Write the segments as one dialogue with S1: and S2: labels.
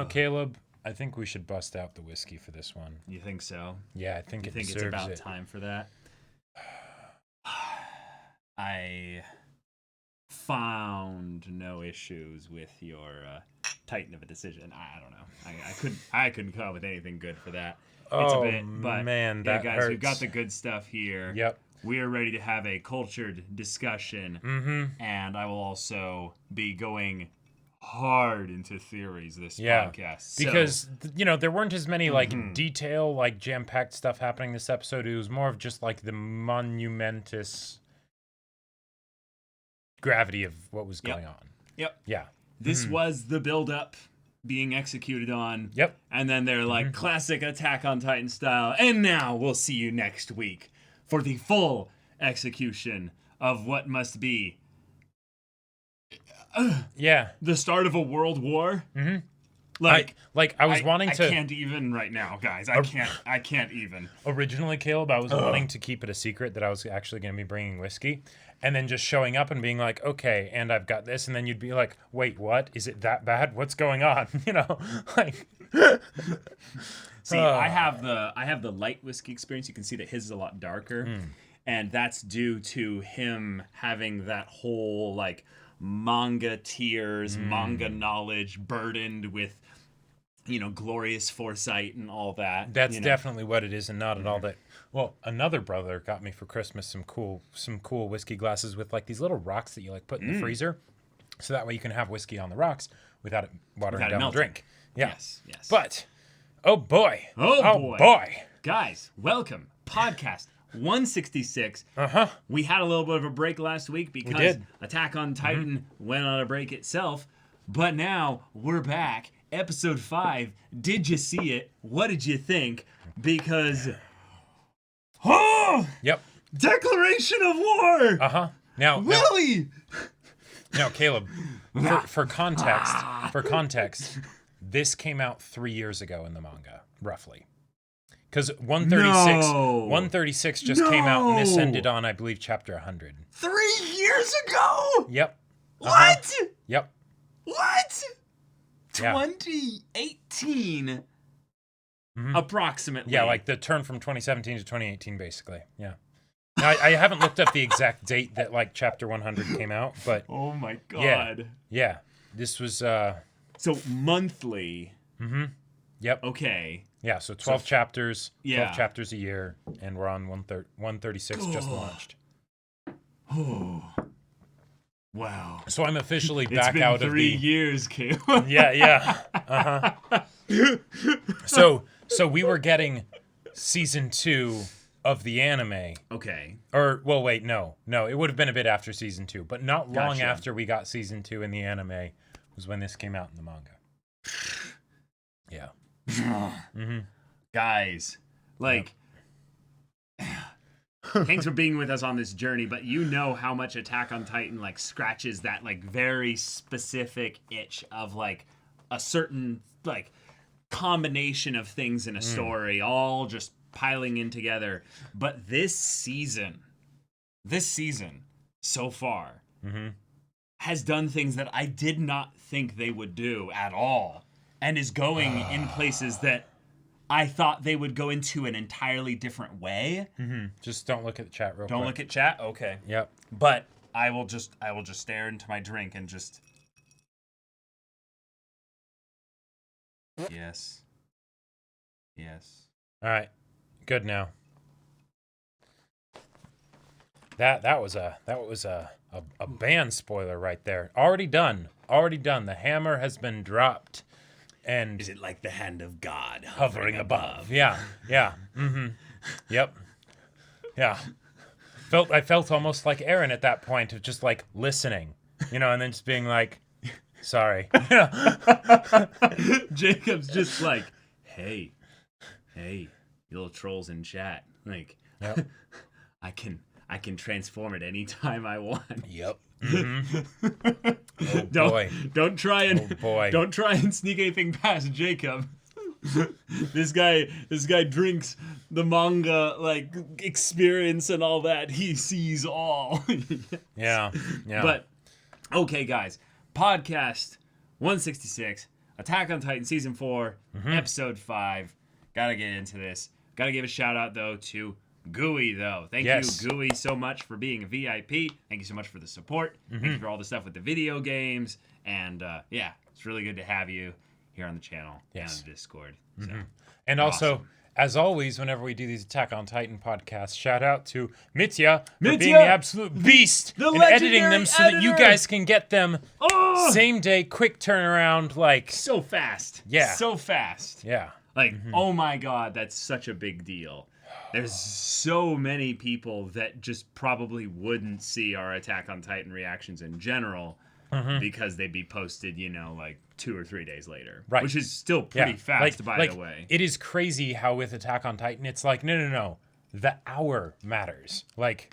S1: Caleb, I think we should bust out the whiskey for this one.
S2: You think so?
S1: Yeah, I think
S2: You
S1: it
S2: think it's
S1: deserves
S2: about
S1: it.
S2: time for that? I found no issues with your titan of a decision. I don't know. I couldn't come up with anything good for that. It's a bit, but
S1: man,
S2: yeah,
S1: that
S2: guys,
S1: hurts.
S2: we've got the good stuff here.
S1: Yep.
S2: We are ready to have a cultured discussion, and I will also be going hard into theories this podcast.
S1: Because there weren't as many detail, jam-packed stuff happening this episode. It was more of just the monumentous gravity of what was going on.
S2: Yep.
S1: Yeah.
S2: This was the build-up being executed on.
S1: Yep.
S2: And then they're like, classic Attack on Titan style. And now we'll see you next week for the full execution of what must be the start of a world war.
S1: I was wanting to.
S2: I can't even right now, guys. I can't even.
S1: Originally, Caleb, I was wanting to keep it a secret that I was actually going to be bringing whiskey, and then just showing up and being like, okay, and I've got this, and then you'd be like, wait, what? Is it that bad? What's going on?
S2: See, I have the light whiskey experience. You can see that his is a lot darker, and that's due to him having that whole manga tears, manga knowledge burdened with glorious foresight and all that.
S1: That's definitely what it is, and not at all that. Well, another brother got me for Christmas some cool whiskey glasses with these little rocks that you put in the freezer, so that way you can have whiskey on the rocks without it watering down the drink. Yeah.
S2: Yes.
S1: But oh boy,
S2: guys, welcome podcast 166. We had a little bit of a break last week because Attack on Titan went on a break itself, but now we're back. Episode 5. Did you see it? What did you think? Because Declaration of War.
S1: Now
S2: really?
S1: Now Caleb, for context, this came out 3 years ago in the manga, roughly. Because 136 just came out, and this ended on, I believe, chapter 100.
S2: 3 years ago?
S1: Yep.
S2: What?
S1: Yep.
S2: What?
S1: Yeah.
S2: 2018, approximately.
S1: Yeah, the turn from 2017 to 2018, basically. Yeah. Now, I haven't looked up the exact date that chapter 100 came out, but
S2: oh my god.
S1: Yeah. This was
S2: so monthly.
S1: Yep.
S2: Okay.
S1: Yeah, so 12 chapters, 12 chapters a year, and we're on 136 just launched.
S2: Oh. Wow.
S1: So I'm officially back out of the...
S2: It's been 3 years, Caleb.
S1: Yeah. So we were getting season 2 of the anime.
S2: Okay.
S1: Or, well, wait, no. It would have been a bit after season 2, but not long after we got season 2 in the anime was when this came out in the manga. Yeah.
S2: Guys, thanks for being with us on this journey, but you know how much Attack on Titan scratches that very specific itch of a certain combination of things in a story all just piling in together. But this season so far has done things that I did not think they would do at all, and is going in places that I thought they would go into an entirely different way.
S1: Just don't look at the chat real quick.
S2: Don't look at chat? Okay.
S1: Yep.
S2: But I will just stare into my drink and just... Yes.
S1: All right. Good now. That was a band spoiler right there. Already done. The hammer has been dropped. And
S2: is it like the hand of God
S1: hovering above? Yeah. Yep. Yeah. I felt almost like Eren at that point of just listening, and then just being like, sorry.
S2: Jacob's just like, hey, you little trolls in chat.
S1: Yep.
S2: I can transform it anytime I want.
S1: Yep.
S2: Oh
S1: boy.
S2: Don't try and sneak anything past Jacob. This guy drinks the manga experience and all that. He sees all.
S1: Yeah.
S2: But okay, guys, podcast 166, Attack on Titan Season 4, Episode 5. Gotta get into this. Gotta give a shout out, though, to Gooey, though. Thank you, Gooey, so much for being a VIP. Thank you so much for the support. Thank you for all the stuff with the video games. And, yeah, it's really good to have you here on the channel and on the Discord. So,
S1: and also, as always, whenever we do these Attack on Titan podcasts, shout out to Mitya for being the absolute beast and editing them so that you guys can get them same day, quick turnaround, like...
S2: So fast.
S1: Yeah.
S2: So fast.
S1: Yeah.
S2: Like, oh my god, that's such a big deal. There's so many people that just probably wouldn't see our Attack on Titan reactions in general because they'd be posted, you know, like 2 or 3 days later. Right. Which is still pretty fast, by the way.
S1: It is crazy how with Attack on Titan, it's like, no. The hour matters. Like,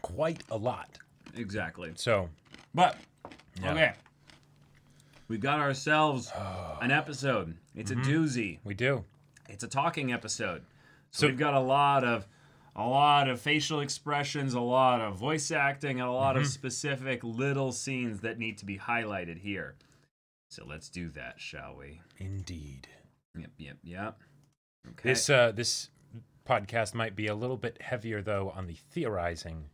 S1: quite a lot.
S2: Exactly.
S1: So.
S2: But, okay. We've got ourselves an episode. It's a doozy.
S1: We do.
S2: It's a talking episode. So we've got a lot of facial expressions, a lot of voice acting, and a lot of specific little scenes that need to be highlighted here. So let's do that, shall we?
S1: Indeed.
S2: Yep. Okay.
S1: This podcast might be a little bit heavier, though, on the theorizing,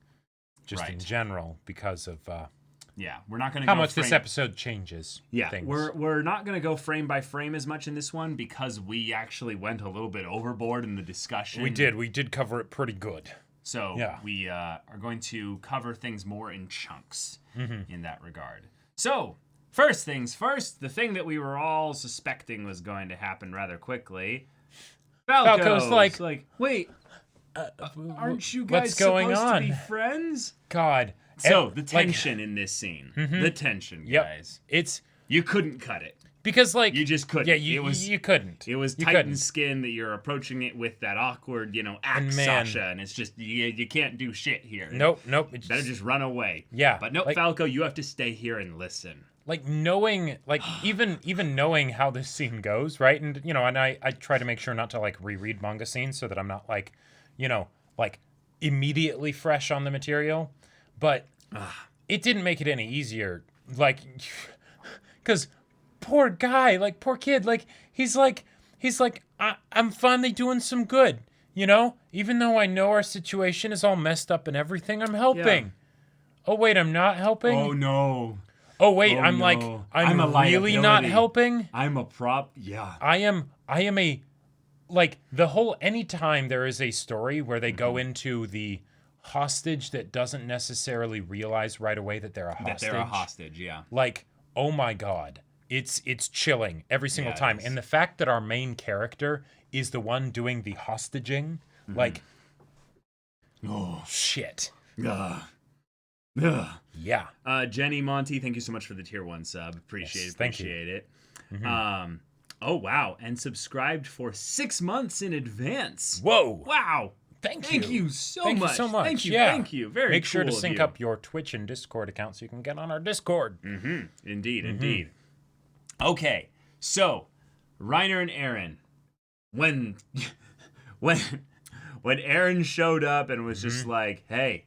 S1: just in general, because of
S2: we're not going to
S1: how much this episode changes.
S2: Yeah,
S1: things.
S2: we're not going to go frame by frame as much in this one because we actually went a little bit overboard in the discussion.
S1: We did cover it pretty good.
S2: So we are going to cover things more in chunks in that regard. So first things first, the thing that we were all suspecting was going to happen rather quickly. Falco's like, wait, aren't you guys supposed to be friends?
S1: God.
S2: So, the tension in this scene. The tension, guys. You couldn't cut it.
S1: Because, like...
S2: You just couldn't.
S1: Yeah, you couldn't.
S2: It was Titan skin that you're approaching it with that awkward, axe Sasha, and it's just, you can't do shit here.
S1: Nope.
S2: Better just run away.
S1: Yeah.
S2: But no, Falco, you have to stay here and listen.
S1: Like, knowing, like, even knowing how this scene goes, right? And, and I try to make sure not to, like, reread manga scenes so that I'm not, like, like, immediately fresh on the material. But it didn't make it any easier. Like, because poor guy, like, poor kid, like, he's like, I'm finally doing some good, Even though I know our situation is all messed up and everything, I'm helping. Yeah. Oh, wait, I'm not helping?
S2: Oh, no.
S1: Oh, wait, I'm really not helping?
S2: I'm a prop, yeah.
S1: I am a, like, the whole, anytime there is a story where they go into the hostage that doesn't necessarily realize right away that they're a hostage.
S2: Yeah.
S1: Like, oh my god. It's chilling every single time. And the fact that our main character is the one doing the hostaging, like, shit. Yeah.
S2: Jenny Monty, thank you so much for the tier 1 sub. Appreciate it. Oh, wow. And subscribed for 6 months in advance.
S1: Whoa.
S2: Wow.
S1: Thank you
S2: so much. Thank you. Very
S1: Make sure
S2: cool
S1: to sync up your Twitch and Discord account so you can get on our Discord.
S2: Indeed. Okay, so Reiner and Eren, when Eren showed up and was just like, "Hey,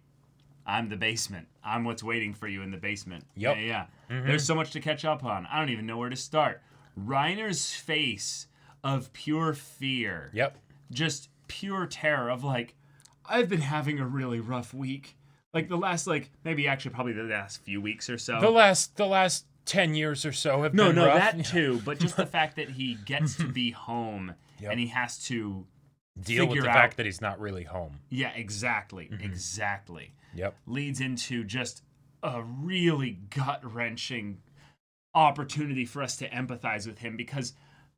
S2: I'm the basement. I'm what's waiting for you in the basement."
S1: Yep.
S2: Yeah. There's so much to catch up on. I don't even know where to start. Reiner's face of pure fear.
S1: Yep.
S2: Just pure terror of like, I've been having a really rough week. Like the last, probably the last few weeks or so.
S1: The last 10 years or so have been rough.
S2: No, that too. But just the fact that he gets to be home and he has to
S1: deal with the fact that he's not really home.
S2: Yeah, exactly.
S1: Yep.
S2: Leads into just a really gut-wrenching opportunity for us to empathize with him because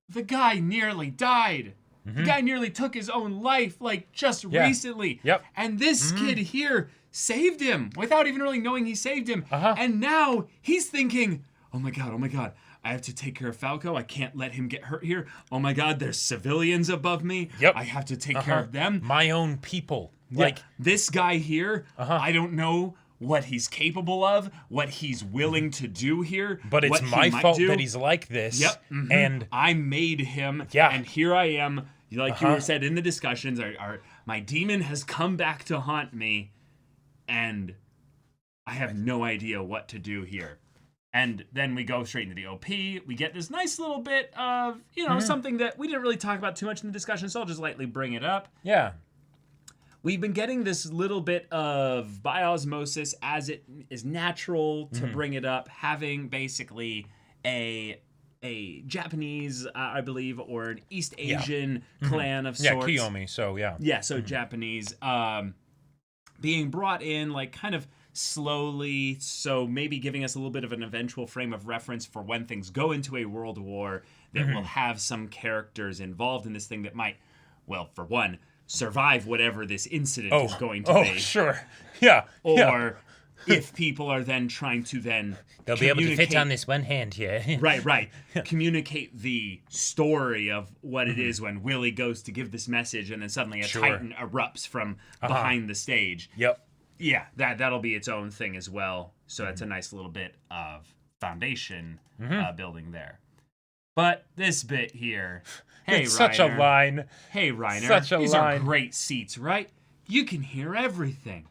S2: the guy nearly died. The guy nearly took his own life, like, just recently.
S1: Yep.
S2: And this kid here saved him without even really knowing he saved him. And now he's thinking, oh my god, I have to take care of Falco. I can't let him get hurt here. Oh my god, there's civilians above me.
S1: Yep.
S2: I have to take care of them.
S1: My own people.
S2: Like, this guy here, I don't know what he's capable of, what he's willing to do here.
S1: But it's my fault that he's like this.
S2: Yep.
S1: And
S2: I made him.
S1: Yeah.
S2: And here I am. Like you said in the discussions, my demon has come back to haunt me, and I have no idea what to do here. And then we go straight into the OP. We get this nice little bit of, something that we didn't really talk about too much in the discussion, so I'll just lightly bring it up.
S1: Yeah.
S2: We've been getting this little bit of by osmosis as it is natural to bring it up, having basically a Japanese, I believe, or an East Asian clan of sorts.
S1: Yeah, Kiyomi, so yeah.
S2: Yeah, so Japanese, being brought in, like, kind of slowly, so maybe giving us a little bit of an eventual frame of reference for when things go into a world war that will have some characters involved in this thing that might, well, for one, survive whatever this incident is going to be.
S1: Oh, sure. Yeah.
S2: Or if people are then trying to then
S1: they'll be able to fit on this one hand here.
S2: Right. Communicate the story of what it is when Willie goes to give this message and then suddenly a Titan erupts from behind the stage.
S1: Yep.
S2: Yeah, that'll be its own thing as well. So that's a nice little bit of foundation building there. But this bit here, hey,
S1: it's
S2: Reiner.
S1: Such a line.
S2: Hey, Reiner.
S1: Such a
S2: These
S1: line.
S2: are great seats, right? You can hear everything.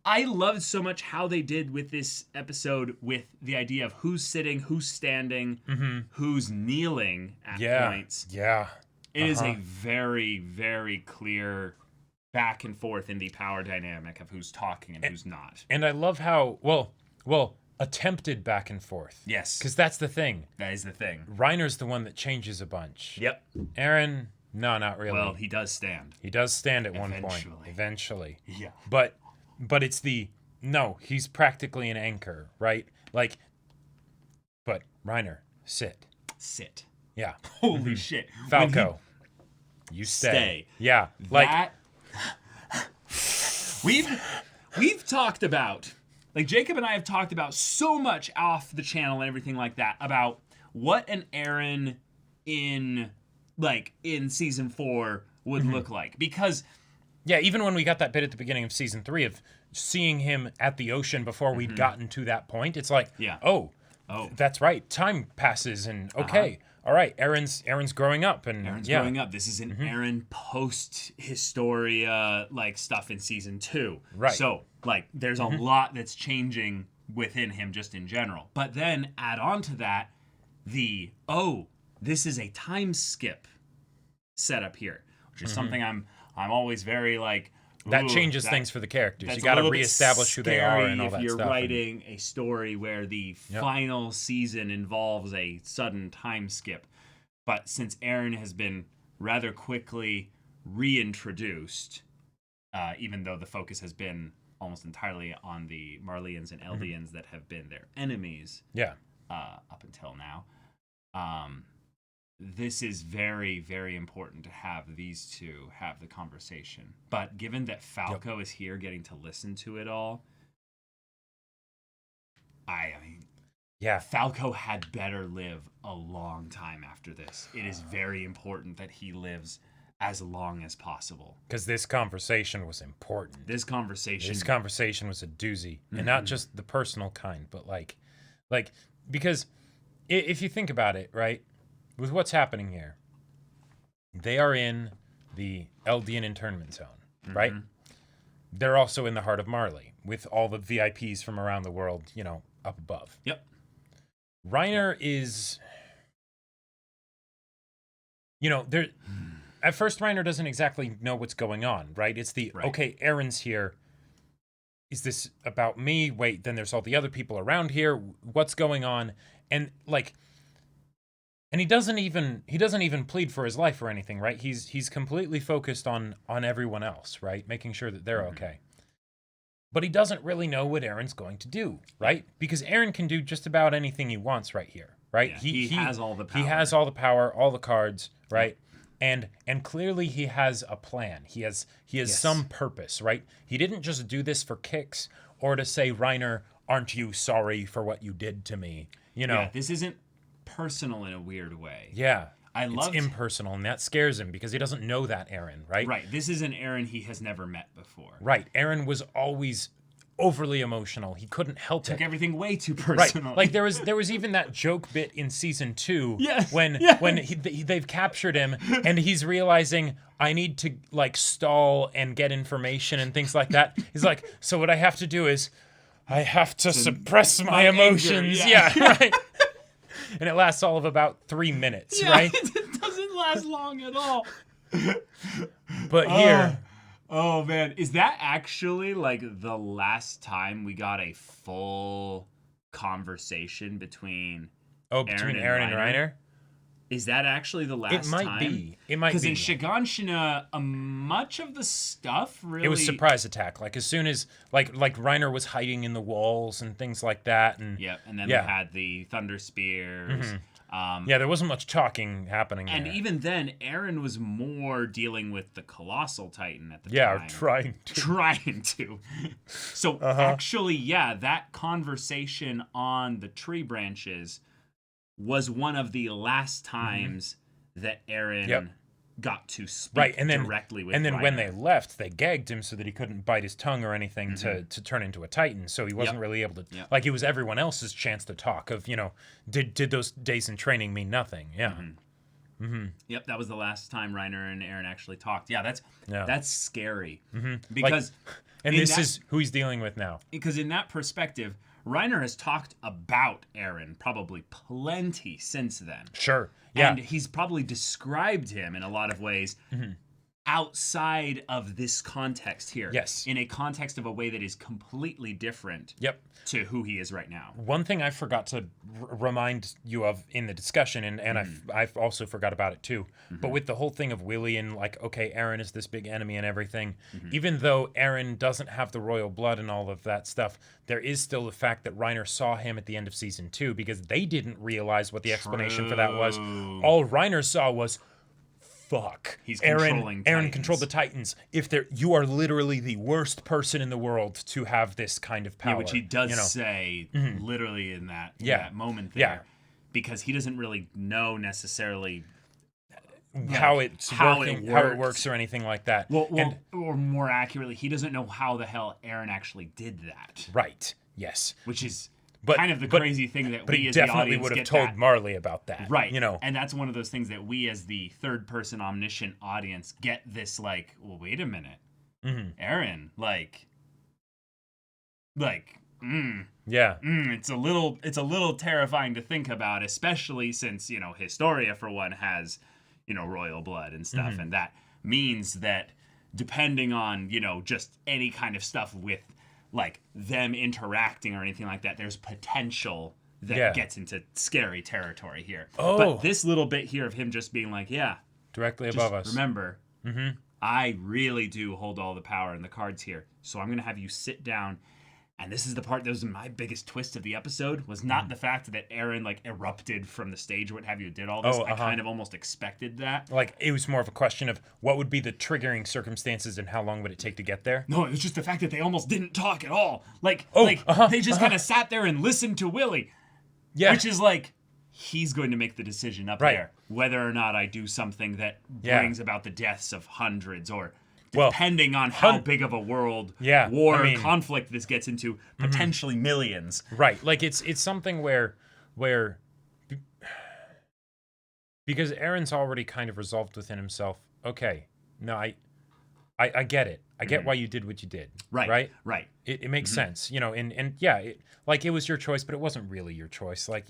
S2: I loved so much how they did with this episode with the idea of who's sitting, who's standing, who's kneeling at points.
S1: Yeah.
S2: It is a very, very clear back and forth in the power dynamic of who's talking and who's not.
S1: And I love how, well, attempted back and forth.
S2: Yes.
S1: Because that's the thing.
S2: That is the thing.
S1: Reiner's the one that changes a bunch.
S2: Yep.
S1: Eren, no, not really.
S2: Well, he does stand.
S1: He does stand at one point. Eventually.
S2: Yeah.
S1: But it's he's practically an anchor, right? Like, but Reiner, sit. Yeah.
S2: Holy shit.
S1: Falco, you stay. Yeah. Like,
S2: we've talked about, like, Jacob and I have talked about so much off the channel and everything like that about what an Eren in season 4 would look like. Because
S1: yeah, even when we got that bit at the beginning of season 3 of seeing him at the ocean before we'd gotten to that point, it's like, oh, that's right. Time passes and okay. All right, Eren's growing up and
S2: growing up. This is an Eren post Historia like stuff in season 2.
S1: Right.
S2: So like there's a lot that's changing within him just in general. But then add on to that this is a time skip setup here, which is something I'm always very like.
S1: That changes things for the characters. You got to reestablish who they are and all that stuff.
S2: If you're writing a story where the final season involves a sudden time skip. But since Eren has been rather quickly reintroduced, even though the focus has been almost entirely on the Marleyans and Eldians that have been their enemies up until now, this is very, very important to have these two have the conversation. But given that Falco is here getting to listen to it all, I mean, Falco had better live a long time after this. It is very important that he lives as long as possible.
S1: Because this conversation was important.
S2: This conversation
S1: was a doozy. And not just the personal kind, but like because if you think about it, right? With what's happening here, they are in the Eldian internment zone, right? They're also in the heart of Marley with all the VIPs from around the world, up above.
S2: Yep.
S1: Reiner is, there. At first, Reiner doesn't exactly know what's going on, right? It's okay, Eren's here. Is this about me? Wait, then there's all the other people around here. What's going on? And and he doesn't even plead for his life or anything, right? He's completely focused on everyone else, right? Making sure that they're okay. But he doesn't really know what Eren's going to do, right? Because Eren can do just about anything he wants right here, right?
S2: Yeah, he has all the power.
S1: He has all the power, all the cards, right? And clearly he has a plan. He has some purpose, right? He didn't just do this for kicks or to say, Reiner, aren't you sorry for what you did to me?
S2: Yeah, this isn't personal in a weird way.
S1: Yeah. It's impersonal, and that scares him because he doesn't know that Eren, right?
S2: Right. This is an Eren he has never met before.
S1: Right. Eren was always overly emotional. He couldn't help it.
S2: Took everything way too personal.
S1: Right. Like there was even that joke bit in season 2 when they've captured him and he's realizing I need to like stall and get information and things like that. He's like, so what I have to do is I have to suppress my emotions. Anger, yeah, right. And it lasts all of about 3 minutes, right?
S2: It doesn't last long at all.
S1: But here...
S2: Oh, man. Is that actually, like, the last time we got a full conversation between
S1: Eren and Reiner?
S2: Is that actually the last time?
S1: It might be. Because
S2: in Shiganshina, much of the stuff really...
S1: It was surprise attack. Like, as soon as... Like Reiner was hiding in the walls and things like that. And
S2: and then we had the Thunder Spears.
S1: There wasn't much talking happening
S2: And
S1: there.
S2: even then, Eren was more dealing with the Colossal Titan at the time.
S1: Yeah, or trying to.
S2: So, actually, that conversation on the tree branches... was one of the last times that Eren got to speak directly with Reiner.
S1: And then when they left, they gagged him so that he couldn't bite his tongue or anything to turn into a Titan. So he wasn't really able to... Like, it was everyone else's chance to talk of, did those days in training mean nothing? Yeah.
S2: Yep, that was the last time Reiner and Eren actually talked. Yeah, that's scary. Because...
S1: and this is who he's dealing with now.
S2: Because in that perspective... Reiner has talked about Eren probably plenty since then.
S1: Sure. Yeah.
S2: And he's probably described him in a lot of ways outside of this context here.
S1: Yes.
S2: In a context of a way that is completely different to who he is right now.
S1: One thing I forgot to remind you of in the discussion, and I've also forgot about it too, but with the whole thing of Willie and like, okay, Eren is this big enemy and everything, even though Eren doesn't have the royal blood and all of that stuff, there is still the fact that Reiner saw him at the end of season 2 because they didn't realize what the explanation for that was. All Reiner saw was, fuck.
S2: He's controlling
S1: Eren controlled the Titans. You are literally the worst person in the world to have this kind of power.
S2: Yeah, which he does say literally in that moment there. Yeah. Because he doesn't really know necessarily
S1: how it works or anything like that.
S2: Or more accurately, he doesn't know how the hell Eren actually did that.
S1: Right. Yes.
S2: Which is kind of the crazy thing that we as the audience
S1: definitely would have told Marley about that.
S2: Right. And that's one of those things that we as the third-person omniscient audience get this, like, well, wait a minute. Eren, it's a little terrifying to think about, especially since, Historia, for one, has, royal blood and stuff, and that means that depending on, just any kind of stuff with like them interacting or anything like that, there's potential that gets into scary territory here. But this little bit here of him just being like,
S1: directly above us.
S2: Remember, I really do hold all the power in the cards here. So I'm going to have you sit down. And this is the part that was my biggest twist of the episode, was not the fact that Eren like erupted from the stage or what have you, did all this. I kind of almost expected that.
S1: Like, it was more of a question of what would be the triggering circumstances and how long would it take to get there?
S2: No, it was just the fact that they almost didn't talk at all. They just kind of sat there and listened to Willie. Yeah. Which is like, he's going to make the decision up there, whether or not I do something that brings about the deaths of hundreds or... depending on how big of a world war or conflict this gets into, potentially millions.
S1: Right. Like, it's something where because Eren's already kind of resolved within himself, okay, no, I get it. I get why you did what you did. Right. It makes sense, and it was your choice, but it wasn't really your choice. Like,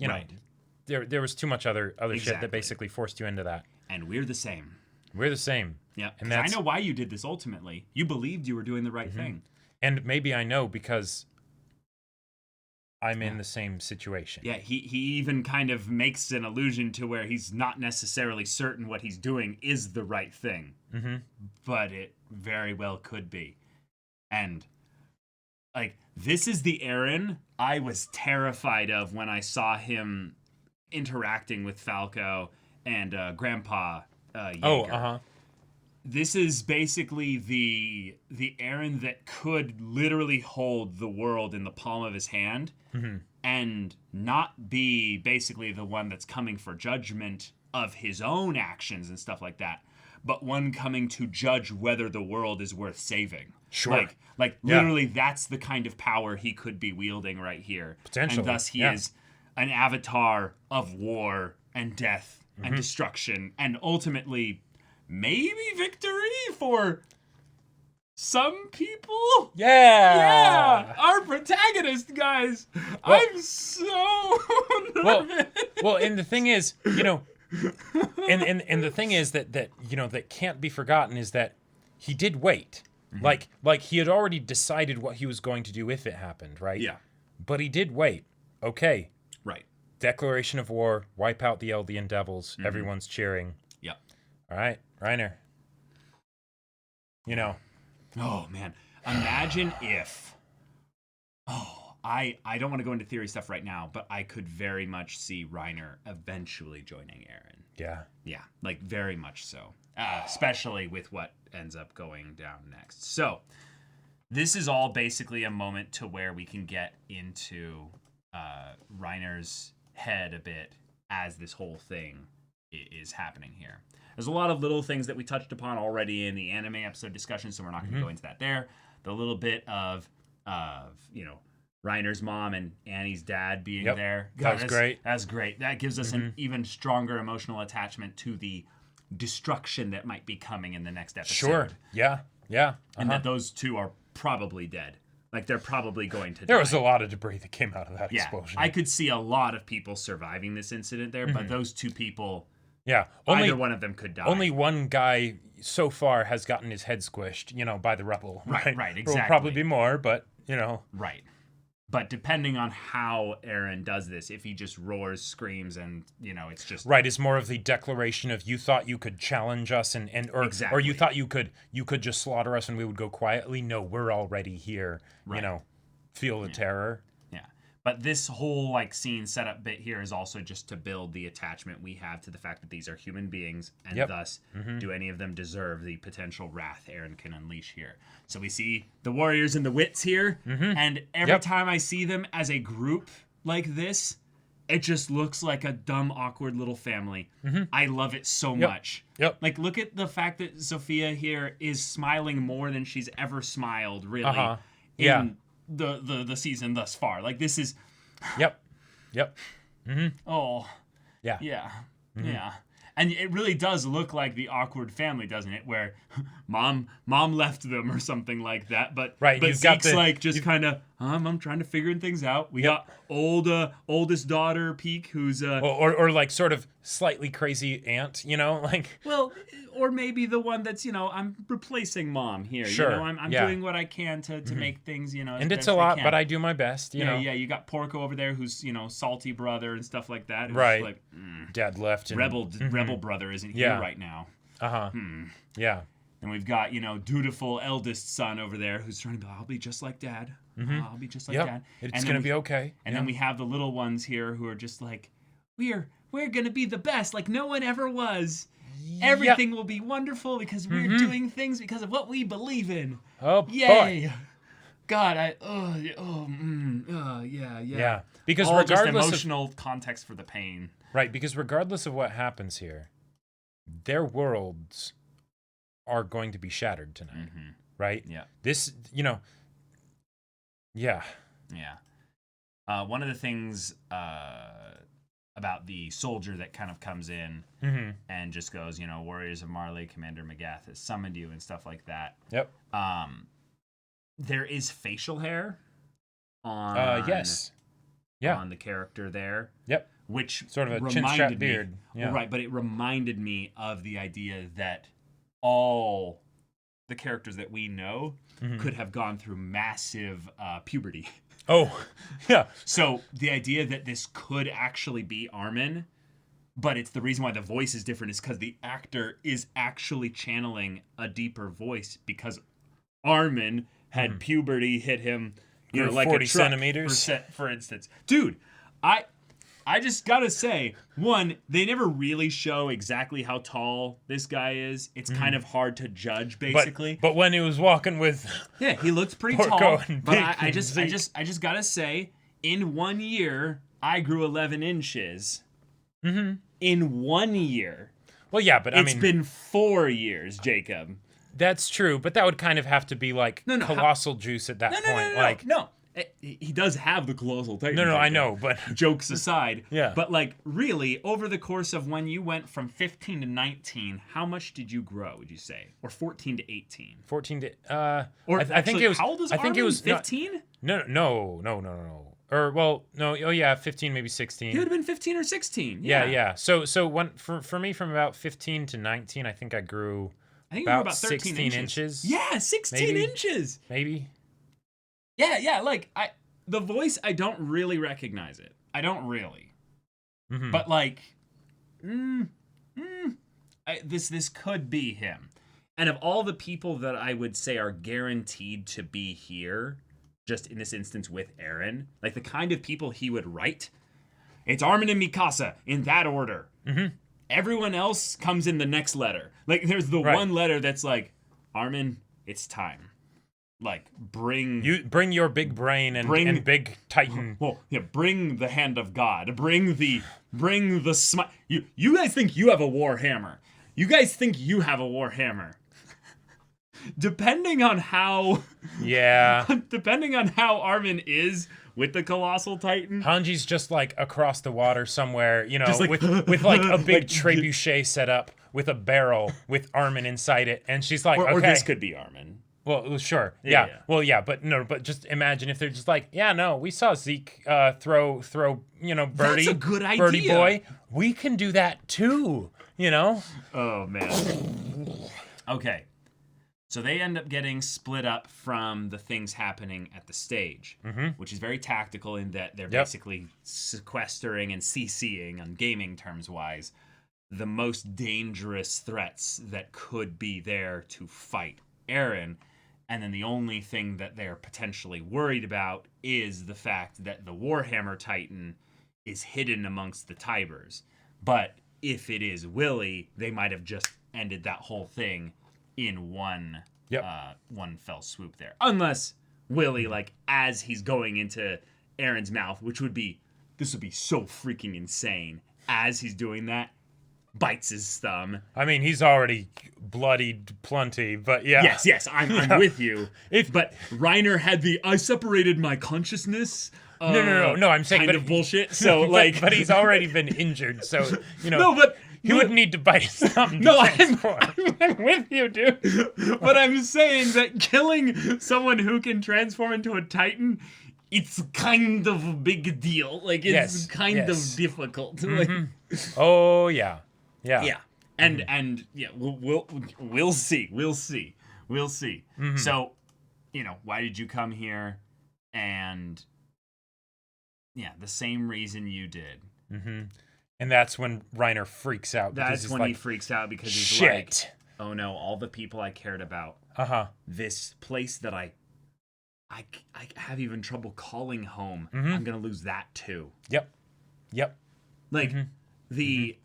S1: there was too much other shit that basically forced you into that.
S2: And we're the same.
S1: We're the same.
S2: Yeah, and I know why you did this ultimately. You believed you were doing the right thing.
S1: And maybe I know because I'm in the same situation.
S2: Yeah, he even kind of makes an allusion to where he's not necessarily certain what he's doing is the right thing. But it very well could be. And, like, this is the Eren I was terrified of when I saw him interacting with Falco and Grandpa Jaeger. This is basically the Eren that could literally hold the world in the palm of his hand and not be basically the one that's coming for judgment of his own actions and stuff like that, but one coming to judge whether the world is worth saving.
S1: Sure.
S2: Like literally that's the kind of power he could be wielding right here.
S1: Potentially.
S2: And thus he is an avatar of war and death and destruction and ultimately maybe victory for some people.
S1: Yeah.
S2: protagonist, guys. I'm so nervous.
S1: Well, and the thing is, and the thing is that that can't be forgotten is that he did wait. Like he had already decided what he was going to do if it happened, right?
S2: Yeah.
S1: But he did wait. Okay.
S2: Right.
S1: Declaration of war, wipe out the Eldian devils. Everyone's cheering.
S2: Yep.
S1: All right, Reiner.
S2: Oh man, imagine if. Oh, I don't want to go into theory stuff right now, but I could very much see Reiner eventually joining Eren.
S1: Yeah.
S2: Yeah, like very much so. Especially with what ends up going down next. So, this is all basically a moment to where we can get into Reiner's head a bit as this whole thing is happening here. There's a lot of little things that we touched upon already in the anime episode discussion, so we're not going to go into that there. The little bit of Reiner's mom and Annie's dad being there.
S1: God, that was great.
S2: That's great. That gives us an even stronger emotional attachment to the destruction that might be coming in the next episode.
S1: Sure. Yeah. Yeah.
S2: And that those two are probably dead. Like, they're probably going to die.
S1: There was a lot of debris that came out of that explosion.
S2: I could see a lot of people surviving this incident there, but those two people, either one of them could die.
S1: Only one guy so far has gotten his head squished, by the rubble.
S2: Right, exactly.
S1: There will probably be more, but,
S2: Right. But depending on how Eren does this, if he just roars, screams, and, it's just...
S1: Right, it's more of the declaration of you thought you could challenge us or you thought you could just slaughter us and we would go quietly. No, we're already here. Right. Feel the terror.
S2: Yeah. But this whole scene setup bit here is also just to build the attachment we have to the fact that these are human beings, and thus do any of them deserve the potential wrath Eren can unleash here. So we see the warriors and the wits here, and every time I see them as a group like this, it just looks like a dumb, awkward little family. I love it so much. Like, look at the fact that Sophia here is smiling more than she's ever smiled, really, in the season thus far. Like, this is...
S1: Yep.
S2: Oh.
S1: Yeah.
S2: Yeah. Yeah. And it really does look like the awkward family, doesn't it? Where mom left them or something like that. But Zeke's I'm trying to figure things out. We got oldest daughter Peak, who's
S1: or sort of slightly crazy aunt,
S2: Well, or maybe the one that's I'm replacing mom here.
S1: Sure.
S2: I'm doing what I can to make things
S1: and it's a lot, but I do my best. You know.
S2: Yeah. You got Porco over there, who's salty brother and stuff like that.
S1: Right.
S2: Like,
S1: Dad left. And,
S2: rebel brother isn't here right now.
S1: Yeah.
S2: And we've got dutiful eldest son over there who's trying to be. I'll be just like Dad. I'll be just like Dad.
S1: It's gonna be okay.
S2: And then we have the little ones here who are just like, we're gonna be the best, like no one ever was. Everything will be wonderful because we're doing things because of what we believe in.
S1: Oh,
S2: yay!
S1: Boy.
S2: God,
S1: Yeah, because
S2: all
S1: regardless
S2: just emotional context for the pain.
S1: Right, because regardless of what happens here, their worlds are going to be shattered tonight. Right?
S2: Yeah.
S1: This, Yeah.
S2: One of the things about the soldier that kind of comes in and just goes, Warriors of Marley, Commander Magath has summoned you and stuff like that.
S1: Yep.
S2: There is facial hair on on the character there.
S1: Yep.
S2: Which
S1: sort of a chin strap beard.
S2: Well, right, but it reminded me of the idea that all the characters that we know could have gone through massive puberty.
S1: Oh, yeah.
S2: So the idea that this could actually be Armin, but it's the reason why the voice is different is because the actor is actually channeling a deeper voice because Armin had puberty hit him, like
S1: 40
S2: a truck,
S1: centimeters,
S2: for instance. Dude, I just gotta say, one, they never really show exactly how tall this guy is. It's kind of hard to judge, basically.
S1: But when he was walking with,
S2: he looks pretty
S1: Porco
S2: tall.
S1: And
S2: but
S1: I
S2: just gotta say, in 1 year, I grew 11 inches. In 1 year.
S1: Well, yeah, but
S2: it's been 4 years, Jacob.
S1: That's true, but that would kind of have to be like colossal juice at that point.
S2: No. He does have the colossal titan.
S1: No, I know, but
S2: jokes aside,
S1: yeah.
S2: But really, over the course of when you went from 15 to 19, how much did you grow? Would you say, or 14 to 18?
S1: 14 to
S2: or
S1: I think it was.
S2: How old is
S1: I think
S2: Armin?
S1: it was
S2: 15.
S1: No. Or well, no. Oh yeah, 15, maybe 16.
S2: He would have been 15 or 16.
S1: Yeah. So when for me from about 15 to 19, I think I grew
S2: I think
S1: about,
S2: about 13
S1: 16 inches.
S2: Yeah, 16
S1: maybe,
S2: inches.
S1: Maybe.
S2: Yeah. Like the voice, I don't really recognize it. I don't really.
S1: Mm-hmm.
S2: But like, this could be him. And of all the people that I would say are guaranteed to be here, just in this instance with Eren, like the kind of people he would write, it's Armin and Mikasa in that order.
S1: Mm-hmm.
S2: Everyone else comes in the next letter. Like there's the one letter that's like, Armin, it's time. Like bring
S1: your big brain and big titan.
S2: Well, yeah, bring the hand of God. Bring the smile. You guys think you have a war hammer. You guys think you have a war hammer. Depending on how Armin is with the colossal titan,
S1: Hanji's just like across the water somewhere,
S2: like,
S1: with like a big trebuchet set up with a barrel with Armin inside it, and she's like,
S2: or this could be Armin.
S1: Well, sure, yeah. Well, yeah, but just imagine if they're just like, yeah, no, we saw Zeke throw, Birdie.
S2: That's a good idea.
S1: Birdie boy, we can do that too,
S2: Oh man. Okay. So they end up getting split up from the things happening at the stage, which is very tactical in that they're basically sequestering and CCing, on gaming terms wise, the most dangerous threats that could be there to fight Eren. And then the only thing that they're potentially worried about is the fact that the Warhammer Titan is hidden amongst the Tybers. But if it is Willie, they might have just ended that whole thing in one fell swoop there. Unless Willie, like, as he's going into Eren's mouth, this would be so freaking insane, as he's doing that, bites his thumb.
S1: I mean, he's already bloodied plenty, but yeah.
S2: Yes, I'm with you. But Reiner had I separated my consciousness.
S1: No, I'm saying
S2: kind of bullshit. So
S1: but he's already been injured, so
S2: No, but
S1: he wouldn't need to bite his thumb.
S2: I'm with you, dude. But I'm saying that killing someone who can transform into a Titan, it's kind of a big deal. Like it's kind of difficult.
S1: Mm-hmm. Oh yeah.
S2: And we'll see. Mm-hmm. So, why did you come here? And the same reason you did.
S1: Mm-hmm. And that's when Reiner freaks out.
S2: That's when he freaks out because he's like, oh no, all the people I cared about. This place that I have even trouble calling home. Mm-hmm. I'm gonna lose that too.
S1: Yep.
S2: Like the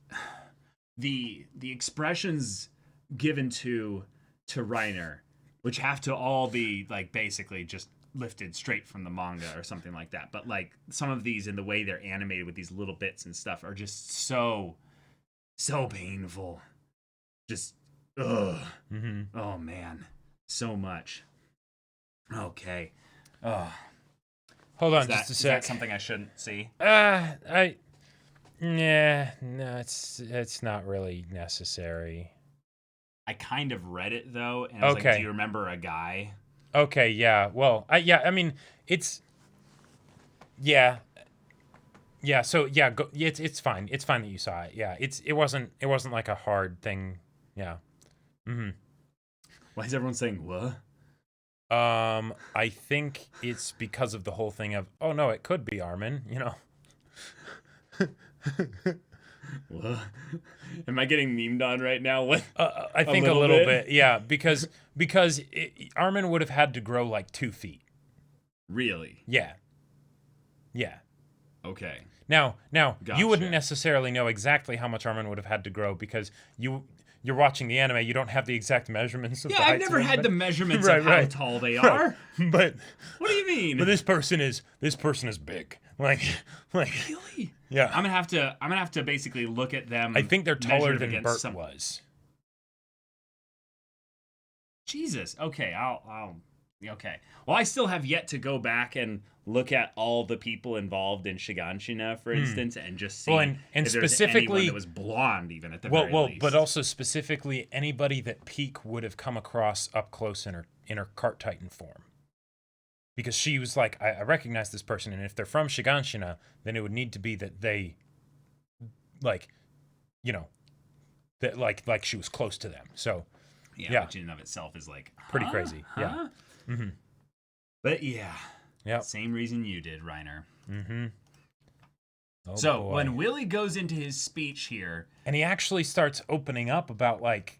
S2: expressions given to Reiner, which have to all be like basically just lifted straight from the manga or something like that. But like some of these in the way they're animated with these little bits and stuff are just so painful. Just ugh. Mm-hmm. Oh man, so much. Okay.
S1: Hold on just a sec.
S2: Is that something I shouldn't see?
S1: No, it's not really necessary.
S2: I kind of read it though, and I was like, do you remember a guy?
S1: Okay, yeah. Well, I mean, it's so it's fine. It's fine that you saw it. Yeah, it wasn't like a hard thing. Yeah. Mm-hmm.
S2: Why is everyone saying what?
S1: I think it's because of the whole thing of, oh no, it could be Armin,
S2: What? Am I getting memed on right now? What?
S1: I think a little bit, yeah, because Armin would have had to grow like 2 feet.
S2: Really?
S1: Yeah.
S2: Okay.
S1: Now,
S2: gotcha.
S1: You wouldn't necessarily know exactly how much Armin would have had to grow because you're watching the anime. You don't have the exact measurements of the heights.
S2: I've never had the measurements of how tall they are.
S1: But
S2: what do you mean?
S1: But this person is big. Like
S2: really?
S1: Yeah.
S2: I'm gonna have to basically look at them.
S1: I think they're taller than Bert was.
S2: Jesus. Okay. I'll. Okay. Well, I still have yet to go back and look at all the people involved in Shiganshina, for instance, and just see
S1: and
S2: if
S1: specifically
S2: anyone that was blonde, even at the very least.
S1: But also specifically anybody that Peak would have come across up close in her cart Titan form. because she was like, I recognize this person, and if they're from Shiganshina, then it would need to be that they, like, you know, that like she was close to them. So yeah,
S2: which in and of itself is like
S1: pretty crazy.
S2: Huh?
S1: Yeah.
S2: But yeah.
S1: Yeah.
S2: Same reason you did, Reiner.
S1: Mm-hmm. Oh,
S2: so
S1: boy.
S2: when Willie goes into his speech here,
S1: and he actually starts opening up about like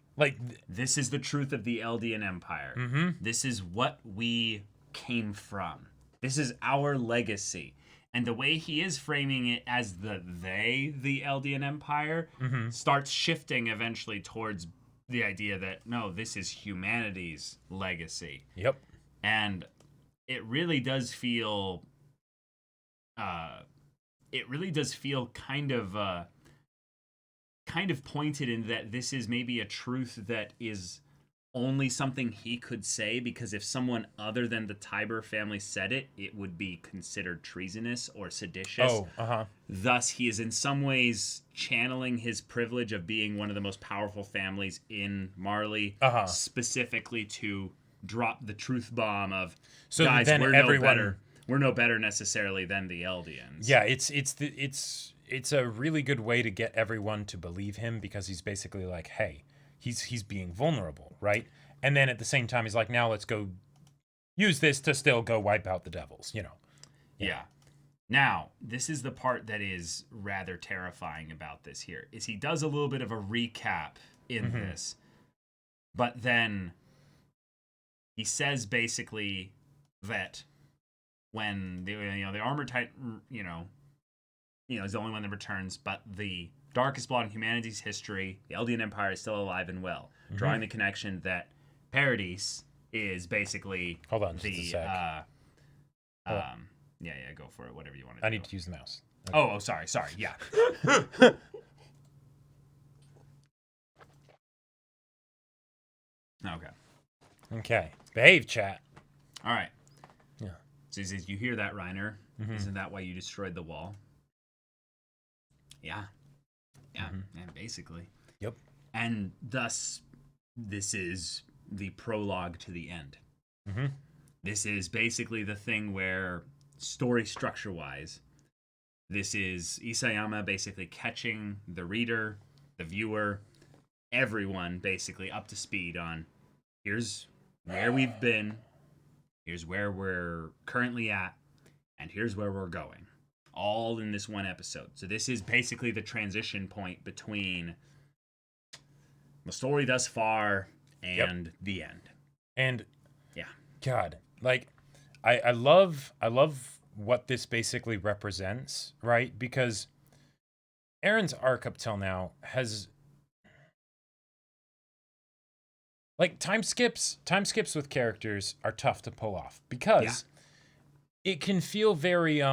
S2: this is the truth of the Eldian Empire.
S1: Mm-hmm.
S2: This is what we came from. This is our legacy. And the way he is framing it as the Eldian Empire, starts shifting eventually towards the idea that, no, this is humanity's legacy.
S1: Yep.
S2: And it really does feel kind of pointed in that this is maybe a truth that is only something he could say, because if someone other than the Tiber family said it, it would be considered treasonous or seditious. Thus, he is in some ways channeling his privilege of being one of the most powerful families in Marley, specifically to drop the truth bomb of, so guys, we're no better. We're no better necessarily than the Eldians.
S1: Yeah, it's a really good way to get everyone to believe him, because he's basically like, hey, he's being vulnerable, right? And then at the same time, he's like, now let's go use this to still go wipe out the devils, you know?
S2: Yeah. Now, this is the part that is rather terrifying about this here, is he does a little bit of a recap in this, but then he says basically that when the Armored Titan, is the only one that returns, but the darkest blot in humanity's history, the Eldian Empire, is still alive and well, drawing the connection that Paradis is basically
S1: Hold on just a sec.
S2: Yeah, go for it, whatever you want to do.
S1: I need to use the mouse.
S2: Okay. Oh, sorry, yeah.
S1: Okay. Behave, chat.
S2: All right.
S1: Yeah.
S2: So he says, you hear that, Reiner? Isn't that why you destroyed the wall? Yeah, basically.
S1: Yep.
S2: And thus, this is the prologue to the end. This is basically the thing where, story structure-wise, this is Isayama basically catching the reader, the viewer, everyone basically up to speed on, here's where we've been, here's where we're currently at, and here's where we're going. All in this one episode. So this is basically the transition point between the story thus far and the end.
S1: And
S2: yeah,
S1: God, like I love what this basically represents, right? Because Eren's arc up till now has, like, time skips with characters are tough to pull off, because it can feel very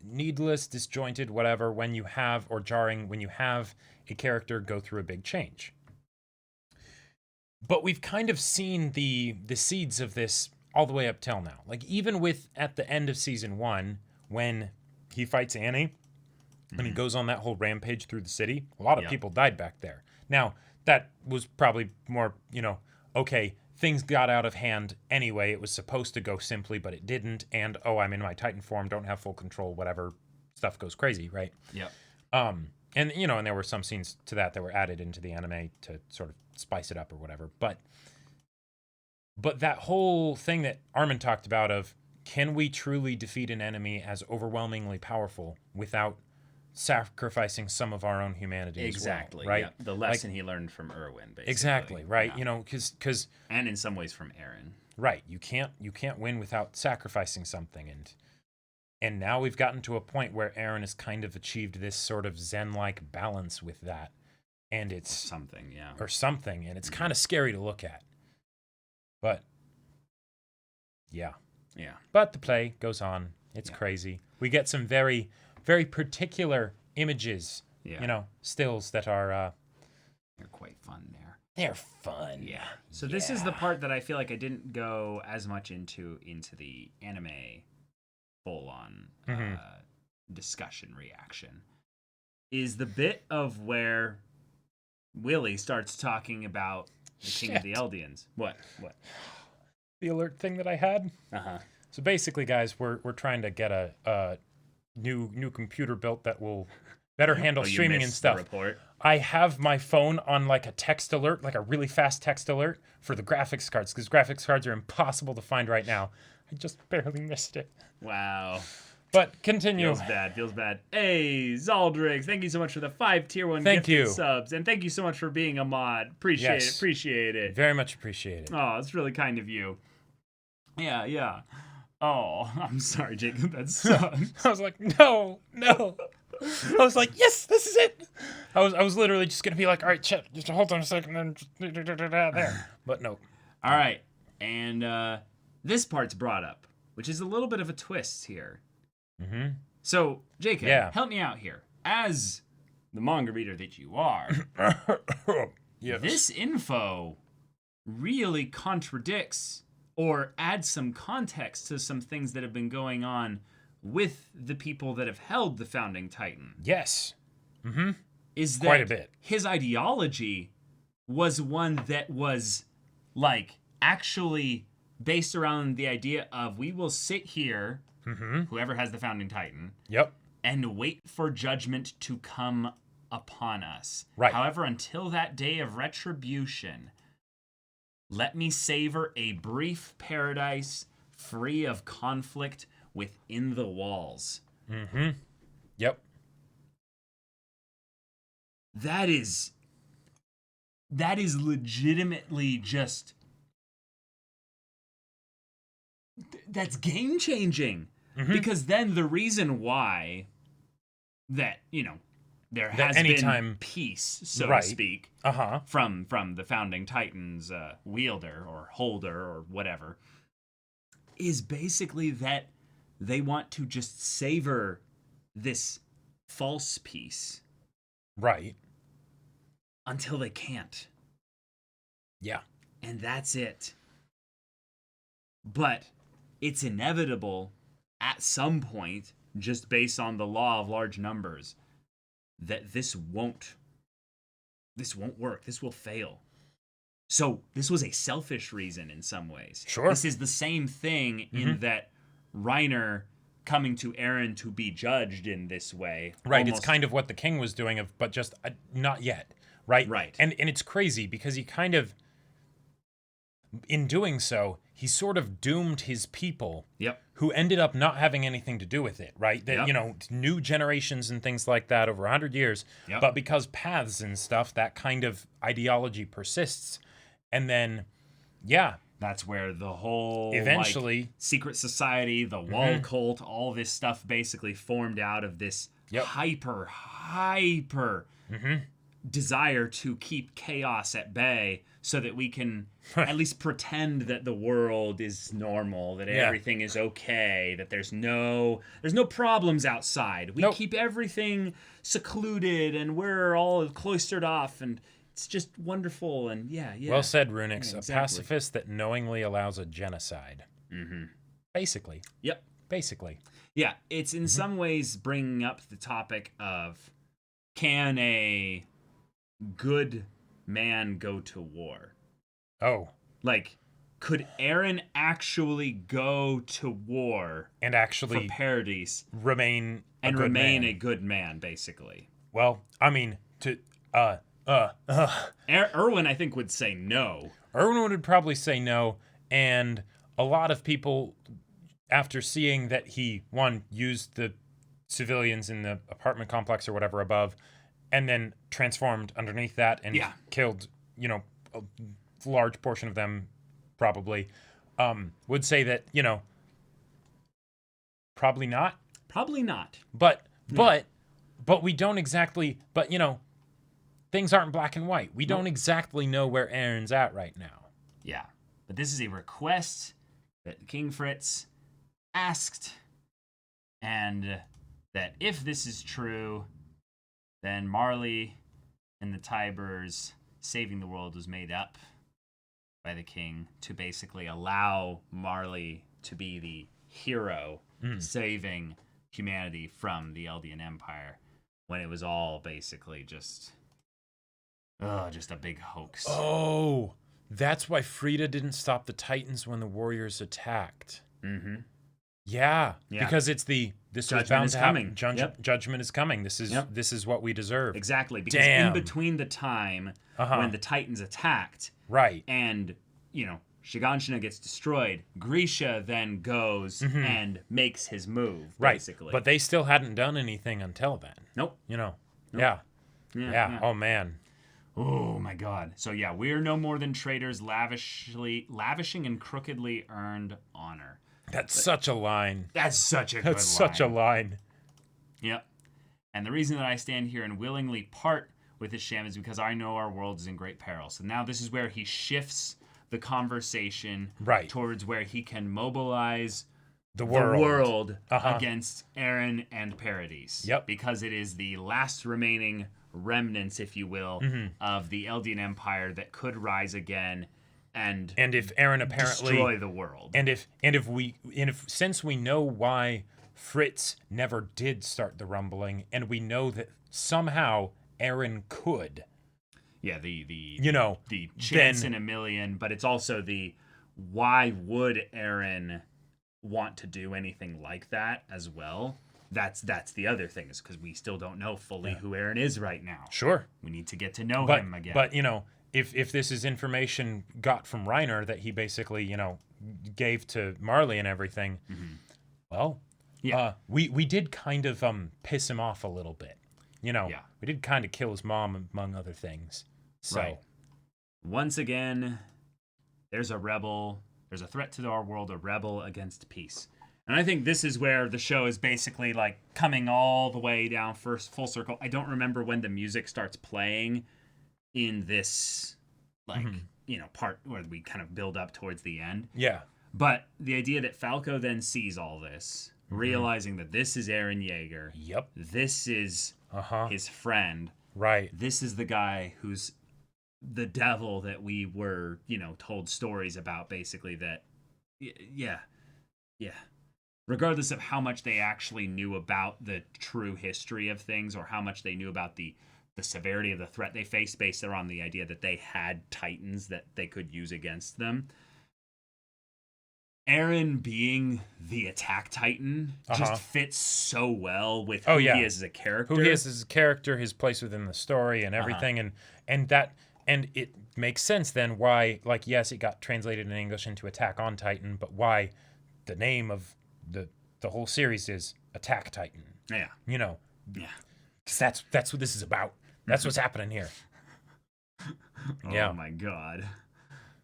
S1: needless, disjointed, whatever, when you have, or jarring when you have a character go through a big change. But we've kind of seen the seeds of this all the way up till now. Like, even with at the end of season 1, when he fights Annie and he goes on that whole rampage through the city, a lot of people died back there. Now, that was probably more, okay, things got out of hand anyway. It was supposed to go simply, but it didn't. And, I'm in my Titan form, don't have full control, whatever, stuff goes crazy, right?
S2: Yeah.
S1: And, and there were some scenes to that were added into the anime to sort of spice it up or whatever. But that whole thing that Armin talked about of, can we truly defeat an enemy as overwhelmingly powerful without sacrificing some of our own humanity
S2: exactly,
S1: as well, right?
S2: Yeah. The lesson he learned from Erwin, basically.
S1: Exactly, right?
S2: Yeah.
S1: Because
S2: and in some ways from Eren.
S1: Right. You can't win without sacrificing something, and now we've gotten to a point where Eren has kind of achieved this sort of Zen-like balance with that, and it's
S2: something,
S1: and it's kind of scary to look at. But yeah. But the play goes on. It's crazy. We get some very, very particular images, stills that are
S2: they're quite fun there.
S1: They're fun.
S2: Yeah. So this is the part that I feel like I didn't go as much into the anime full-on discussion reaction. Is the bit of where Willie starts talking about the King of the Eldians. What?
S1: the alert thing that I had.
S2: Uh-huh.
S1: So basically, guys, we're trying to get a new computer built that will better handle streaming and stuff.
S2: The report.
S1: I have my phone on like a text alert, like a really fast text alert for the graphics cards, because graphics cards are impossible to find right now. I just barely missed it.
S2: Wow.
S1: But continue.
S2: Feels bad. Hey, Zaldrix, thank you so much for the 5 tier 1 gifted subs. And thank you so much for being a mod. Appreciate it.
S1: Very much appreciate it.
S2: Oh, it's really kind of you. Yeah. Oh, I'm sorry, Jacob. That sucks.
S1: I was like, no. I was like, yes, this is it. I was literally just gonna be like, all right, Chet, just hold on a second, and there. But no.
S2: All right, and this part's brought up, which is a little bit of a twist here.
S1: Mm-hmm.
S2: So, Jacob, help me out here. As the manga reader that you are,
S1: yes.
S2: This info really contradicts or adds some context to some things that have been going on with the people that have held the founding titan.
S1: Yes. Mm-hmm.
S2: Is that
S1: quite a bit.
S2: His ideology was one that was like actually based around the idea of we will sit here, whoever has the founding titan, and wait for judgment to come upon us.
S1: Right.
S2: However, until that day of retribution, let me savor a brief paradise free of conflict within the walls.
S1: Mm-hmm. Yep.
S2: That is legitimately just... That's game-changing. Mm-hmm. Because then the reason why that, there has been peace, so to speak, from the founding Titans wielder or holder or whatever, is basically that they want to just savor this false peace.
S1: Right.
S2: Until they can't.
S1: Yeah.
S2: And that's it. But it's inevitable at some point, just based on the law of large numbers, that this won't work. This will fail. So this was a selfish reason in some ways.
S1: Sure.
S2: This is the same thing in that Reiner coming to Eren to be judged in this way.
S1: Right. Almost. It's kind of what the king was doing, but just not yet. Right.
S2: Right.
S1: And it's crazy because he kind of, in doing so, he sort of doomed his people.
S2: Yep.
S1: Who ended up not having anything to do with it, right? That, new generations and things like that over 100 years. Yep. But because paths and stuff, that kind of ideology persists. And then,
S2: that's where the whole
S1: eventually
S2: secret society, the wall cult, all this stuff basically formed out of this hyper desire to keep chaos at bay so that we can at least pretend that the world is normal, that everything is okay, that there's no problems outside. We keep everything secluded and we're all cloistered off and it's just wonderful and
S1: Well said, Runix. Exactly. A pacifist that knowingly allows a genocide. Mm-hmm. Basically.
S2: Yep.
S1: Basically.
S2: Yeah, it's in some ways bringing up the topic of can a good man go to war?
S1: Oh.
S2: Like, could Eren actually go to war
S1: and actually
S2: for Paradise
S1: remain
S2: a good man, basically?
S1: Well, I mean,
S2: Erwin, I think, would say no.
S1: Erwin would probably say no, and a lot of people, after seeing that he, used the civilians in the apartment complex or whatever above, and then transformed underneath that and killed, a large portion of them, probably, would say that, probably not.
S2: Probably not.
S1: But we don't exactly, things aren't black and white. We don't exactly know where Eren's at right now.
S2: Yeah. But this is a request that King Fritz asked, and that if this is true, then Marley and the Tybers saving the world was made up by the king to basically allow Marley to be the hero saving humanity from the Eldian Empire when it was all basically just a big hoax.
S1: Oh, That's why Frida didn't stop the Titans when the Warriors attacked.
S2: Mm-hmm.
S1: Yeah, because it's this
S2: judgment is coming.
S1: Judgment is coming. This is what we deserve.
S2: Exactly, because in between the time when the Titans attacked,
S1: right,
S2: and Shiganshina gets destroyed, Grisha then goes and makes his move, basically.
S1: But they still hadn't done anything until then.
S2: Nope.
S1: Nope.
S2: Yeah.
S1: Oh man.
S2: Oh my God. So yeah, we're no more than traitors, lavishing and crookedly earned honor.
S1: That's such a line.
S2: That's such a good line.
S1: That's such a line.
S2: Yep. And the reason that I stand here and willingly part with this sham is because I know our world is in great peril. So now this is where he shifts the conversation towards where he can mobilize the world against Eren and Paradis.
S1: Yep.
S2: Because it is the last remaining remnants, if you will, of the Eldian Empire that could rise again and
S1: if Eren apparently
S2: destroy the world.
S1: And if since we know why Fritz never did start the rumbling, and we know that somehow Eren could.
S2: Yeah, the chance in a million, but it's also why would Eren want to do anything like that as well? That's the other thing, is because we still don't know fully who Eren is right now.
S1: Sure.
S2: We need to get to know him again.
S1: But, if this is information got from Reiner that he basically, gave to Marley and everything, well, we did kind of piss him off a little bit. We did kind of kill his mom, among other things. So,
S2: once again, there's a threat to our world, a rebel against peace. And I think this is where the show is basically like coming all the way down full circle. I don't remember when the music starts playing in this part where we kind of build up towards the end.
S1: Yeah.
S2: But the idea that Falco then sees all this, realizing that this is Eren Yeager.
S1: Yep.
S2: This is his friend.
S1: Right.
S2: This is the guy who's the devil that we were, told stories about, basically, that, yeah. Regardless of how much they actually knew about the true history of things, or how much they knew about the severity of the threat they faced, based on the idea that they had Titans that they could use against them. Eren being the attack Titan just fits so well with who he is as a character.
S1: Who he is as a character, his place within the story and everything, and it makes sense then why, like, yes, it got translated in English into Attack on Titan, but why the name of the whole series is Attack Titan.
S2: Yeah.
S1: Yeah. Because that's what this is about. That's what's happening here.
S2: Oh my God.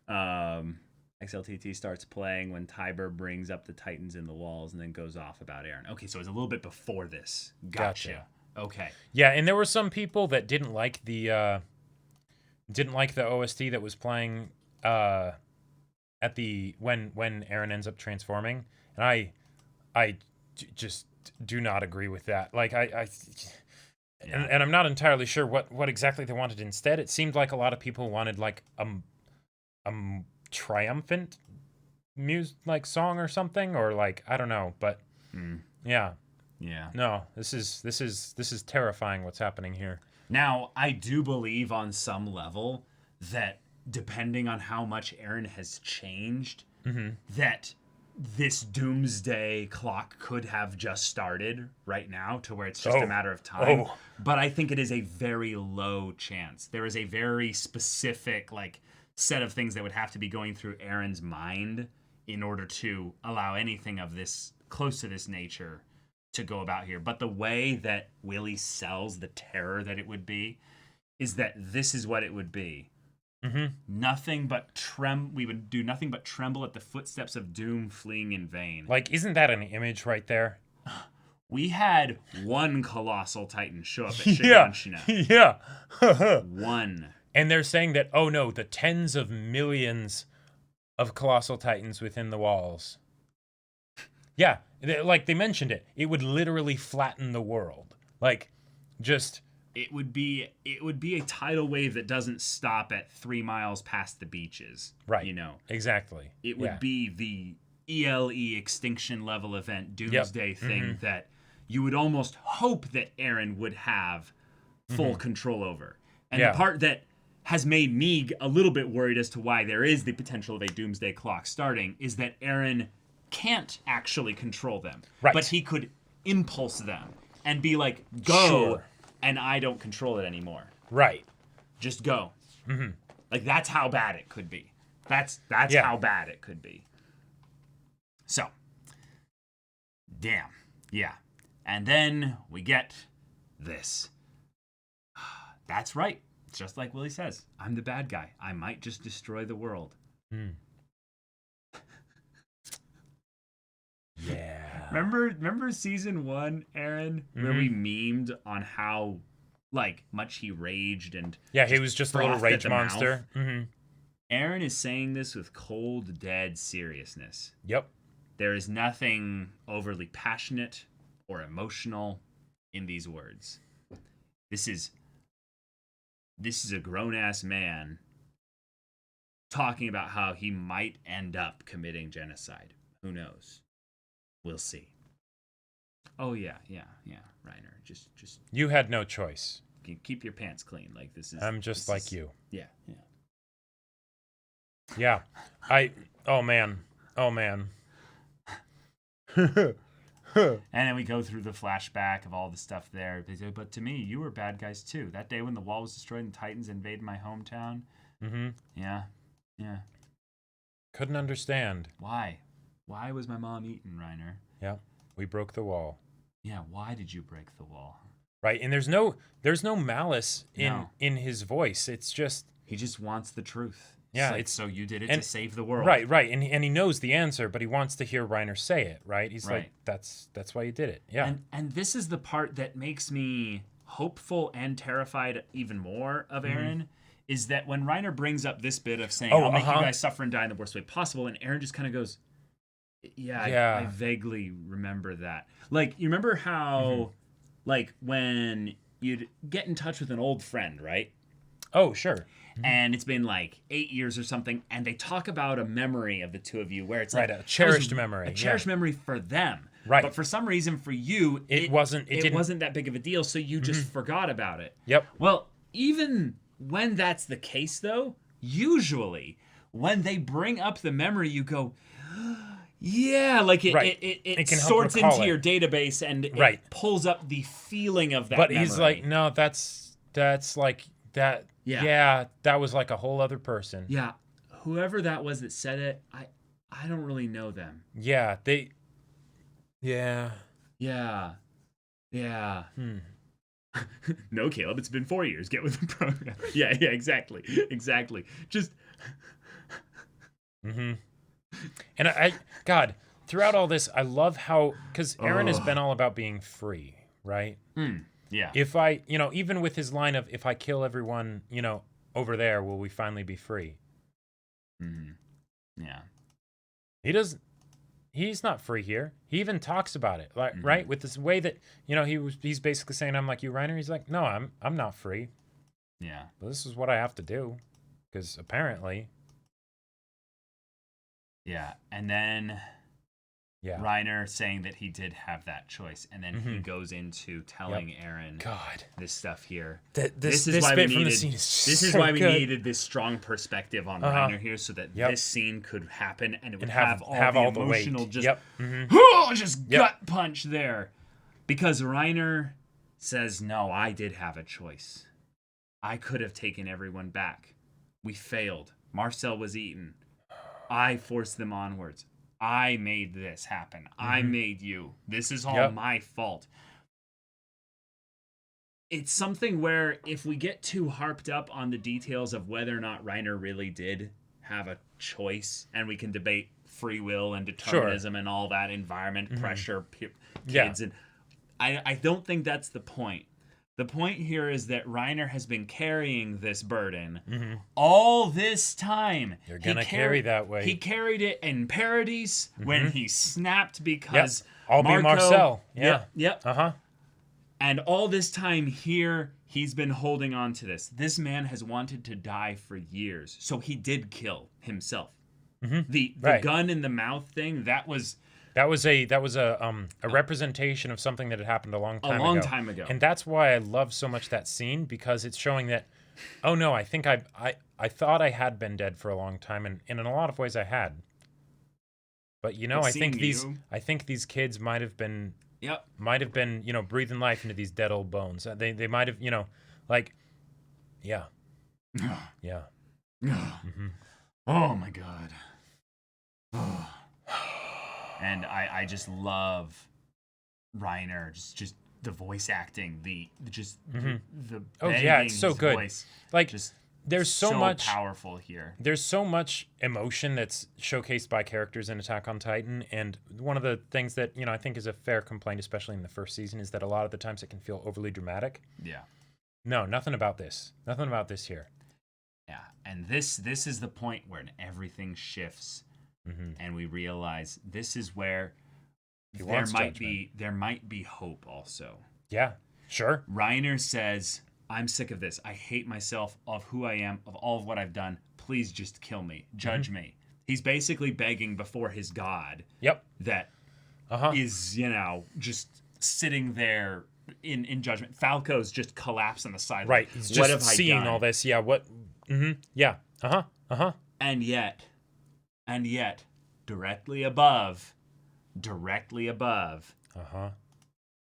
S2: XLTT starts playing when Tiber brings up the Titans in the walls and then goes off about Eren. Okay, so it's a little bit before this. Gotcha. Okay.
S1: Yeah, and there were some people that didn't like the OST that was playing at the when Eren ends up transforming, and I just do not agree with that. Like and I'm not entirely sure what exactly they wanted instead. It seemed like a lot of people wanted like a triumphant song or something, or like I don't know, but yeah. No, this is terrifying what's happening here.
S2: Now, I do believe on some level that depending on how much Eren has changed, that this doomsday clock could have just started right now, to where it's just a matter of time. But I think it is a very low chance. There is a very specific set of things that would have to be going through Eren's mind in order to allow anything of this close to this nature to go about here. But the way that Willie sells the terror that it would be is that this is what it would be. Nothing but we would do nothing but tremble at the footsteps of doom, fleeing in vain.
S1: Like, isn't that an image right there?
S2: We had one colossal titan show up at Shiganshina.
S1: Yeah.
S2: One.
S1: And they're saying that, oh no, the tens of millions of colossal titans within the walls. Yeah, they mentioned it. It would literally flatten the world. Like, just...
S2: It would be a tidal wave that doesn't stop at 3 miles past the beaches.
S1: Right. Exactly.
S2: It would be the ELE extinction level event, doomsday thing that you would almost hope that Eren would have full control over. And the part that has made me a little bit worried as to why there is the potential of a doomsday clock starting is that Eren can't actually control them.
S1: Right.
S2: But he could impulse them and be like, go,
S1: Sure.
S2: and I don't control it anymore.
S1: Right.
S2: Just go. Mm-hmm. Like, that's how bad it could be. That's how bad it could be. So, damn. Yeah. And then we get this. That's right. Just like Willie says, I'm the bad guy. I might just destroy the world.
S1: Yeah.
S2: Remember season 1, Eren, where we memed on how like much he raged and
S1: he was just a little rage monster.
S2: Eren is saying this with cold, dead seriousness.
S1: Yep.
S2: There is nothing overly passionate or emotional in these words. This is a grown-ass man talking about how he might end up committing genocide. Who knows? We'll see. Oh yeah, Reiner. Just
S1: You had no choice.
S2: keep your pants clean. Like this is
S1: I'm just like you.
S2: Yeah.
S1: Yeah. Oh man.
S2: And then we go through the flashback of all the stuff there. They say, but to me, you were bad guys too. That day when the wall was destroyed and Titans invaded my hometown. Yeah.
S1: Couldn't understand.
S2: Why was my mom eaten, Reiner?
S1: Yeah. We broke the wall.
S2: Yeah, why did you break the wall?
S1: Right, and there's no malice in his voice. It's just
S2: he just wants the truth.
S1: Yeah,
S2: it's so you did it to save the world.
S1: Right, and he knows the answer, but he wants to hear Reiner say it. Right, he's like, that's why you did it. Yeah,
S2: and this is the part that makes me hopeful and terrified even more of Eren. Is that when Reiner brings up this bit of saying, I'll make you guys suffer and die in the worst way possible, and Eren just kind of goes, I vaguely remember that. Like, you remember how, like, when you'd get in touch with an old friend, right?
S1: Oh, sure.
S2: And it's been like 8 years or something, and they talk about a memory of the two of you where it's like
S1: a cherished memory.
S2: A cherished memory for them.
S1: Right.
S2: But for some reason for you, it wasn't that big of a deal, so you just forgot about it.
S1: Yep.
S2: Well, even when that's the case though, usually when they bring up the memory, you go, yeah, like it sorts into your database and it pulls up the feeling of that memory.
S1: But he's like, no, that's like that. Yeah, that was like a whole other person.
S2: Yeah, whoever that was that said it, I don't really know them.
S1: Yeah,
S2: Yeah. No, Caleb, it's been 4 years. Get with the program. Yeah, exactly. Just.
S1: And God, throughout all this, I love how, because Eren has been all about being free, right?
S2: Yeah.
S1: If I, even with his line of, if I kill everyone, over there, will we finally be free?
S2: Yeah.
S1: He's not free here. He even talks about it, like, right? With this way that, he's basically saying, I'm like you, Reiner. He's like, no, I'm not free.
S2: Yeah.
S1: But this is what I have to do. Because apparently.
S2: Yeah. And then Reiner saying that he did have that choice. And then he goes into telling Eren this stuff here. This is why we needed this strong perspective on Reiner here, so that this scene could happen and it would have all the emotional weight. Gut punch there. Because Reiner says, no, I did have a choice. I could have taken everyone back. We failed. Marcel was eaten. I forced them onwards. I made this happen. I made you. This is all my fault. It's something where if we get too harped up on the details of whether or not Reiner really did have a choice, and we can debate free will and determinism and all that, environment, pressure, kids, and I don't think that's the point. The point here is that Reiner has been carrying this burden all this time.
S1: You're going to carry that way.
S2: He carried it in Paradise when he snapped because
S1: I'll be Marcel.
S2: Yep. And all this time here, he's been holding on to this. This man has wanted to die for years. So he did kill himself. The gun in the mouth thing, that was a representation of something that had happened a long time ago. ago.
S1: And that's why I love so much that scene, because it's showing that Oh no, I think I thought I had been dead for a long time, and in a lot of ways I had. But
S2: Like
S1: I think
S2: seeing
S1: these kids might have been
S2: Yep.
S1: breathing life into these dead old bones. They might have, like, yeah, yeah. Mm-hmm.
S2: Oh my god. And I just love Reiner, just the voice acting, the
S1: Oh yeah, it's so
S2: his
S1: good.
S2: Voice,
S1: Like,
S2: just
S1: there's so much
S2: powerful here.
S1: There's so much emotion that's showcased by characters in Attack on Titan, and one of the things that I think is a fair complaint, especially in the first season, is that a lot of the times it can feel overly dramatic.
S2: Yeah.
S1: No, nothing about this. Nothing about this here.
S2: Yeah, and this is the point where everything shifts, and we realize this is where there might be hope also.
S1: Yeah, sure.
S2: Reiner says, "I'm sick of this. I hate myself, of who I am, of all of what I've done. Please just kill me. Judge me." He's basically begging before his god.
S1: Yep.
S2: That is, just sitting there in judgment. Falco's just collapsed on the side.
S1: Right. He's just seeing all this. Yeah. What? Yeah.
S2: And yet, directly above,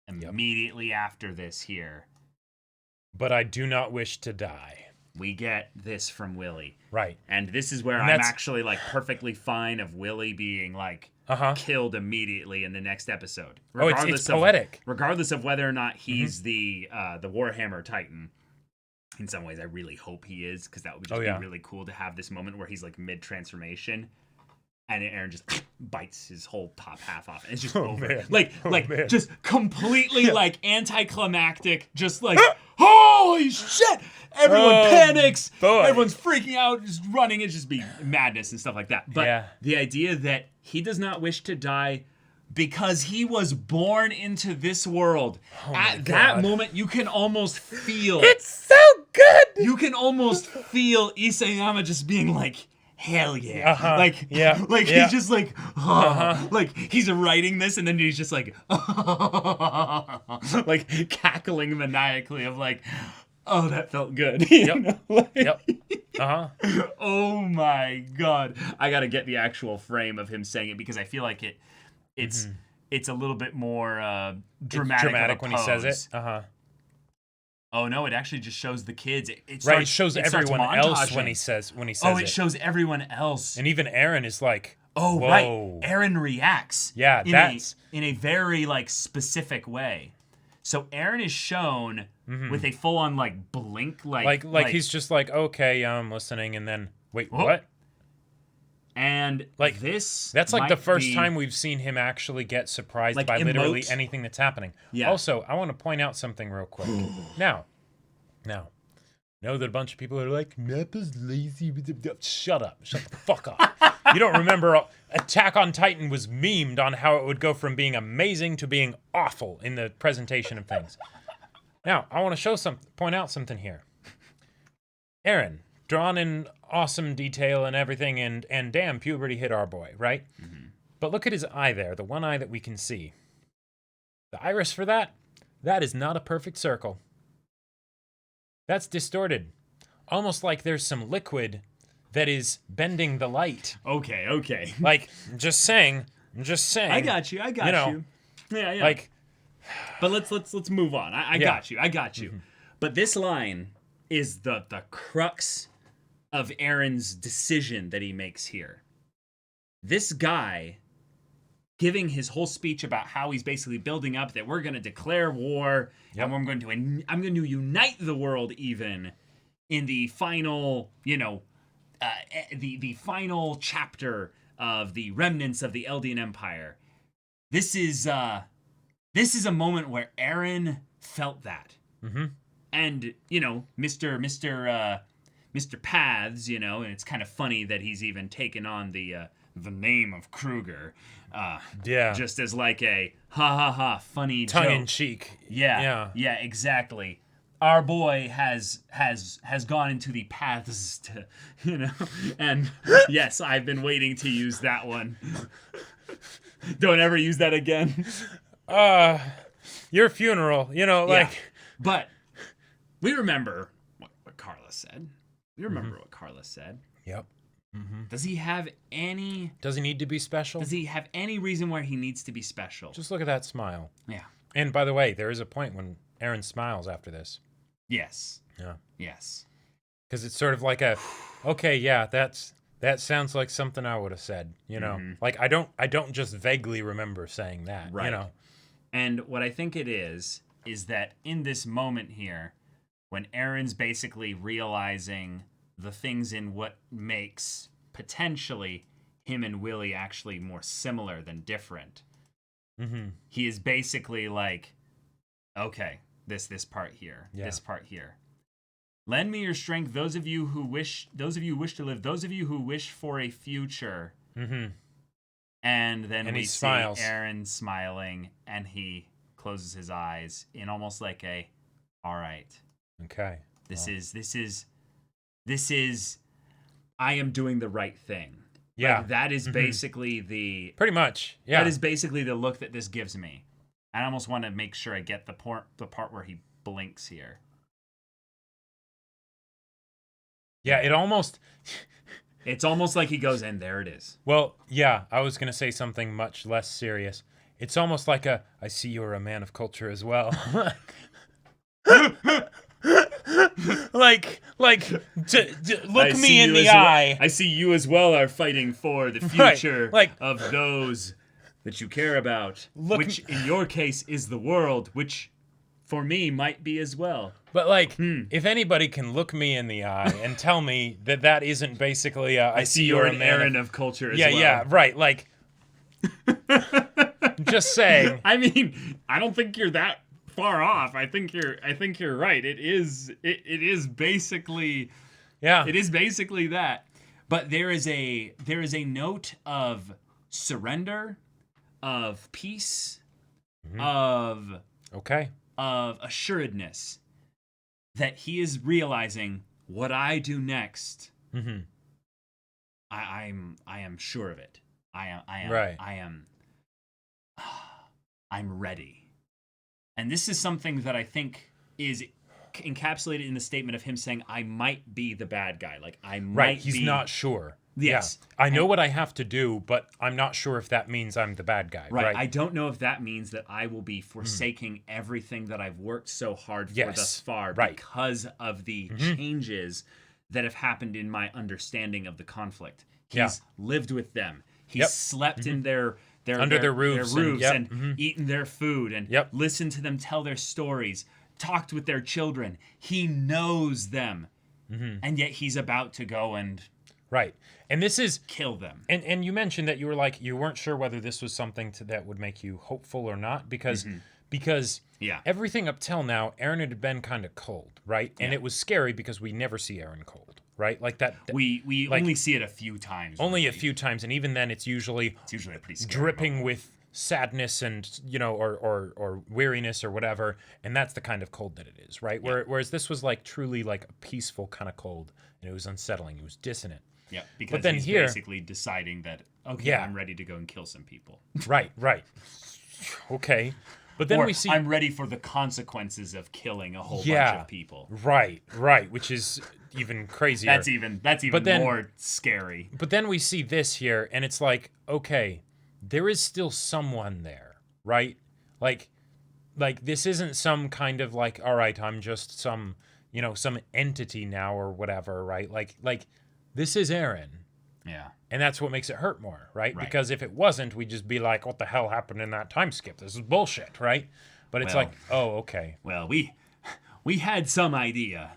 S2: immediately after this here.
S1: But I do not wish to die.
S2: We get this from Willie.
S1: Right.
S2: And this is where I'm actually like perfectly fine of Willie being like killed immediately in the next episode.
S1: It's poetic.
S2: Regardless of whether or not he's the Warhammer Titan. In some ways, I really hope he is, because that would just be really cool to have this moment where he's like mid-transformation. And Eren just bites his whole top half off. And it's just over. Man. Just completely like anticlimactic. Just like, holy shit! Everyone panics.
S1: Boy.
S2: Everyone's freaking out, just running. It's just be madness and stuff like that. But the idea that he does not wish to die because he was born into this world. At that moment, you can almost feel...
S1: It's so good!
S2: You can almost feel Isayama just being like... Hell yeah. He's just like, like he's writing this and then he's just like, like cackling maniacally of like, oh, that felt good. Oh my God. I got to get the actual frame of him saying it because I feel like it's a little bit more dramatic
S1: when he says it.
S2: Oh no! It actually just shows the kids. It
S1: shows everyone else when he says it.
S2: Oh, it shows everyone else.
S1: And even Eren is like,
S2: "Oh,
S1: whoa."
S2: Right." Eren reacts.
S1: Yeah,
S2: in a very like specific way. So Eren is shown with a full-on like blink, like
S1: he's just like, "Okay, yeah, I'm listening," and then wait, what?
S2: And
S1: like that's like the first time we've seen him actually get surprised by literally anything that's happening.
S2: Yeah.
S1: Also, I want to point out something real quick. Now, know that a bunch of people are like, Nappa's lazy. Shut up. Shut the fuck up. You don't remember Attack on Titan was memed on how it would go from being amazing to being awful in the presentation of things. Now, I want to point out something here. Eren, drawn in awesome detail and everything, and damn, puberty hit our boy, right? But look at his eye there, the one eye that we can see. The iris for that is not a perfect circle. That's distorted. Almost like there's some liquid that is bending the light.
S2: Okay.
S1: Like, I'm just saying.
S2: I got you. Yeah.
S1: Like,
S2: but let's move on. I got you. But this line is the crux of Eren's decision that he makes here. This guy giving his whole speech about how he's basically building up that we're going to declare war and I'm going to unite the world even in the final, the final chapter of the remnants of the Eldian Empire. This is a moment where Eren felt that. And, Mr. Paths, and it's kind of funny that he's even taken on the name of Kruger. Just as like a funny
S1: tongue
S2: joke.
S1: in cheek.
S2: Yeah, exactly. Our boy has gone into the paths to, and yes, I've been waiting to use that one. Don't ever use that again.
S1: Your funeral,
S2: But we remember what Carla said. You remember what Carla said.
S1: Yep. Mm-hmm.
S2: Does he have any...
S1: Does he need to be special?
S2: Does he have any reason why he needs to be special?
S1: Just look at that smile.
S2: Yeah.
S1: And by the way, there is a point when Eren smiles after this.
S2: Yes.
S1: Yeah.
S2: Yes.
S1: Because it's sort of like okay, yeah, that sounds like something I would have said, you know? Like, I don't just vaguely remember saying that,
S2: right.
S1: you know?
S2: And what I think it is that in this moment here, when Eren's basically realizing the things in what makes potentially him and Willie actually more similar than different, he is basically like, okay, this part here, this part here. Lend me your strength, those of you who wish to live, those of you who wish for a future. And then we see Eren smiling, and he closes his eyes in almost like a, all right.
S1: Okay.
S2: This is, I am doing the right thing.
S1: Yeah.
S2: Like, that is basically the...
S1: Pretty much, yeah.
S2: That is basically the look that this gives me. I almost want to make sure I get the part where he blinks here.
S1: Yeah, it almost...
S2: It's almost like he goes, and there it is.
S1: Well, yeah, I was going to say something much less serious. It's almost like I see you're a man of culture as well. like, look me in the eye.
S2: I see you as well are fighting for the future of those that you care about, which in your case is the world, which for me might be as well.
S1: But like, if anybody can look me in the eye and tell me that isn't basically I see you're
S2: an Eren of culture as well.
S1: Yeah, right. Like, just saying.
S2: I mean, I don't think you're that far off. I think you're right. It is basically It is basically that. But there is a note of surrender, of peace, of assuredness that he is realizing what I do next. I am sure of it. I'm ready. And this is something that I think is encapsulated in the statement of him saying, I might be the bad guy. Like, I might
S1: He's not sure.
S2: Yes.
S1: Yeah. I know what I have to do, but I'm not sure if that means I'm the bad guy. Right.
S2: I don't know if that means that I will be forsaking everything that I've worked so hard for thus far because of the changes that have happened in my understanding of the conflict. He's lived with them. He's slept in their roofs and eaten their food and listened to them tell their stories, talked with their children. He knows them. And yet he's about to go and
S1: and this is
S2: kill them.
S1: And you mentioned that you were like, you weren't sure whether this was something that would make you hopeful or not because everything up till now, Eren had been kind of cold, right? And it was scary because we never see Eren cold, right? Like that.
S2: We only see it a few times.
S1: Only a few times, and even then, it's usually
S2: a pretty scary
S1: dripping
S2: moment.
S1: with sadness and or weariness or whatever, and that's the kind of cold that it is, right? Whereas this was like truly like a peaceful kind of cold, and it was unsettling. It was dissonant.
S2: Yeah, because then he's basically deciding that, I'm ready to go and kill some people.
S1: Right. Okay. But then we see...
S2: I'm ready for the consequences of killing a whole bunch of people.
S1: Right, which is even crazier.
S2: That's even more scary.
S1: But then we see this here, and it's like, okay, there is still someone there, right? Like this isn't some kind of like, all right, I'm just some entity now or whatever, right? Like this is Eren.
S2: Yeah.
S1: And that's what makes it hurt more, right? Because if it wasn't, we'd just be like, what the hell happened in that time skip? This is bullshit, right? But it's like, oh, okay.
S2: Well, we had some idea.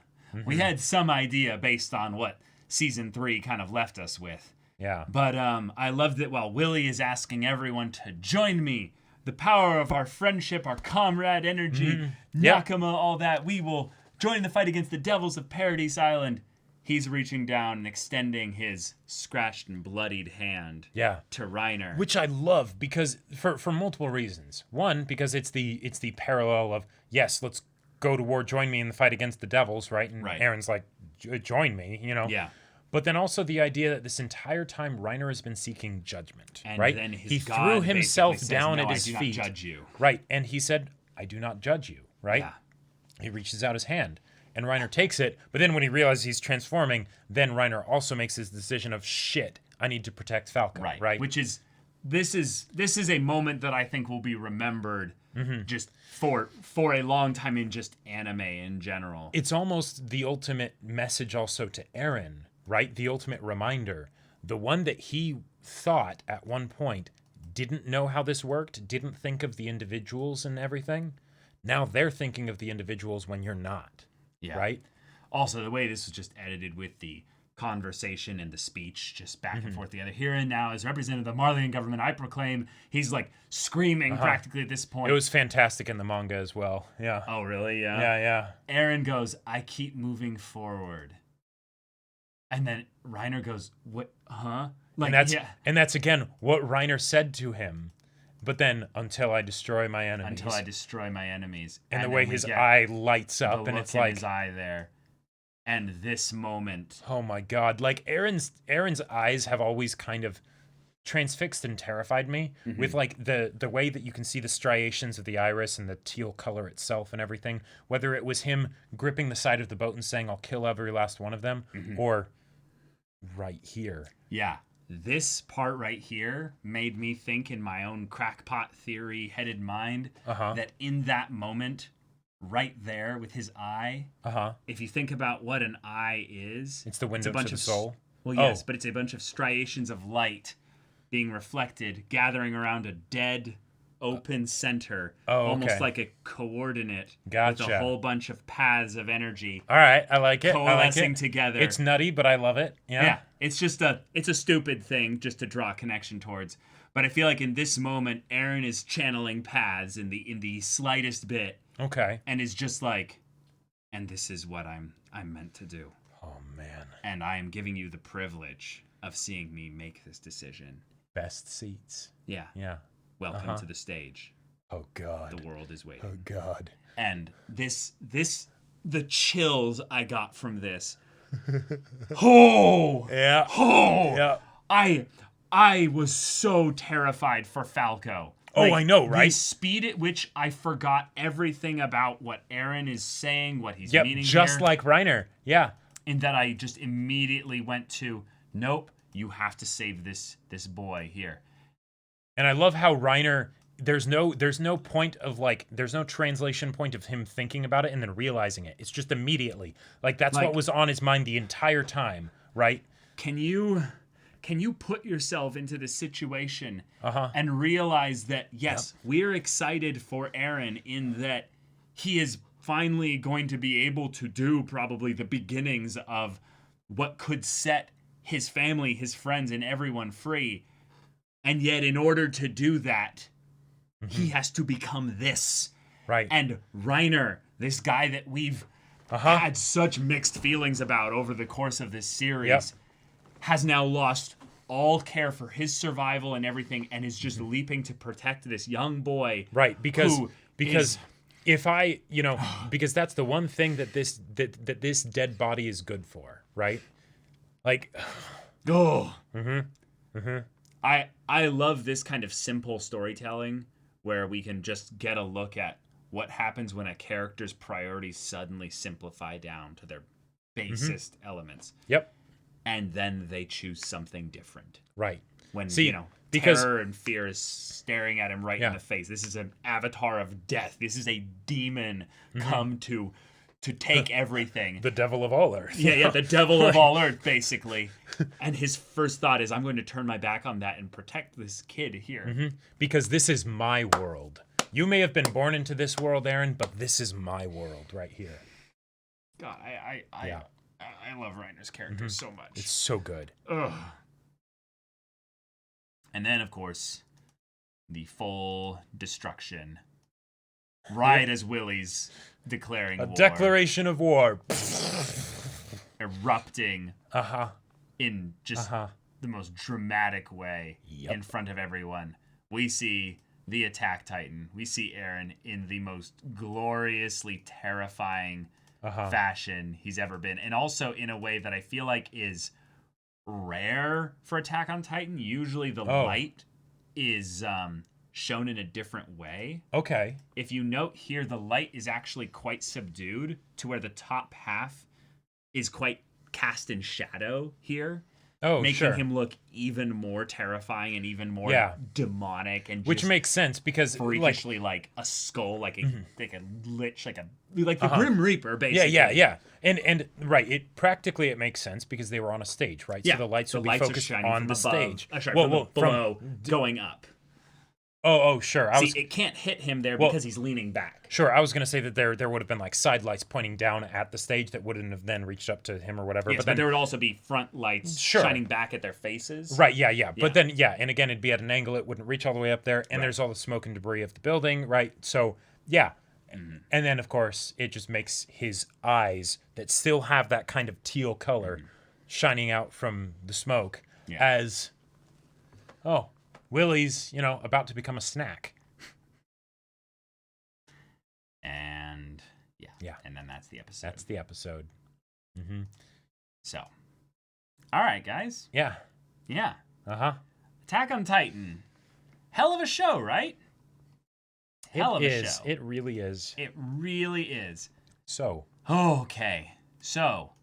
S2: We had some idea based on what season 3 kind of left us with.
S1: Yeah.
S2: But I loved it while Willie is asking everyone to join me. The power of our friendship, our comrade energy, Nakama, all that. We will join the fight against the devils of Paradise Island. He's reaching down and extending his scratched and bloodied hand to Reiner.
S1: Which I love because for multiple reasons. One, because it's the parallel of, yes, let's go to war, join me in the fight against the devils, right? And Eren's like, join me, Yeah. But then also the idea that this entire time Reiner has been seeking judgment,
S2: and
S1: right?
S2: Then his
S1: he
S2: God
S1: threw himself down at his
S2: feet. I do not judge you.
S1: Right, and he said, I do not judge you, right?
S2: Yeah.
S1: He reaches out his hand. and Reiner takes it. But then when he realizes he's transforming, then Reiner also makes his decision of shit. I need to protect Falco. Right.
S2: Which is this is a moment that I think will be remembered just for a long time in just anime in general.
S1: It's almost the ultimate message also to Eren, right? The ultimate reminder. The one that he thought at one point didn't know how this worked, didn't think of the individuals and everything. Now they're thinking of the individuals when you're not. Yeah. Right?
S2: Also, the way this was just edited with the conversation and the speech just back and forth together. Here and now, as representative of the Marleyan government, I proclaim, he's like screaming practically at this point.
S1: It was fantastic in the manga as well. Yeah.
S2: Oh, really? Yeah.
S1: Yeah.
S2: Eren goes, I keep moving forward. And then Reiner goes, what? Huh?
S1: Like, and that's again what Reiner said to him. But then, until I destroy my enemies.
S2: Until I destroy my enemies.
S1: And the way his eye lights up, and it's like
S2: his eye there. And this moment.
S1: Oh my God! Like Eren's eyes have always kind of transfixed and terrified me with like the way that you can see the striations of the iris and the teal color itself and everything. Whether it was him gripping the side of the boat and saying, "I'll kill every last one of them," or right here.
S2: Yeah. This part right here made me think in my own crackpot theory-headed mind that in that moment, right there with his eye, if you think about what an eye is...
S1: It's the window to the soul?
S2: Well, yes, but it's a bunch of striations of light being reflected, gathering around a dead, open center, almost like a coordinate with a whole bunch of paths of energy.
S1: All right, I like it.
S2: Coalescing together.
S1: It's nutty, but I love it. Yeah,
S2: it's just it's a stupid thing just to draw a connection towards. But I feel like in this moment, Eren is channeling paths in the slightest bit.
S1: Okay.
S2: And is just like, and this is what I'm meant to do.
S1: Oh man.
S2: And I am giving you the privilege of seeing me make this decision.
S1: Best seats.
S2: Yeah.
S1: Yeah.
S2: Welcome to the stage.
S1: Oh God.
S2: The world is waiting.
S1: Oh God.
S2: And the chills I got from this. Oh.
S1: Yeah.
S2: Oh.
S1: Yeah.
S2: I was so terrified for Falco.
S1: Like, I know, right?
S2: The speed at which I forgot everything about what Eren is saying, what he's meaning
S1: just
S2: here,
S1: like Reiner. Yeah.
S2: And that I just immediately went to, nope, you have to save this boy here.
S1: And I love how Reiner, there's no point of like, there's no translation point of him thinking about it and then realizing it. It's just immediately. Like that's what was on his mind the entire time, right?
S2: Can you put yourself into the situation and realize that, yes, we're excited for Eren in that he is finally going to be able to do probably the beginnings of what could set his family, his friends, and everyone free. And yet, in order to do that, he has to become this.
S1: Right.
S2: And Reiner, this guy that we've had such mixed feelings about over the course of this series, has now lost all care for his survival and everything, and is just leaping to protect this young boy.
S1: Right, because if I, because that's the one thing that this dead body is good for, right? Like,
S2: I love this kind of simple storytelling where we can just get a look at what happens when a character's priorities suddenly simplify down to their basest elements.
S1: Yep.
S2: And then they choose something different.
S1: Right.
S2: When,
S1: because
S2: terror and fear is staring at him right in the face. This is an avatar of death. This is a demon come to take everything.
S1: The devil of all earth.
S2: Yeah, the devil of all earth, basically. And his first thought is, I'm going to turn my back on that and protect this kid here.
S1: Because this is my world. You may have been born into this world, Eren, but this is my world right here.
S2: God, I love Reiner's character so much.
S1: It's so good.
S2: Ugh. And then, of course, the full destruction. Right as Willie's declaring war.
S1: A declaration of war.
S2: Erupting in just the most dramatic way in front of everyone. We see the Attack Titan. We see Eren in the most gloriously terrifying fashion he's ever been. And also in a way that I feel like is rare for Attack on Titan. Usually the light is shown in a different way.
S1: Okay.
S2: If you note here, the light is actually quite subdued to where the top half is quite cast in shadow here.
S1: Oh,
S2: making
S1: sure.
S2: him look even more terrifying and even more demonic, and
S1: which
S2: just
S1: makes sense because
S2: freakishly like a skull, like a lich, like the Grim Reaper, basically.
S1: Yeah. And right, it makes sense because they were on a stage, right?
S2: Yeah.
S1: So the lights will be focused on the stage.
S2: From below, going up.
S1: Oh, sure.
S2: It can't hit him there because he's leaning back.
S1: Sure, I was going to say that there would have been like side lights pointing down at the stage that wouldn't have then reached up to him or whatever.
S2: Yes, but there would also be front lights shining back at their faces.
S1: Right, yeah. But then, and again, it'd be at an angle. It wouldn't reach all the way up there. And there's all the smoke and debris of the building, right? So, yeah. Mm-hmm. And then, of course, it just makes his eyes that still have that kind of teal color shining out from the smoke as, Willie's, about to become a snack.
S2: And and then that's the episode.
S1: Mm-hmm.
S2: So, all right, guys.
S1: Yeah.
S2: Attack on Titan, hell of a show, right? Hell of a show.
S1: It really is.
S2: It really is.
S1: So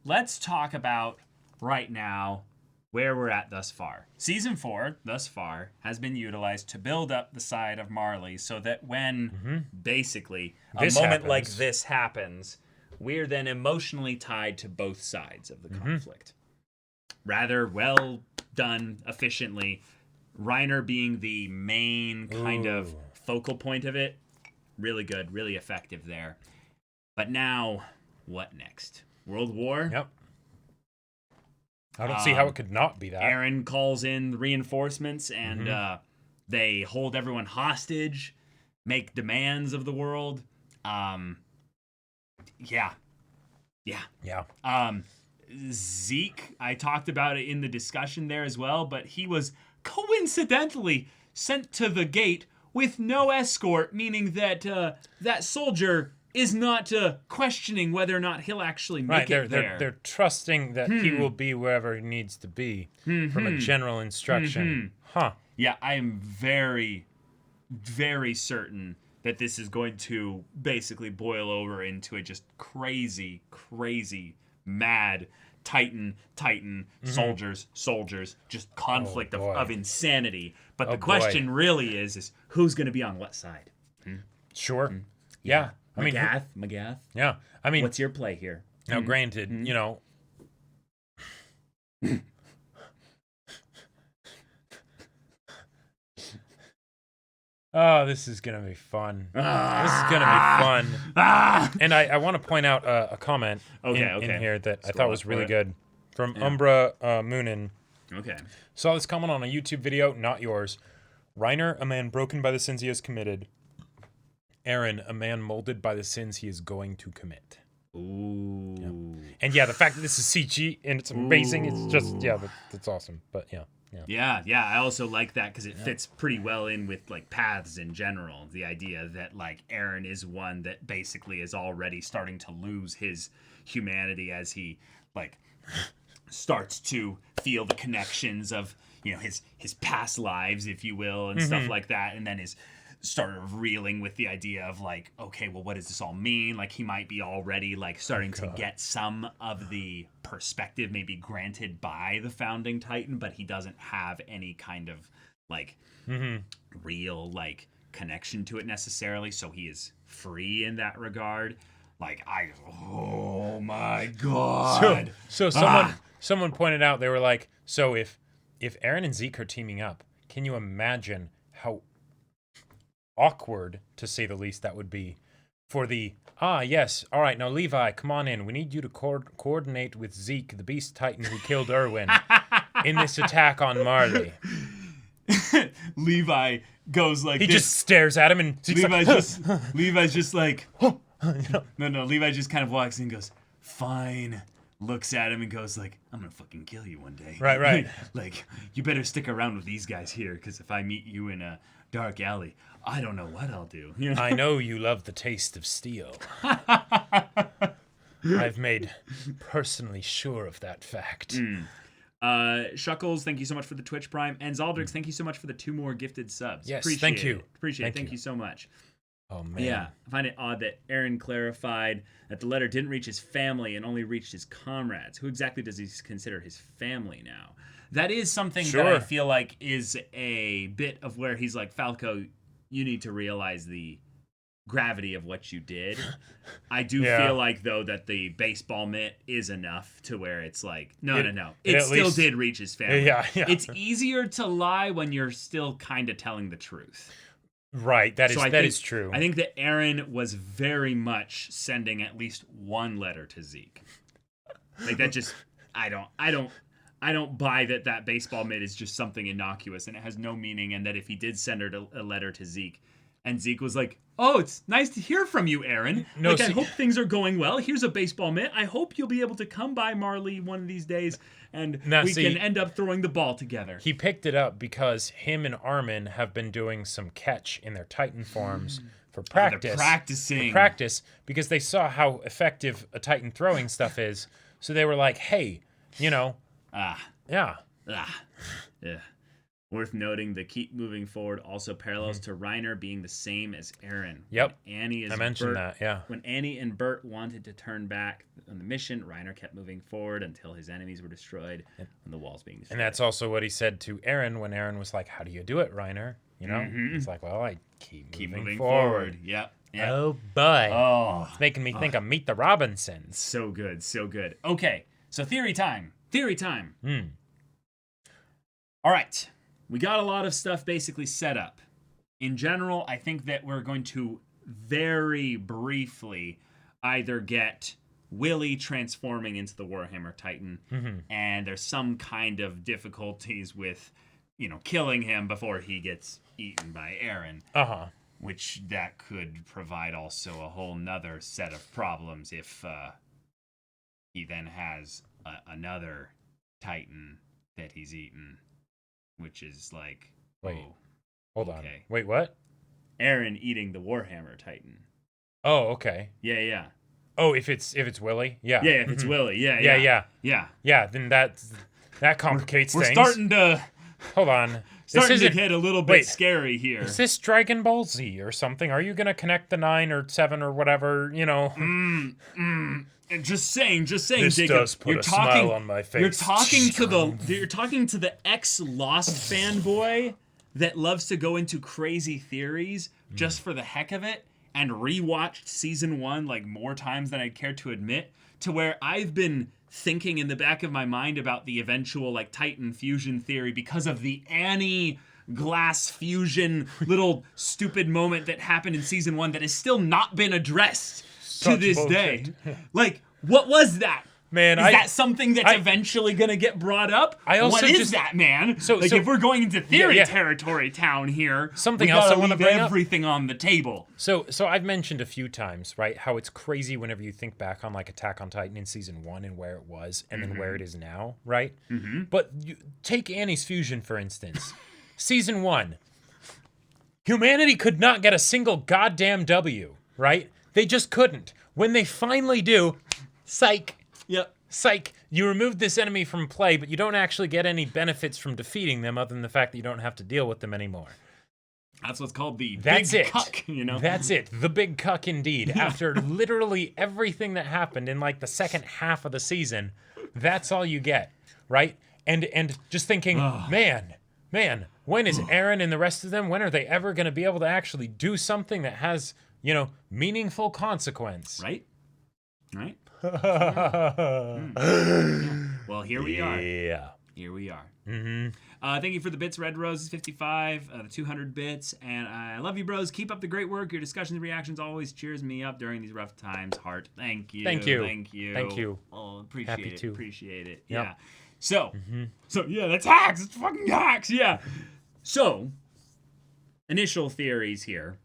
S2: let's talk about right now where we're at thus far. Season 4, thus far, has been utilized to build up the side of Marley so that when, basically, a moment like this happens, we're then emotionally tied to both sides of the conflict. Rather well done, efficiently. Reiner being the main kind of focal point of it. Really good, really effective there. But now, what next? World War?
S1: Yep. I don't see how it could not be that.
S2: Eren calls in reinforcements, and they hold everyone hostage, make demands of the world. Zeke, I talked about it in the discussion there as well, but he was coincidentally sent to the gate with no escort, meaning that that soldier is not questioning whether or not he'll actually make it there.
S1: They're trusting that he will be wherever he needs to be from a general instruction.
S2: Yeah, I am very, very certain that this is going to basically boil over into a just crazy, mad Titan, soldiers, just conflict of insanity. But the question really is who's going to be on what side?
S1: Sure. Yeah.
S2: Magath.
S1: Yeah. I mean,
S2: what's your play here?
S1: Now, granted, oh, this is going to be fun. And I want to point out a comment in here that I thought was really good from Umbra Moonin.
S2: Okay.
S1: Saw this comment on a YouTube video, not yours. Reiner, a man broken by the sins he has committed. Eren, a man molded by the sins he is going to commit.
S2: Ooh.
S1: Yeah. And the fact that this is CG and it's amazing, it's just, that's awesome. But
S2: Yeah, I also like that because it fits pretty well in with like paths in general. The idea that like Eren is one that basically is already starting to lose his humanity as he like starts to feel the connections of his past lives, if you will, and stuff like that, and then is started reeling with the idea of like, okay, well, what does this all mean? Like he might be already like starting to get some of the perspective maybe granted by the founding Titan, but he doesn't have any kind of like real like connection to it necessarily. So he is free in that regard. Like oh my God.
S1: So someone pointed out, they were like, so if Eren and Zeke are teaming up, can you imagine how awkward, to say the least, that would be for the yes, all right, now Levi, come on in, we need you to coordinate with Zeke, the beast titan who killed Erwin, in this attack on Marley.
S2: Levi goes like
S1: he just stares at him, and Zeke's
S2: Levi's just like no, Levi just kind of walks in and goes, fine, looks at him and goes like, I'm gonna fucking kill you one day.
S1: Right.
S2: Like, you better stick around with these guys here, because if I meet you in a dark alley, I don't know what I'll do.
S1: I know you love the taste of steel. I've made personally sure of that fact.
S2: Shuckles, thank you so much for the Twitch Prime. And Zaldrix, thank you so much for the 2 more gifted subs.
S1: Yes,
S2: Appreciate
S1: thank you.
S2: It. Appreciate it. Thank you so much.
S1: Oh, man.
S2: Yeah, I find it odd that Eren clarified that the letter didn't reach his family and only reached his comrades. Who exactly does he consider his family now? That is something that I feel like is a bit of where he's like, Falco, you need to realize the gravity of what you did. I do feel like, though, that the baseball mitt is enough to where it's like, no. It still did reach his family.
S1: Yeah.
S2: It's easier to lie when you're still kind of telling the truth.
S1: Right, that is true.
S2: I think that Eren was very much sending at least one letter to Zeke. Like that just I don't buy that baseball mitt is just something innocuous and it has no meaning, and that if he did send her a letter to Zeke and Zeke was like, "Oh, it's nice to hear from you, Eren. I hope things are going well. Here's a baseball mitt. I hope you'll be able to come by Marley one of these days and we can end up throwing the ball together."
S1: He picked it up because him and Armin have been doing some catch in their Titan forms for practice.
S2: They're practicing.
S1: For practice, because they saw how effective a Titan throwing stuff is. So they were like, hey, Yeah.
S2: Worth noting, the keep moving forward also parallels to Reiner being the same as Eren.
S1: Yep.
S2: I mentioned that, yeah. When Annie and Bert wanted to turn back on the mission, Reiner kept moving forward until his enemies were destroyed and the walls being destroyed.
S1: And that's also what he said to Eren when Eren was like, how do you do it, Reiner? It's like, well, I keep moving forward.
S2: Yep.
S1: Oh, boy. Oh. It's making me think of Meet the Robinsons.
S2: So good, so good. Okay, so theory time. All right. We got a lot of stuff basically set up. In general, I think that we're going to very briefly either get Willy transforming into the Warhammer Titan, and there's some kind of difficulties with, killing him before he gets eaten by Eren. Which that could provide also a whole nother set of problems if he then has another Titan that he's eaten. Which is like,
S1: hold on. Wait, what?
S2: Eren eating the Warhammer Titan.
S1: Oh, okay.
S2: Yeah.
S1: Oh, if it's Willy, yeah.
S2: Yeah, if it's Willy, yeah.
S1: Then that complicates things.
S2: We're starting to.
S1: Hold on.
S2: Starting to get a little bit scary here.
S1: Is this Dragon Ball Z or something? Are you gonna connect the 9 or 7 or whatever?
S2: Just saying,
S1: this
S2: Jacob.
S1: Does put a smile on my face.
S2: You're talking to the ex-Lost fanboy that loves to go into crazy theories just for the heck of it, and rewatched season 1 like more times than I'd care to admit, to where I've been thinking in the back of my mind about the eventual like Titan fusion theory because of the Annie glass fusion little stupid moment that happened in season 1 that has still not been addressed to this day. Like, what was that?
S1: Man,
S2: is that something that's eventually going to get brought up? What is that, man? So if we're going into theory territory town here,
S1: something else I want to bring
S2: everything on the table.
S1: So I've mentioned a few times, right, how it's crazy whenever you think back on like Attack on Titan in season 1 and where it was and then where it is now, right? But take Annie's fusion, for instance. Season 1. Humanity could not get a single goddamn W, right? They just couldn't. When they finally do, psych.
S2: Yep.
S1: Psych. You removed this enemy from play, but you don't actually get any benefits from defeating them other than the fact that you don't have to deal with them anymore.
S2: That's what's called the big cuck,
S1: That's it. The big cuck indeed. Yeah. After literally everything that happened in like the second half of the season, that's all you get, right? And just thinking, man, when is Eren and the rest of them, when are they ever going to be able to actually do something that has, meaningful consequence?
S2: Right? Yeah. Well, here we are.
S1: Yeah.
S2: Here we are. Thank you for the bits, Red Roses 55, the 200 bits, and I love you, bros. Keep up the great work. Your discussions and reactions always cheers me up during these rough times. Heart. Thank you.
S1: Thank you.
S2: Oh, appreciate it.
S1: Yep.
S2: Yeah. So yeah, that's hacks. It's fucking hacks. Yeah. So, initial theories here.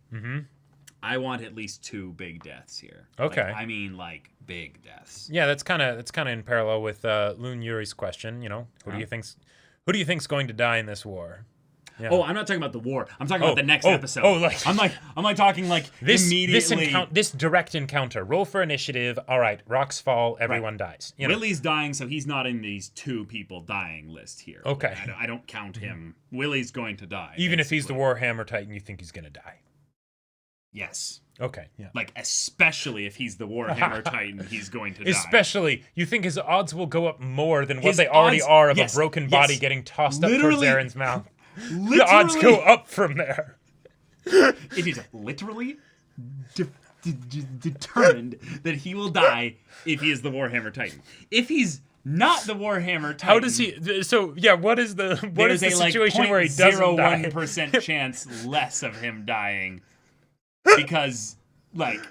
S2: I want at least 2 big deaths here.
S1: Okay.
S2: Like big deaths.
S1: Yeah, that's kind of in parallel with Loon Yuri's question. Who do you think's going to die in this war? Yeah.
S2: Oh, I'm not talking about the war. I'm talking about the next episode. I'm like talking like immediately.
S1: This direct encounter. Roll for initiative. All right, rocks fall. Everyone dies.
S2: Willie's dying, so he's not in these 2 people dying list here.
S1: Okay.
S2: I don't count him. Willie's going to die.
S1: Even if he's the Warhammer Titan, you think he's going to die?
S2: Yes.
S1: Okay, yeah.
S2: Like, especially if he's the Warhammer Titan, he's going to die.
S1: Especially, you think his odds will go up more than what they already are of a broken body getting tossed up towards Eren's mouth. The odds go up from there.
S2: It is literally determined that he will die if he is the Warhammer Titan. If he's not the Warhammer Titan...
S1: How does he... So, yeah, what is the situation where he doesn't die?
S2: 0.01% chance less of him dying. Because, like,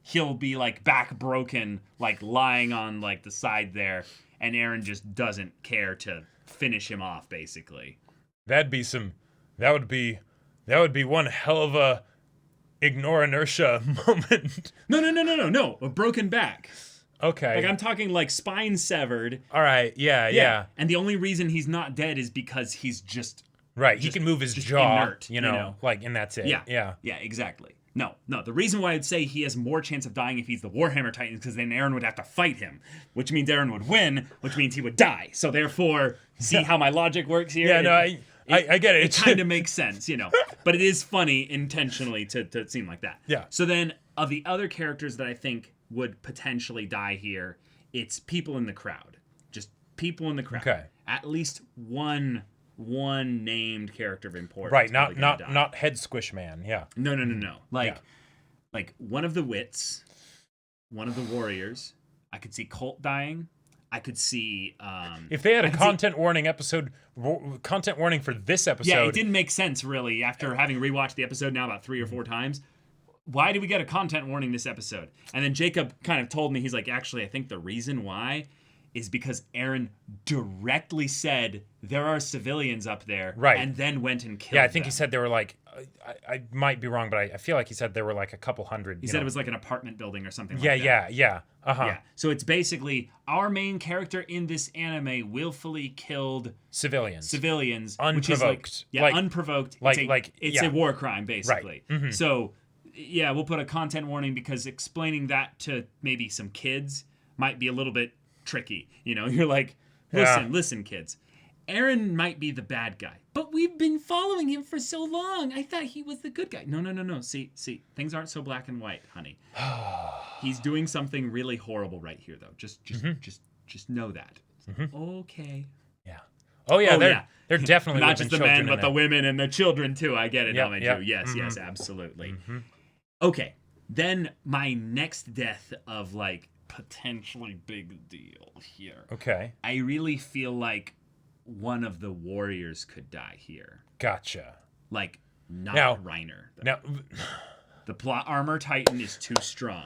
S2: he'll be, like, back broken, like, lying on, like, the side there, and Eren just doesn't care to finish him off, basically.
S1: That would be one hell of a ignore inertia moment.
S2: No. A broken back.
S1: Okay.
S2: Like, I'm talking, like, spine severed.
S1: All right, yeah.
S2: And the only reason he's not dead is because he's just...
S1: Right, he can move his jaw,
S2: inert,
S1: like, and that's it.
S2: Yeah, exactly. No. The reason why I'd say he has more chance of dying if he's the Warhammer Titan is because then Eren would have to fight him, which means Eren would win, which means he would die. So therefore, see how my logic works here?
S1: Yeah, I get it.
S2: It kind of makes sense, But it is funny intentionally to seem like that.
S1: Yeah.
S2: So then, of the other characters that I think would potentially die here, it's people in the crowd. Just people in the crowd.
S1: Okay.
S2: At least one named character of importance.
S1: Right, not head squish man. Yeah.
S2: No. Like one of the wits, one of the warriors. I could see Colt dying. I could see.
S1: If they had a content warning for this episode.
S2: Yeah, it didn't make sense really after having rewatched the episode now about 3 or 4 times. Why did we get a content warning this episode? And then Jacob kind of told me, he's like, actually, I think the reason why is because Eren directly said there are civilians up there,
S1: right,
S2: and then went and killed them.
S1: Yeah, I think he said there were like, I might be wrong, but I feel like he said there were like a couple hundred.
S2: He said it was like an apartment building or something
S1: like that. Yeah.
S2: Yeah. So it's basically our main character in this anime willfully killed
S1: civilians,
S2: unprovoked. Which is unprovoked. It's a war crime, basically.
S1: Right. Mm-hmm.
S2: So, yeah, we'll put a content warning because explaining that to maybe some kids might be a little bit tricky. You're like, listen, kids. Eren might be the bad guy, but we've been following him for so long. I thought he was the good guy. No. See, things aren't so black and white, honey. He's doing something really horrible right here, though. Just know that.
S1: Mm-hmm.
S2: Okay.
S1: Yeah. Oh yeah. They're definitely
S2: not just the men, but the women and the children too. I get it, Jew. Yes,
S1: mm-hmm.
S2: yes, absolutely.
S1: Mm-hmm.
S2: Okay. Then my next death of like potentially big deal here.
S1: Okay.
S2: I really feel like one of the warriors could die here.
S1: Gotcha.
S2: Like, not Reiner.
S1: Now,
S2: the plot armor Titan is too strong.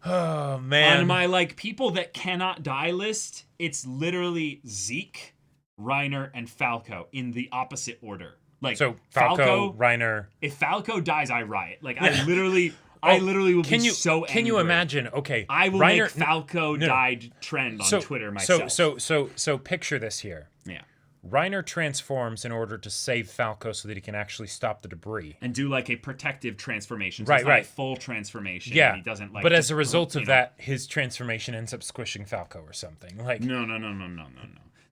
S1: Oh, man.
S2: On my, like, people that cannot die list, it's literally Zeke, Reiner, and Falco in the opposite order. Like,
S1: so, Falco, Reiner.
S2: If Falco dies, I riot. Like, I literally will be so angry.
S1: Can you imagine? Okay.
S2: I will make Falco died trend on Twitter myself.
S1: So picture this here.
S2: Yeah.
S1: Reiner transforms in order to save Falco so that he can actually stop the debris.
S2: And do like a protective transformation. So
S1: right,
S2: it's not a full transformation.
S1: Yeah.
S2: He doesn't like.
S1: But as a result of that, his transformation ends up squishing Falco or something. Like
S2: No.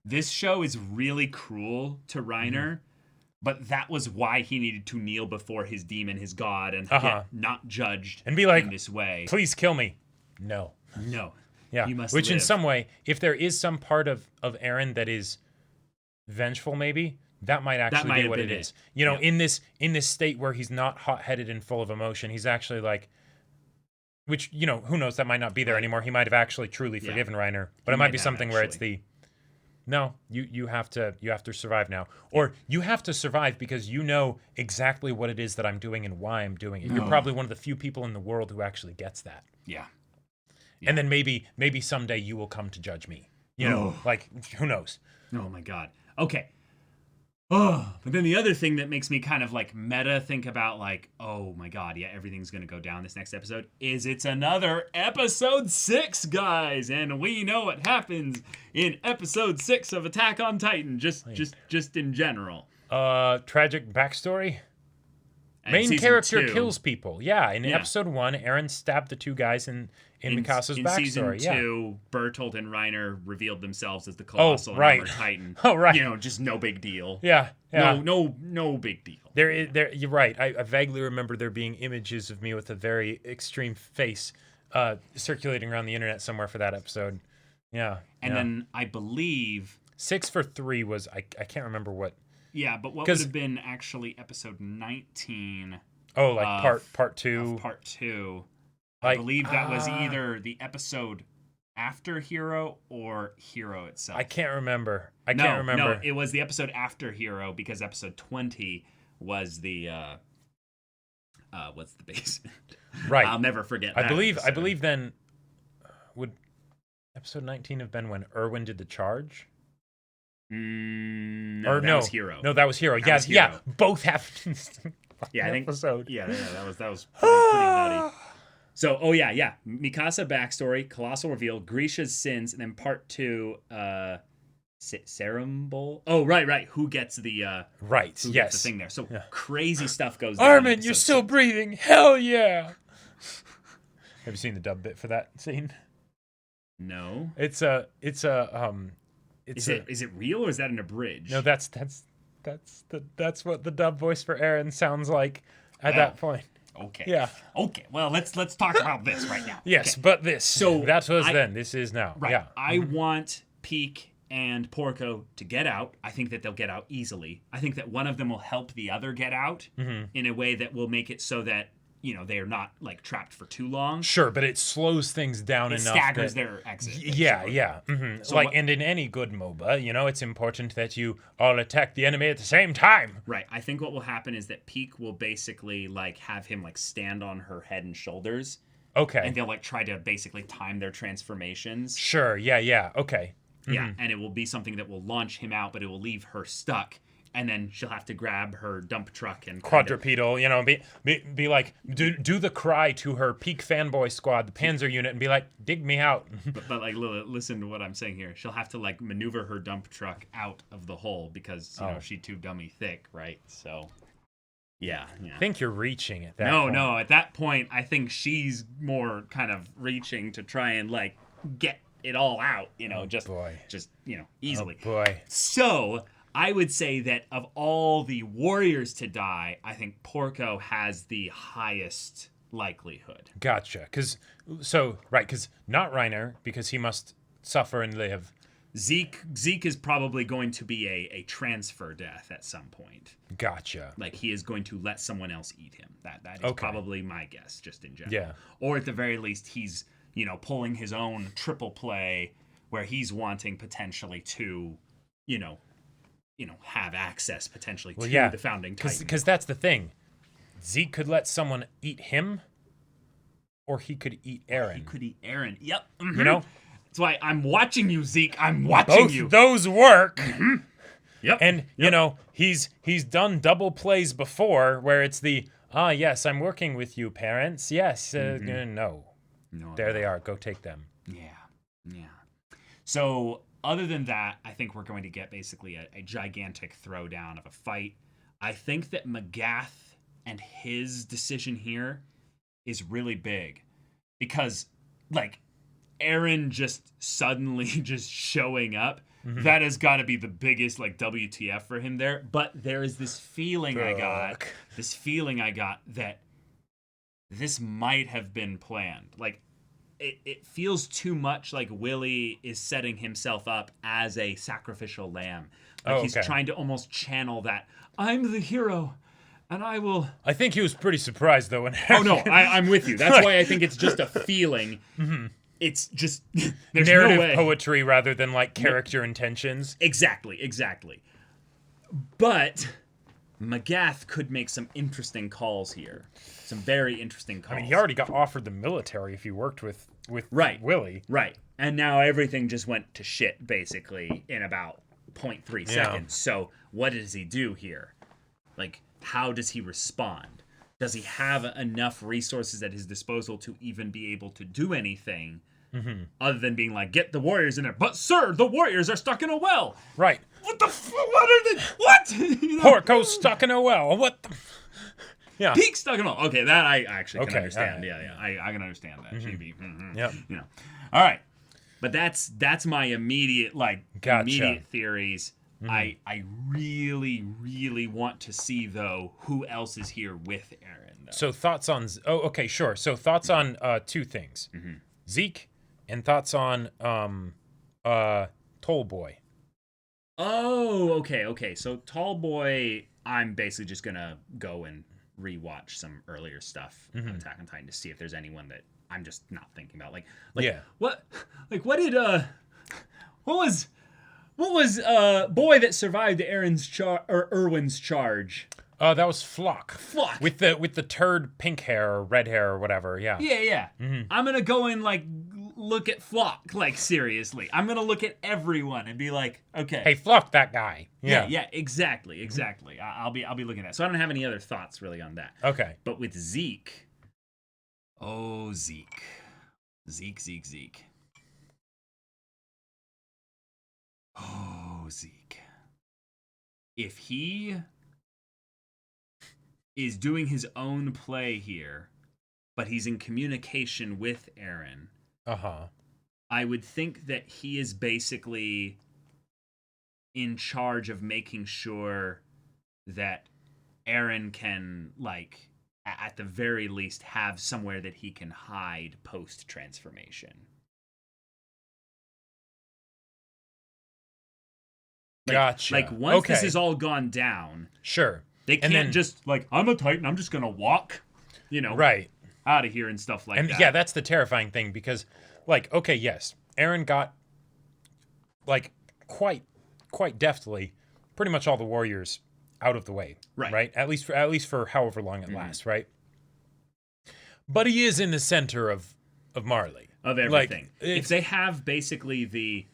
S2: This show is really cruel to Reiner, but that was why he needed to kneel before his demon, his god, and get not judged
S1: and be like,
S2: in this way.
S1: Please kill me. No. Yeah.
S2: You must
S1: Which
S2: live.
S1: In some way, if there is some part of Eren that is vengeful, maybe that might actually be what it is. In this state where he's not hot-headed and full of emotion, he's actually like, which who knows, that might not be there anymore. He might have actually truly forgiven Reiner, but it might be something where it's you have to survive now, or you have to survive because you know exactly what it is that I'm doing and why I'm doing it. You're probably one of the few people in the world who actually gets that.
S2: Yeah.
S1: And then maybe someday you will come to judge me. Like who knows?
S2: Oh my God. Okay. But then the other thing that makes me kind of like meta think about like, oh my God, yeah, everything's going to go down this next episode is it's another episode 6, guys. And we know what happens in episode 6 of Attack on Titan, just in general.
S1: Tragic backstory.
S2: And
S1: Main character
S2: 2,
S1: kills people. Yeah, in episode 1, Eren stabbed the 2 guys in Mikasa's backstory.
S2: In season 2, Bertolt and Reiner revealed themselves as the colossal and armored titan.
S1: Oh, right.
S2: Just no big deal.
S1: Yeah.
S2: No big deal.
S1: You're right. I vaguely remember there being images of me with a very extreme face circulating around the internet somewhere for that episode. Yeah.
S2: And then I believe
S1: 6 for 3 was I can't remember what.
S2: Yeah, but what would have been actually episode 19?
S1: Oh, like part 2.
S2: Part 2. I believe that was either the episode after Hero or Hero itself.
S1: I can't remember. No,
S2: it was the episode after Hero because episode 20 was the what's the basement?
S1: Right.
S2: I'll never forget that.
S1: I believe then would episode 19 have been when Erwin did the charge?
S2: No, that was Hero.
S1: No, that was Hero. Yeah. Both happened.
S2: Yeah, I think
S1: episode.
S2: Yeah, that was pretty nutty. So, Mikasa backstory, colossal reveal, Grisha's sins, and then part 2, Ceremble. Oh, right. Who gets the gets the thing there? So crazy stuff goes down.
S1: Armin, you're still breathing. Hell yeah! Have you seen the dub bit for that scene?
S2: No.
S1: Is
S2: it real or is that an abridged?
S1: No, that's what the dub voice for Eren sounds like at that point.
S2: Okay.
S1: Yeah.
S2: Okay. Well, let's talk about this right now.
S1: Yes,
S2: okay.
S1: But this. So that was then. This is now.
S2: Right.
S1: Yeah.
S2: I want Peak and Porco to get out. I think that they'll get out easily. I think that one of them will help the other get out in a way that will make it so that they are not like trapped for too long.
S1: Sure, but it slows things down enough. It
S2: staggers their exit.
S1: Yeah. Mm-hmm. So and in any good MOBA, it's important that you all attack the enemy at the same time.
S2: Right. I think what will happen is that Peak will basically like have him like stand on her head and shoulders.
S1: Okay.
S2: And they'll like try to basically time their transformations.
S1: Sure. Yeah. Okay.
S2: Mm-hmm. Yeah, and it will be something that will launch him out, but it will leave her stuck. And then she'll have to grab her dump truck and
S1: quadrupedal, be like, do the cry to her Peak fanboy squad, the Panzer unit, and be like, dig me out.
S2: but like, listen to what I'm saying here. She'll have to like maneuver her dump truck out of the hole because she's too dummy thick, right? So, yeah.
S1: I think you're reaching at that point.
S2: No. At that point, I think she's more kind of reaching to try and like get it all out, just easily.
S1: Oh boy.
S2: So I would say that of all the warriors to die, I think Porco has the highest likelihood.
S1: Gotcha. Because not Reiner, because he must suffer and live.
S2: Zeke is probably going to be a transfer death at some point.
S1: Gotcha.
S2: Like he is going to let someone else eat him. That is probably my guess, just in general.
S1: Yeah.
S2: Or at the very least, he's pulling his own triple play where he's wanting potentially to, have access potentially to the founding titan.
S1: Because that's the thing. Zeke could let someone eat him, or he could eat Eren.
S2: He could eat Eren. Yep. Mm-hmm.
S1: That's
S2: why I'm watching you, Zeke. I'm watching you.
S1: Both those work.
S2: Mm-hmm. Yep.
S1: And, he's done double plays before where it's the, yes, I'm working with you, parents. Yes. No. There they are. Go take them.
S2: Yeah. So other than that, I think we're going to get basically a gigantic throwdown of a fight. I think that Magath and his decision here is really big because, like, Eren just suddenly just showing up, that has got to be the biggest, like, WTF for him there. But there is this feeling I got that this might have been planned. Like, it feels too much like Willie is setting himself up as a sacrificial lamb. Like he's trying to almost channel that, I'm the hero, and I will...
S1: I think he was pretty surprised, though.
S2: Oh, no, I'm with you. That's why I think it's just a feeling. It's just... There's
S1: narrative poetry rather than, like, character intentions.
S2: Exactly. But Magath could make some interesting calls here. Some very interesting calls.
S1: I mean, he already got offered the military if he worked with Willie.
S2: Right. And now everything just went to shit, basically, in about 0.3 seconds. So what does he do here? Like, how does he respond? Does he have enough resources at his disposal to even be able to do anything other than being like, get the warriors in there? But, sir, the warriors are stuck in a well.
S1: Right.
S2: what the what are the what? You know?
S1: Porco stuck in a well. What? Yeah.
S2: Peak stuck in a well. Okay, that I actually can understand.
S1: Right.
S2: Yeah. I can understand that. GB.
S1: Yep.
S2: You know. All right. But that's my immediate immediate theories. I really want to see though who else is here with Eren. Though.
S1: So thoughts on okay, sure. So thoughts on two things. Zeke and thoughts on Tall Boy.
S2: Oh, okay. So Tall Boy, I'm basically just gonna go and rewatch some earlier stuff on Attack on Titan to see if there's anyone that I'm just not thinking about. Like
S1: yeah.
S2: What was boy that survived Erwin's charge?
S1: That was Flock.
S2: Flock.
S1: With the turd pink hair or red hair or whatever, yeah.
S2: Yeah. I'm gonna go and look at Flock, seriously. I'm gonna look at everyone and be like, okay.
S1: Hey, Flock that guy.
S2: Yeah, exactly. I'll be looking at that. So I don't have any other thoughts really on that.
S1: Okay.
S2: But with Zeke. Oh, Zeke. Zeke. Oh, Zeke. If he is doing his own play here, but he's in communication with Eren, I would think that he is basically in charge of making sure that Eren can, at the very least, have somewhere that he can hide post-transformation.
S1: Gotcha.
S2: Once this has all gone down,
S1: sure,
S2: they can't just I'm a Titan, I'm just gonna walk,
S1: right,
S2: out of here and stuff that.
S1: Yeah, that's the terrifying thing because, okay, yes, Eren got quite deftly, pretty much all the warriors out of the way, right? At least for however long it lasts, right? But he is in the center of Marley,
S2: of everything. If they have basically the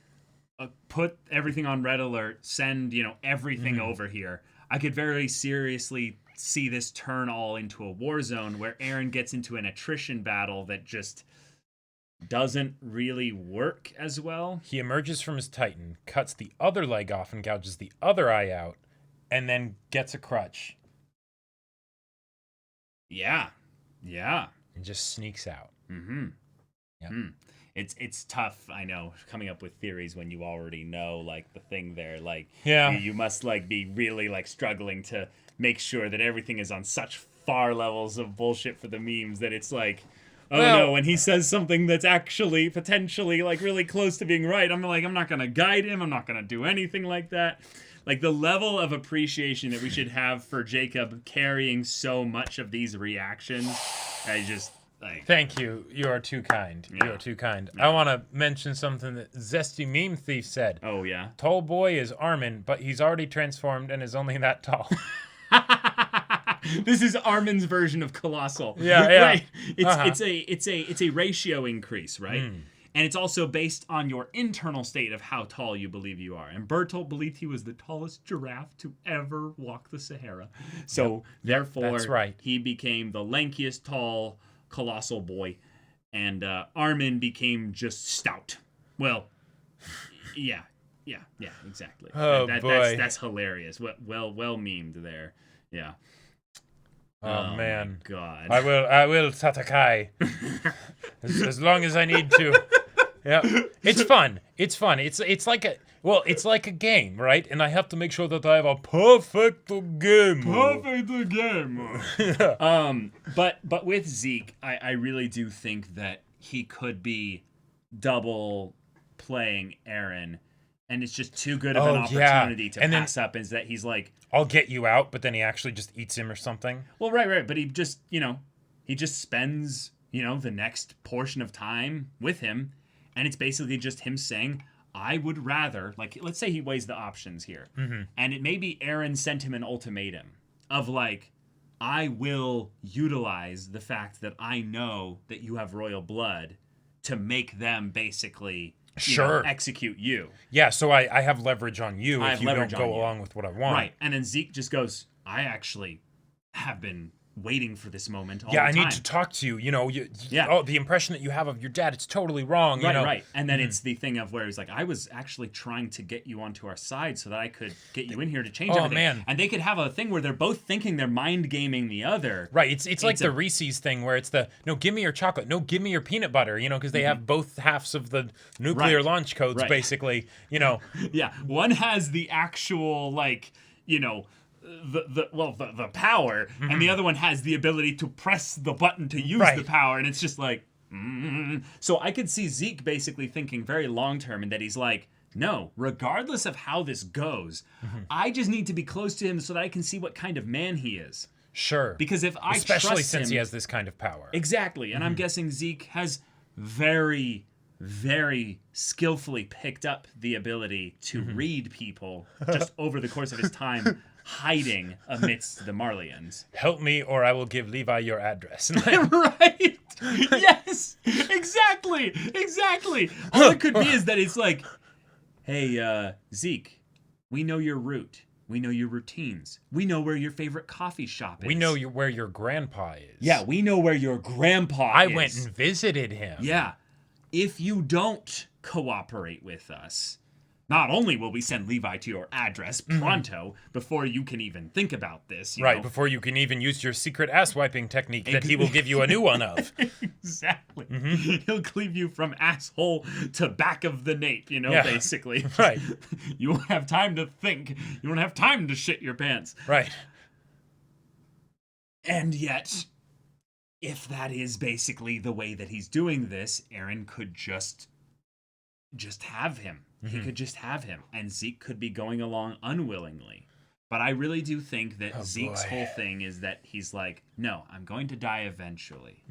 S2: put everything on red alert, send everything over here, I could very seriously see this turn all into a war zone where Eren gets into an attrition battle that just doesn't really work as well.
S1: He emerges from his Titan, cuts the other leg off and gouges the other eye out, and then gets a crutch.
S2: Yeah.
S1: And just sneaks out.
S2: Yeah. It's tough, I know, coming up with theories when you already know the thing there. You must be really struggling to make sure that everything is on such far levels of bullshit for the memes that it's no, when he says something that's actually potentially really close to being right, I'm not gonna guide him, I'm not gonna do anything like that. The level of appreciation that we should have for Jacob carrying so much of these reactions, I just
S1: thank you. You are too kind.
S2: Yeah.
S1: You are too kind.
S2: Yeah.
S1: I want to mention something that Zesty Meme Thief said.
S2: Oh, yeah?
S1: Tall Boy is Armin, but he's already transformed and is only that tall.
S2: This is Armin's version of Colossal.
S1: Yeah.
S2: Right. It's a ratio increase, right? And it's also based on your internal state of how tall you believe you are. And Bertolt believed he was the tallest giraffe to ever walk the Sahara. So, therefore,
S1: that's right.
S2: He became the lankiest, tall, colossal boy. And Armin became just stout. Well, yeah, exactly.
S1: Oh, boy.
S2: That's hilarious. Well memed there. Yeah.
S1: Oh man,
S2: God.
S1: I will Tatakai as long as I need to. Yeah, it's fun. It's like a game, right? And I have to make sure that I have a perfect game.
S2: But with Zeke, I really do think that he could be double playing Eren. And it's just too good of an opportunity to pass up. Is that he's
S1: I'll get you out, but then he actually just eats him or something.
S2: Well, right. But he just, he just spends, the next portion of time with him. And it's basically just him saying, I would rather, let's say he weighs the options here. And it may be Eren sent him an ultimatum of I will utilize the fact that I know that you have royal blood to make them basically execute you.
S1: Yeah, so I have leverage on you if you don't go along with what I want.
S2: Right, and then Zeke just goes, I actually have been waiting for this moment all
S1: yeah,
S2: the
S1: I
S2: time.
S1: need to talk to you. You know,
S2: Yeah.
S1: oh, the impression that you have of your dad, it's totally wrong.
S2: Right,
S1: you know?
S2: right. And then it's the thing of where he's like, I was actually trying to get you onto our side so that I could get you in here to change everything.
S1: Man.
S2: And they could have a thing where they're both thinking they're mind gaming the other.
S1: Right. It's like the Reese's thing where it's no, give me your chocolate. No, give me your peanut butter. You know, because they have both halves of the nuclear launch codes, basically. You know.
S2: Yeah. One has the actual, like, you know, the power, and the other one has the ability to press the button to use the power, and it's just like, So I could see Zeke basically thinking very long term, and that he's like, no, regardless of how this goes, I just need to be close to him so that I can see what kind of man he is.
S1: Sure.
S2: Because if I
S1: especially
S2: trust
S1: since
S2: him,
S1: he has this kind of power.
S2: Exactly, and I'm guessing Zeke has very, very skillfully picked up the ability to read people just over the course of his time hiding amidst the Marleyans.
S1: Help me or I will give Levi your address.
S2: Right? Yes! Exactly! All it could be is that it's like, hey, Zeke, we know your route. We know your routines. We know where your favorite coffee shop is.
S1: We know where your grandpa is.
S2: Yeah, we know where your grandpa is.
S1: I went and visited him.
S2: Yeah. If you don't cooperate with us, not only will we send Levi to your address pronto before you can even think about this. You know?
S1: Before you can even use your secret ass wiping technique that he will give you a new one of.
S2: Exactly. He'll cleave you from asshole to back of the nape, basically.
S1: Right.
S2: You won't have time to think. You won't have time to shit your pants.
S1: Right.
S2: And yet, if that is basically the way that he's doing this, Eren could just have him. He could just have him, and Zeke could be going along unwillingly. But I really do think that Zeke's whole thing is that he's like, no, I'm going to die eventually.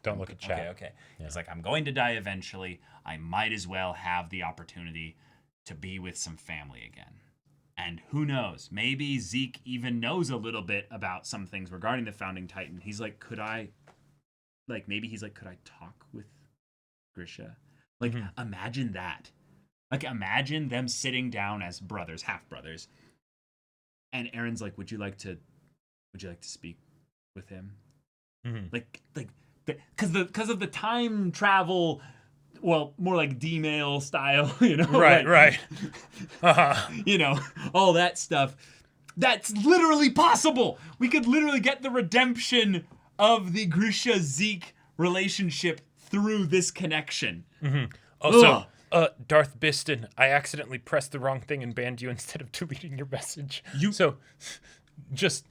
S1: Don't look at chat.
S2: Okay. Yeah. He's like, I'm going to die eventually. I might as well have the opportunity to be with some family again. And who knows? Maybe Zeke even knows a little bit about some things regarding the Founding Titan. He's like, could I talk with Grisha? Like, imagine that. Like, imagine them sitting down as brothers, half brothers, and Eren's like, "Would you like to speak with him?" Because of the time travel, well, more like D-mail style,
S1: Right.
S2: All that stuff. That's literally possible. We could literally get the redemption of the Grisha-Zeke relationship through this connection.
S1: Also, Darth Biston, I accidentally pressed the wrong thing and banned you instead of deleting your message. So, just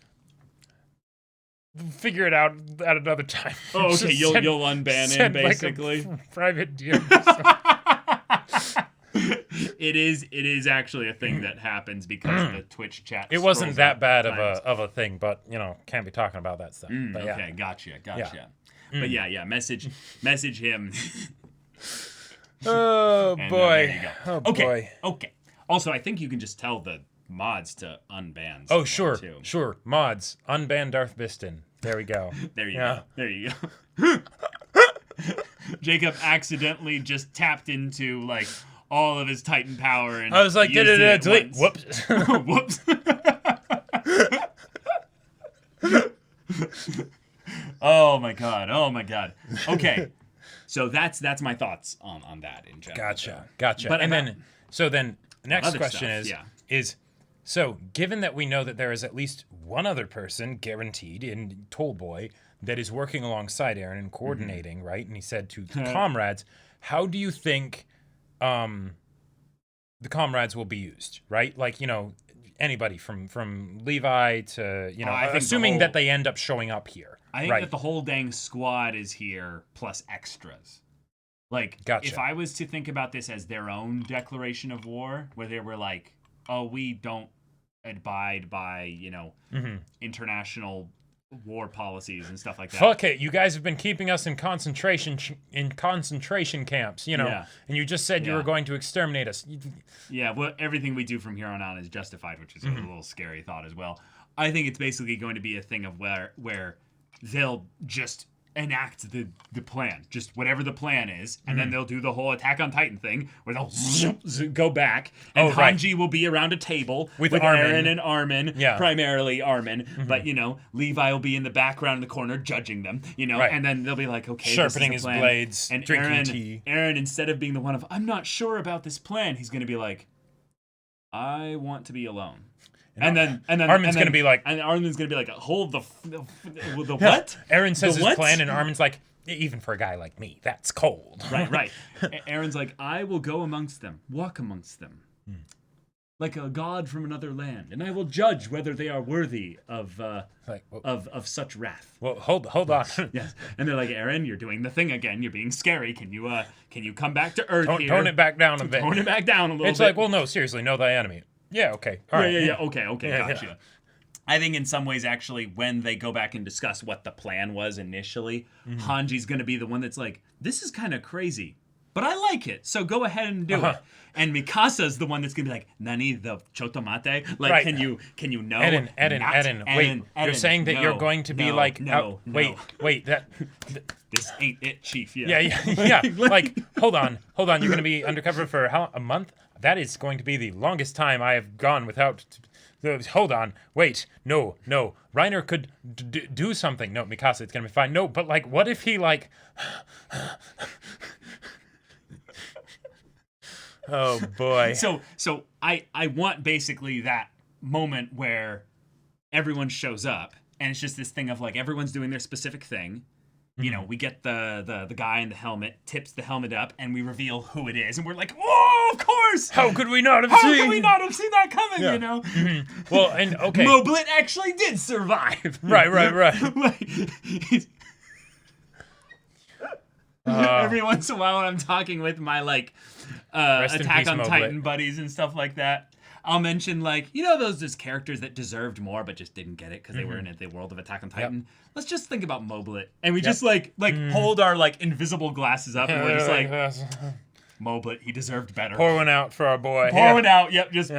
S1: figure it out at another time.
S2: Oh, okay. You'll unban him, basically.
S1: Like a private DM.
S2: It is actually a thing that happens because the Twitch chat.
S1: It wasn't that bad of a thing, but can't be be talking about that stuff. But yeah.
S2: Okay, gotcha. Yeah. But yeah, message him.
S1: Oh boy.
S2: There you go.
S1: Okay.
S2: Okay. Also, I think you can just tell the mods to unban.
S1: Oh, sure. Mods, unban Darth Biston. There we go.
S2: There you go. Jacob accidentally just tapped into like all of his Titan power, and
S1: I was like, delete. Whoops.
S2: Whoops. Oh my god. Okay. So that's my thoughts on that in general.
S1: Gotcha. But then next question
S2: stuff,
S1: is so given that we know that there is at least one other person guaranteed in Tollboy that is working alongside Eren and coordinating, right? And he said to the comrades, how do you think the comrades will be used, right? Like, anybody from Levi to, assuming that they end up showing up here.
S2: I think that the whole dang squad is here plus extras. Like, if I was to think about this as their own declaration of war, where they were like, oh, we don't abide by, international war policies and stuff like that.
S1: Fuck it, you guys have been keeping us in concentration camps, and you just said you were going to exterminate us.
S2: Yeah, well, everything we do from here on out is justified, which is a little scary thought as well. I think it's basically going to be a thing of where they'll just enact the plan, just whatever the plan is, and then they'll do the whole Attack on Titan thing where they'll go back, and Hanji will be around a table with Eren and Armin, primarily Armin, but Levi will be in the background in the corner judging them, and then they'll be like, okay,
S1: sharpening his blades, and drinking tea.
S2: Eren, instead of being the one of I'm not sure about this plan, he's gonna be like, I want to be alone. And then
S1: Armin's gonna be like,
S2: hold the what?
S1: Eren says his plan, and Armin's like, even for a guy like me, that's cold.
S2: Right. Eren's like, I will go amongst them, walk amongst them, like a god from another land, and I will judge whether they are worthy of such wrath.
S1: Well, hold on.
S2: Yes, and they're like, Eren, you're doing the thing again. You're being scary. Can you come back to Earth here?
S1: Tone it back down a bit.
S2: Tone it back down a little bit.
S1: It's like, well, no, seriously, know thy enemy. Yeah, okay. All right.
S2: Yeah. Okay, gotcha. Yeah. I think in some ways, actually, when they go back and discuss what the plan was initially, Hanji's going to be the one that's like, this is kind of crazy, but I like it, so go ahead and do it. And Mikasa's the one that's going to be like, Nani, the chotomate? Like, can you know?
S1: Eren, wait, you're saying that you're going to be like, wait, that...
S2: This ain't it, Chief.
S1: Yeah. Like, hold on. You're going to be undercover for a month? That is going to be the longest time I have gone without... Hold on. Wait. No. Reiner could do something. No, Mikasa, it's going to be fine. No, but, like, what if he, like... Oh, boy.
S2: So I want basically that moment where everyone shows up, and it's just this thing of, like, everyone's doing their specific thing. We get the guy in the helmet, tips the helmet up, and we reveal who it is, and we're like, whoa, of course!
S1: How could we not have seen
S2: that coming,
S1: Well, and, okay.
S2: Moblit actually did survive.
S1: Right.
S2: Every once in a while when I'm talking with my, like, Attack on Titan buddies and stuff like that, I'll mention, like, those characters that deserved more but just didn't get it because they were in the world of Attack on Titan. Yep. Let's just think about Moblit. And we just, like hold our, like, invisible glasses up, and we're just like, Moblit, he deserved better.
S1: Pour one out for our boy.
S2: Pour one out, just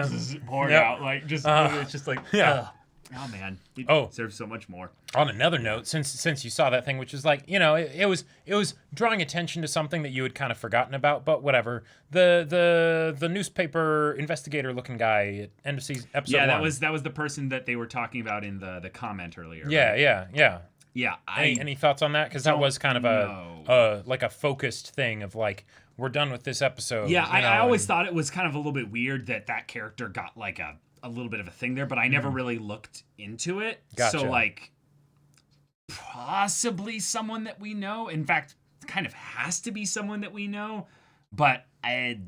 S2: pour it out. Like, just, it's just like, oh, man. He deserves so much more.
S1: On another note, since you saw that thing, which is like, it was drawing attention to something that you had kind of forgotten about, but whatever. The newspaper investigator looking guy at end of season episode 1.
S2: Yeah, that was the person that they were talking about in the comment earlier.
S1: Yeah.
S2: Right? Yeah.
S1: Any thoughts on that? Because that was kind of a focused thing of like, we're done with this episode.
S2: Yeah, I always thought it was kind of a little bit weird that character got like a little bit of a thing there, but I never really looked into it.
S1: Gotcha.
S2: So, like, possibly someone that we know. In fact, kind of has to be someone that we know, but I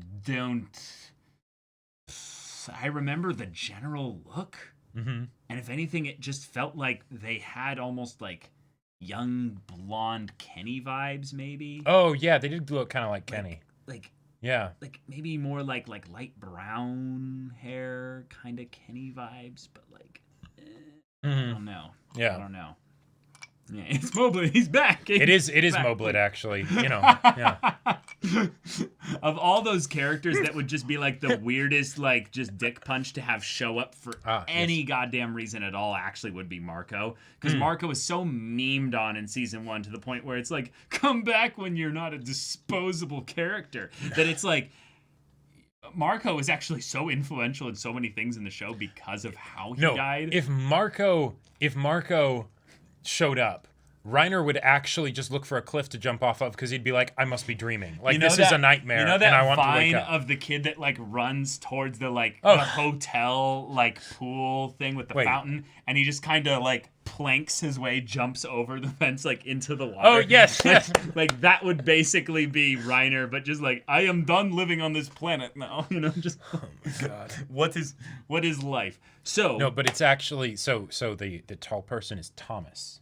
S2: remember the general look, and if anything, it just felt like they had almost like young blonde Kenny vibes, maybe.
S1: Oh yeah, they did look kind of like Kenny.
S2: Yeah. Like maybe more like light brown hair, kind of Kenny vibes, but like, I don't know.
S1: Yeah.
S2: I don't know. Yeah, it's Moblit. He's back.
S1: It is Moblit, actually. Yeah.
S2: Of all those characters that would just be like the weirdest, like just dick punch to have show up for any goddamn reason at all, actually would be Marco. Because Marco is so memed on in season 1 to the point where it's like, come back when you're not a disposable character. That it's like, Marco is actually so influential in so many things in the show because of how he died.
S1: If Marco showed up, Reiner would actually just look for a cliff to jump off of because he'd be like, I must be dreaming. Like, this is a nightmare, and I want to wake up.
S2: Of the kid that, like, runs towards the, like, the hotel, like, pool thing with the fountain, and he just kind of, like, planks his way, jumps over the fence, like, into the water.
S1: Oh, yes.
S2: Like, that would basically be Reiner, but just like, I am done living on this planet now. Just...
S1: Oh, my God.
S2: What is life? So...
S1: No, but it's actually... So the tall person is Thomas.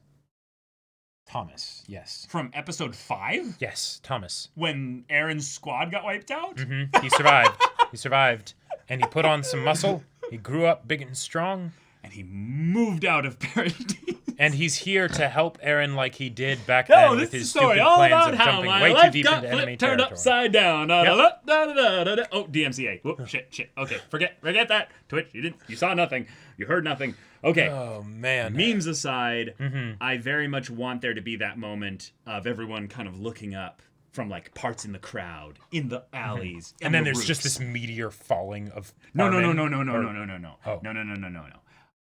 S1: Yes.
S2: From episode 5?
S1: Yes, Thomas.
S2: When Eren's squad got wiped out?
S1: Mm-hmm. He survived. And he put on some muscle. He grew up big and strong.
S2: and he moved out of paradise.
S1: And he's here to help Eren like he did back
S2: Oh,
S1: then
S2: this
S1: with
S2: is the
S1: his
S2: story
S1: stupid
S2: all
S1: plans
S2: about
S1: of
S2: how
S1: jumping
S2: my
S1: way too
S2: life
S1: deep
S2: got
S1: into enemy
S2: flipped, turned
S1: territory.
S2: upside down.
S1: Yep.
S2: Oh, DMCA. Whoop, shit. Okay, forget that. Twitch, you saw nothing. You heard nothing. Okay.
S1: Oh, man.
S2: Memes aside, I very much want there to be that moment of everyone kind of looking up from like parts in the crowd, in the alleys,
S1: And then
S2: the
S1: there's
S2: roofs.
S1: just this meteor falling of
S2: No.
S1: Armin,
S2: No.
S1: Oh.
S2: No.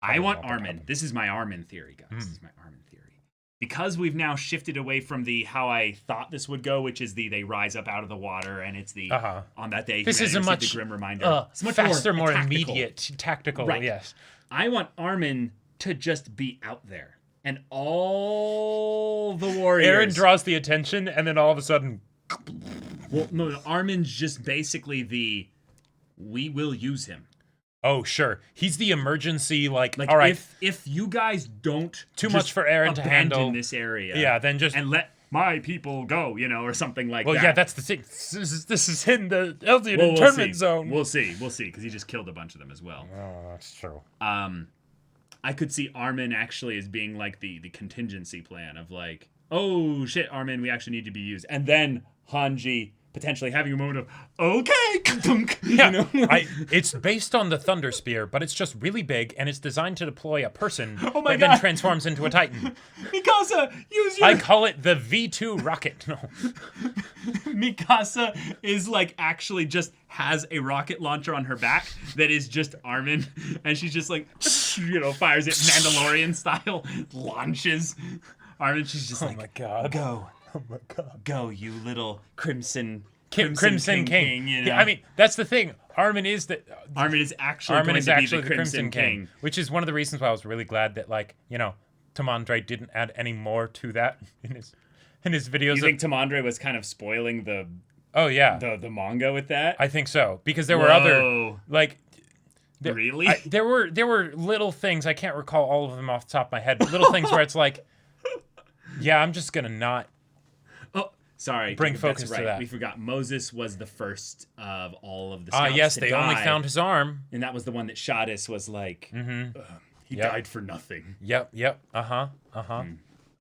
S2: I want Armin. This is my Armin theory, guys. This is my Armin theory. Because we've now shifted away from the how I thought this would go, which is they rise up out of the water, and it's the on that day.
S1: This is a much,
S2: the grim reminder.
S1: it's much faster, more
S2: tactical.
S1: immediate, tactical.
S2: Right.
S1: Yes.
S2: I want Armin to just be out there, and all the warriors.
S1: Eren draws the attention, and then all of a sudden,
S2: Well, no, Armin's just basically we will use him.
S1: oh sure, he's the emergency. Like
S2: Like
S1: all right,
S2: if you guys don't
S1: too much for Eren to
S2: abandon
S1: handle
S2: this area,
S1: yeah, then just
S2: and let my people go, or something like
S1: well,
S2: that.
S1: yeah, that's the thing. This is in the Eldian
S2: Well,
S1: internment zone.
S2: We'll see, because he just killed a bunch of them as well.
S1: Oh, that's true.
S2: I could see Armin actually as being like the contingency plan of like, oh shit, Armin, we actually need to be used, and then Hanji potentially having a moment of okay,
S1: Yeah, it's based on the Thunder Spear, but it's just really big, and it's designed to deploy a person that then transforms into a Titan.
S2: Mikasa, use your.
S1: I call it the V2 rocket. No.
S2: Mikasa is like actually just has a rocket launcher on her back that is just Armin, and she's just like, fires it Mandalorian style, launches Armin. She's just like,
S1: Oh my god.
S2: go.
S1: Oh my god.
S2: Go, you little Crimson
S1: Crimson King.
S2: you know?
S1: Yeah, I mean, that's the thing. Armin is
S2: actually
S1: Armin
S2: going
S1: is
S2: to
S1: actually
S2: be
S1: the Crimson King, which is one of the reasons why I was really glad that, like, Tamandre didn't add any more to that in his videos.
S2: You think Tamandre was kind of spoiling the
S1: Oh yeah,
S2: the manga with that?
S1: I think so, because there were other like.
S2: Really?
S1: There were little things, I can't recall all of them off the top of my head, but little things where it's like, yeah, I'm just gonna not.
S2: Sorry,
S1: bring
S2: that's
S1: focus
S2: right.
S1: to that.
S2: We forgot Moses was the first of all of the scouts
S1: Yes,
S2: to
S1: they
S2: die,
S1: only found his arm.
S2: and that was the one that Shadis was like, he died for nothing.
S1: Yep.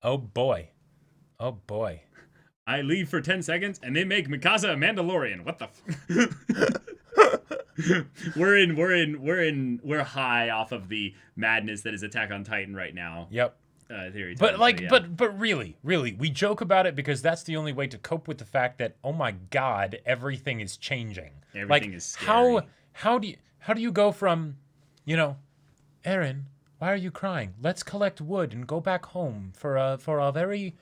S1: Oh boy.
S2: I leave for 10 seconds, and they make Mikasa a Mandalorian. What the? We're high off of the madness that is Attack on Titan right now.
S1: Yep.
S2: Theory
S1: But
S2: time,
S1: like,
S2: so, yeah.
S1: but really, we joke about it because that's the only way to cope with the fact that, oh my God, everything is changing.
S2: Everything is scary.
S1: How do you go from, Eren, why are you crying? Let's collect wood and go back home for a very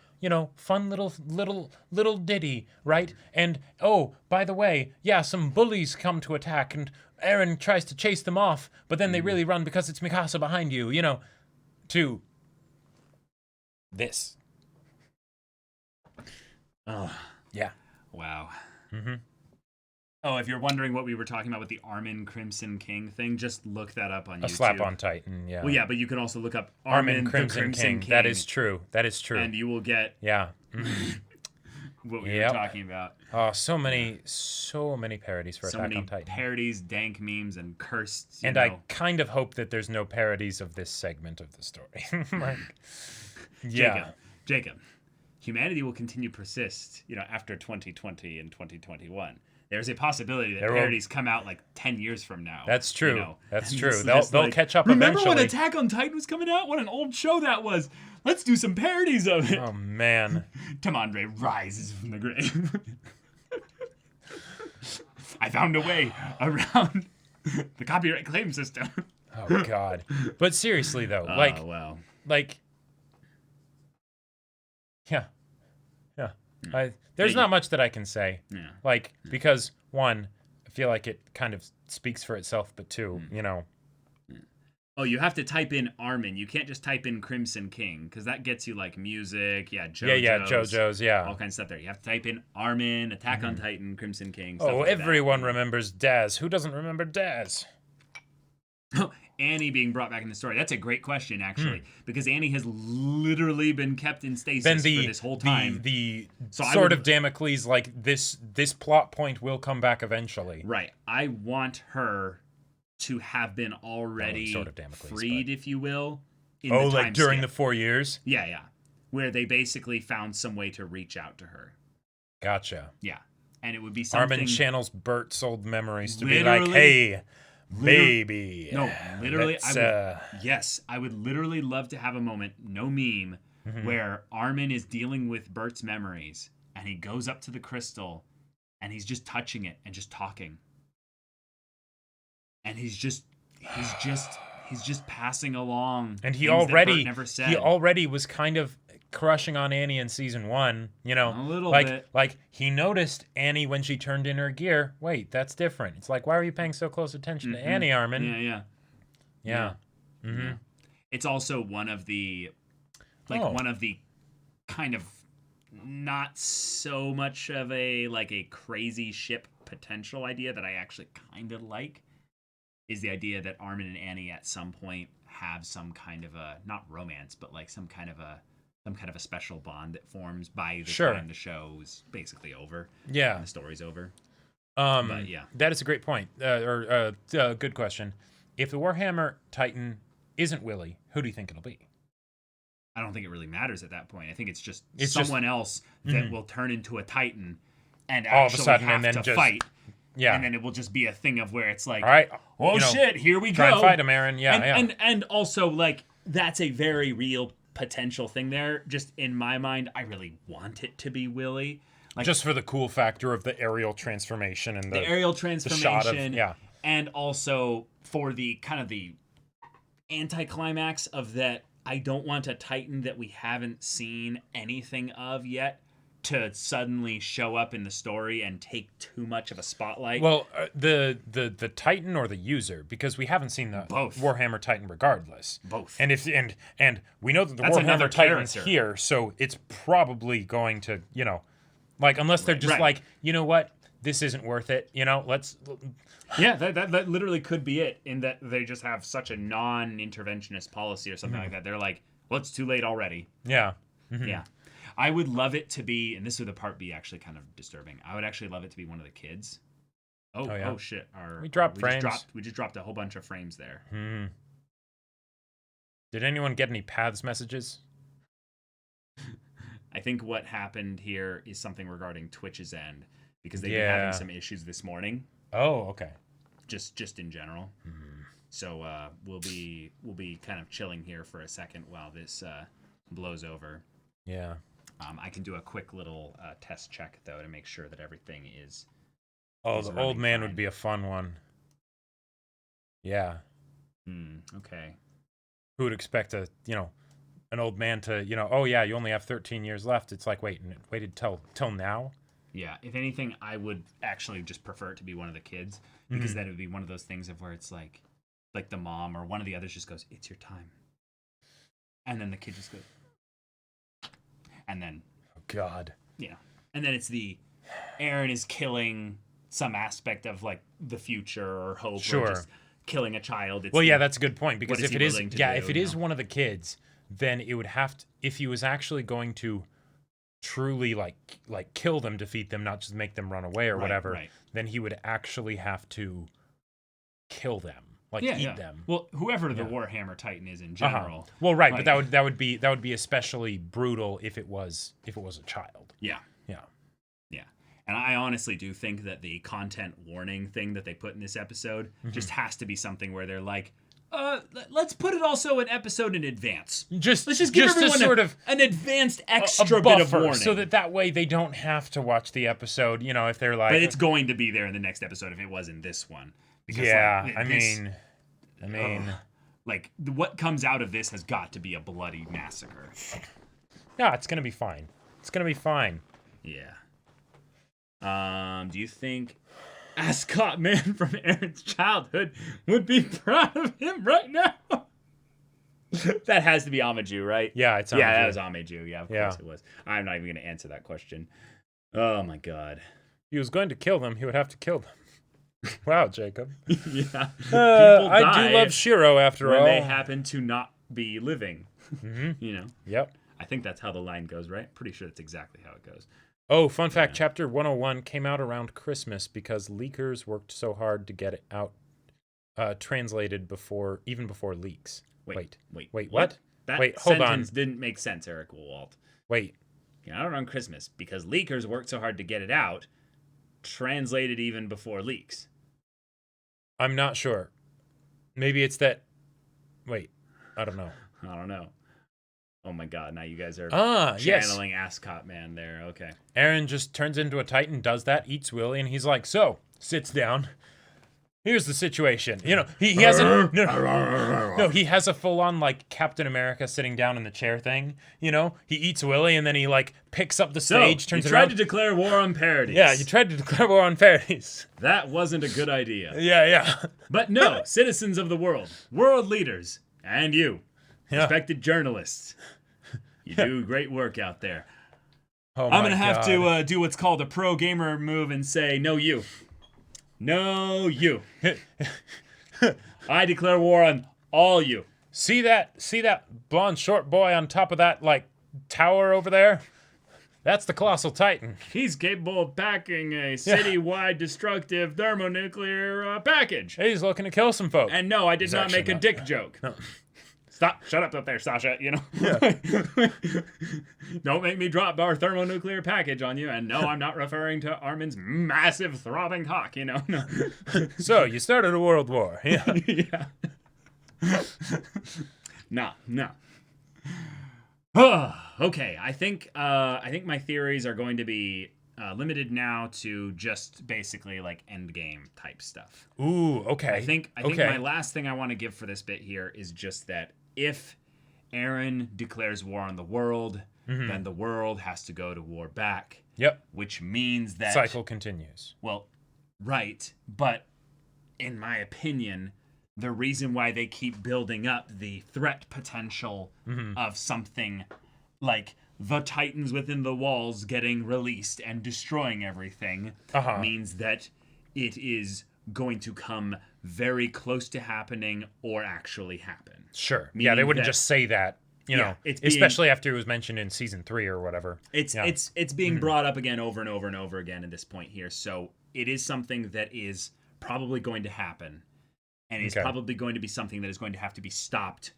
S1: fun little ditty, right? And oh, by the way, yeah, some bullies come to attack and Eren tries to chase them off, but then they really run because it's Mikasa behind you, to this.
S2: Oh.
S1: Yeah.
S2: Wow. Mm-hmm. Oh, if you're wondering what we were talking about with the Armin Crimson King thing, just look that up on YouTube.
S1: A slap on Titan, yeah.
S2: Well, yeah, but you can also look up
S1: Armin Crimson King. That is true.
S2: And you will get what we were talking about.
S1: Oh, so many parodies for Attack on Titan.
S2: Parodies, dank memes, and cursed.
S1: And I kind of hope that there's no parodies of this segment of the story.
S2: Jacob, humanity will continue to persist, after 2020 and 2021. There's a possibility that parodies come out like 10 years from now.
S1: That's true. That's true.
S2: They'll
S1: catch up
S2: remember
S1: eventually.
S2: When Attack on Titan was coming out? What an old show that was. Let's do some parodies of it.
S1: Oh, man.
S2: Tamandre rises from the grave. I found a way around the copyright claim system.
S1: Oh, God. But seriously, though, yeah. There's not much that I can say. Yeah. Because, one, I feel like it kind of speaks for itself, but two,
S2: Oh, you have to type in Armin. You can't just type in Crimson King, because that gets you, music, JoJo's, all kinds of stuff there. You have to type in Armin, Attack on Titan, Crimson King, stuff like
S1: everyone remembers Daz. Who doesn't remember Daz?
S2: Annie being brought back in the story. That's a great question, actually, because Annie has literally been kept in stasis for this whole time.
S1: The sword of Damocles, this plot point will come back eventually.
S2: Right. I want her to have been already
S1: sort of Damocles,
S2: freed, if you will. In
S1: oh,
S2: the
S1: like
S2: time
S1: during
S2: skip.
S1: the 4 years?
S2: Yeah. Where they basically found some way to reach out to her.
S1: Gotcha.
S2: Yeah. And it would be something...
S1: Armin channels Bert's old memories to be like, hey, baby.
S2: No, literally,
S1: let's,
S2: yes, I would literally love to have a moment, no meme, where Armin is dealing with Bert's memories, and he goes up to the crystal, and he's just touching it and just talking. And he's just passing along.
S1: And he
S2: things that
S1: already
S2: Bert never said.
S1: he already was kind of crushing on Annie in season 1, you know.
S2: A little
S1: like,
S2: bit.
S1: Like he noticed Annie when she turned in her gear. Wait, that's different. It's like, why are you paying so close attention to Annie, Armin?
S2: Yeah. Yeah. It's also one of the kind of not so much of a crazy ship potential idea that I actually kind of like is the idea that Armin and Annie at some point have some kind of a, not romance, but like some kind of a special bond that forms by the time the show's basically over.
S1: Yeah.
S2: And the story's over.
S1: But yeah. That is a great point. Good question. If the Warhammer Titan isn't Willie, who do you think it'll be?
S2: I don't think it really matters at that point. I think it's someone else that will turn into a Titan and all of a sudden have to fight.
S1: Yeah.
S2: And then it will just be a thing of where it's like,
S1: all right,
S2: shit, here we go.
S1: Try and fight him, Eren. Yeah,
S2: and also, like, that's a very real potential thing there. Just in my mind, I really want it to be Willie. Like,
S1: just for the cool factor of the aerial transformation and the
S2: aerial transformation.
S1: The shot of,
S2: and also for the kind of the anticlimax of that, I don't want a Titan that we haven't seen anything of yet to suddenly show up in the story and take too much of a spotlight.
S1: Well, the Titan or the user, because we haven't seen the Warhammer Titan regardless.
S2: Both.
S1: And and we know that the Warhammer Titan's here, so it's probably going to, unless they're just like, you know what, this isn't worth it, let's.
S2: Yeah, that literally could be it, in that they just have such a non-interventionist policy or something like that. They're like, well, it's too late already.
S1: Yeah.
S2: Yeah. I would love it to be, and this would the part be actually kind of disturbing. I would actually love it to be one of the kids. Oh shit!
S1: We frames.
S2: We just dropped a whole bunch of frames there.
S1: Did anyone get any paths messages?
S2: I think what happened here is something regarding Twitch's end, because they've been having some issues this morning.
S1: Oh, okay.
S2: Just in general. So we'll be kind of chilling here for a second while this blows over.
S1: Yeah.
S2: I can do a quick little test check, though, to make sure that everything is...
S1: Oh, the old man would be a fun one. Yeah.
S2: Okay.
S1: Who would expect an old man to, oh, yeah, you only have 13 years left. It's like, waited till now?
S2: Yeah. If anything, I would actually just prefer it to be one of the kids, because that would be one of those things of where it's like the mom or one of the others just goes, it's your time. And then the kid just goes... And then,
S1: oh God,
S2: and then it's the Eren is killing some aspect of like the future or hope, or just killing a child. It's
S1: that's a good point, because if it is one of the kids, then it would have to, if he was actually going to truly like kill them, defeat them, not just make them run away or whatever, then he would actually have to kill them. Eat them.
S2: Well, whoever the Warhammer Titan is in general.
S1: Well, right, but that would be especially brutal if it was a child.
S2: Yeah. And I honestly do think that the content warning thing that they put in this episode just has to be something where they're like, let's put it also an episode in advance. Let's just give everyone an advanced extra bit of warning,
S1: so that way they don't have to watch the episode. If they're like,
S2: but it's going to be there in the next episode if it was in this one. Because, I mean, what comes out of this has got to be a bloody massacre.
S1: No, it's gonna be fine.
S2: Yeah. Do you think Ascot Man from Eren's childhood would be proud of him right now? That has to be Amaju, right?
S1: Yeah, it's Amaju.
S2: Yeah, that was Amaju. Yeah, of course it was. I'm not even gonna answer that question. Oh my God.
S1: If he was going to kill them, he would have to kill them. Wow, Jacob.
S2: Yeah.
S1: I do love Shiro after all.
S2: When they happen to not be living.
S1: Yep.
S2: I think that's how the line goes, right? Pretty sure that's exactly how it goes.
S1: Oh, fun fact, Chapter 101 came out around Christmas because leakers worked so hard to get it out translated even before leaks. Wait, what?
S2: That
S1: Wait, hold
S2: sentence
S1: on.
S2: didn't make sense, Eric Walt.
S1: Wait.
S2: Out around Christmas, because leakers worked so hard to get it out, translated even before leaks.
S1: I'm not sure. Maybe it's that. Wait, I don't know.
S2: I don't know. Oh my god, now you guys are channeling Ascot Man there. Okay.
S1: Eren just turns into a Titan, does that, eats Willie, and he's like, so, sits down. Here's the situation. You know, he hasn't. No, he has a full-on like Captain America sitting down in the chair thing. You know, he eats Willie and then he like picks up the stage, turns it around.
S2: You tried to declare war on parodies.
S1: Yeah, you tried to declare war on parodies.
S2: That wasn't a good idea.
S1: Yeah.
S2: But no, citizens of the world, world leaders, and you, respected journalists, you do great work out there.
S1: Oh
S2: I'm gonna have to do what's called a pro gamer move and say no, you. No, you. I declare war on all you.
S1: See that blonde short boy on top of that like tower over there? That's the Colossal Titan.
S2: He's capable of packing a city-wide destructive thermonuclear package.
S1: He's looking to kill some folks.
S2: And no, I did not make a dick joke.
S1: No.
S2: Stop! Shut up there, Sasha. You know.
S1: Yeah.
S2: Don't make me drop our thermonuclear package on you. And no, I'm not referring to Armin's massive throbbing cock. You know. No.
S1: So you started a world war. Yeah.
S2: Yeah. No. Okay. I think my theories are going to be limited now to just basically like end game type stuff.
S1: Ooh. Okay.
S2: I think my last thing I want to give for this bit here is just that if Eren declares war on the world, then the world has to go to war back.
S1: Yep.
S2: Which means that
S1: cycle continues.
S2: Well, right, but in my opinion, the reason why they keep building up the threat potential of something like the Titans within the walls getting released and destroying everything means that it is going to come very close to happening or actually happen.
S1: Sure. Meaning they wouldn't just say that, you know, especially after it was mentioned in season 3 or whatever.
S2: It's being brought up again over and over and over again at this point here. So it is something that is probably going to happen, and it's probably going to be something that is going to have to be stopped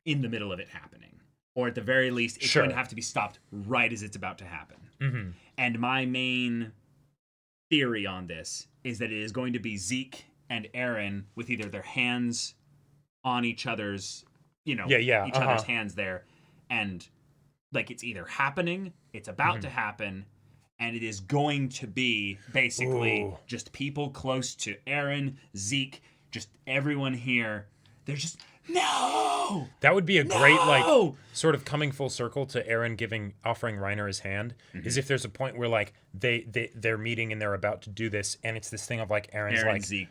S2: in the middle of it happening. Or at the very least, it's going to have to be stopped right as it's about to happen. And my main theory on this is that it is going to be Zeke and Eren with either their hands on each other's, each other's hands there. And like it's either happening, it's about to happen, and it is going to be basically just people close to Eren, Zeke, just everyone here. They're just, no!
S1: That would be a great, like, sort of coming full circle to Eren offering Reiner his hand, is if there's a point where, like, they're meeting and they're about to do this, and it's this thing of, like, Eren's like...
S2: Zeke,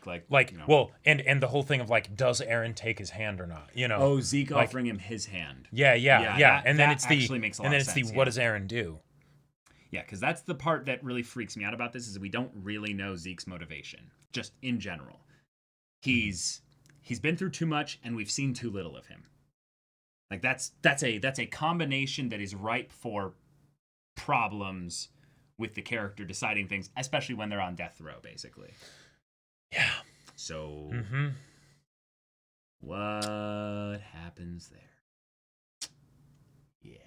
S1: and the whole thing of, like, does Eren take his hand or not, you know?
S2: Oh, Zeke offering him his hand.
S1: Yeah. And then it's
S2: the
S1: what does Eren do?
S2: Yeah, because that's the part that really freaks me out about this, is that we don't really know Zeke's motivation, just in general. He's been through too much, and we've seen too little of him. Like that's a combination that is ripe for problems with the character deciding things, especially when they're on death row, basically.
S1: Yeah.
S2: So, what happens there? Yeah.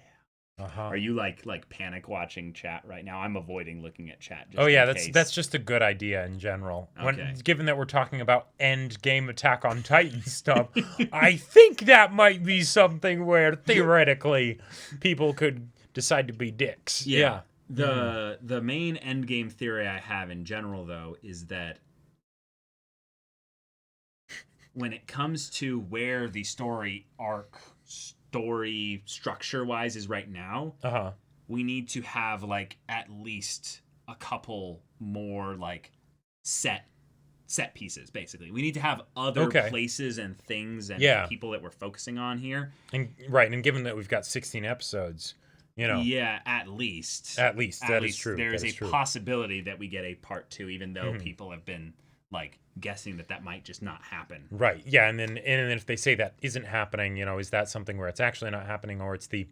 S2: Are you like panic watching chat right now? I'm avoiding looking at chat.
S1: That's just a good idea in general. Okay. Given that we're talking about end game Attack on Titan stuff, I think that might be something where theoretically people could decide to be dicks. Yeah.
S2: The main end game theory I have in general though is that when it comes to where the story structure wise is right now, we need to have like at least a couple more like set pieces. Basically, we need to have other places and things and people that we're focusing on here. And
S1: given that we've got 16 episodes,
S2: at least
S1: that is true.
S2: There is a possibility that we get a part 2, even though people have been like guessing that might just not happen.
S1: Right. Yeah. And then if they say that isn't happening, is that something where it's actually not happening, or it's the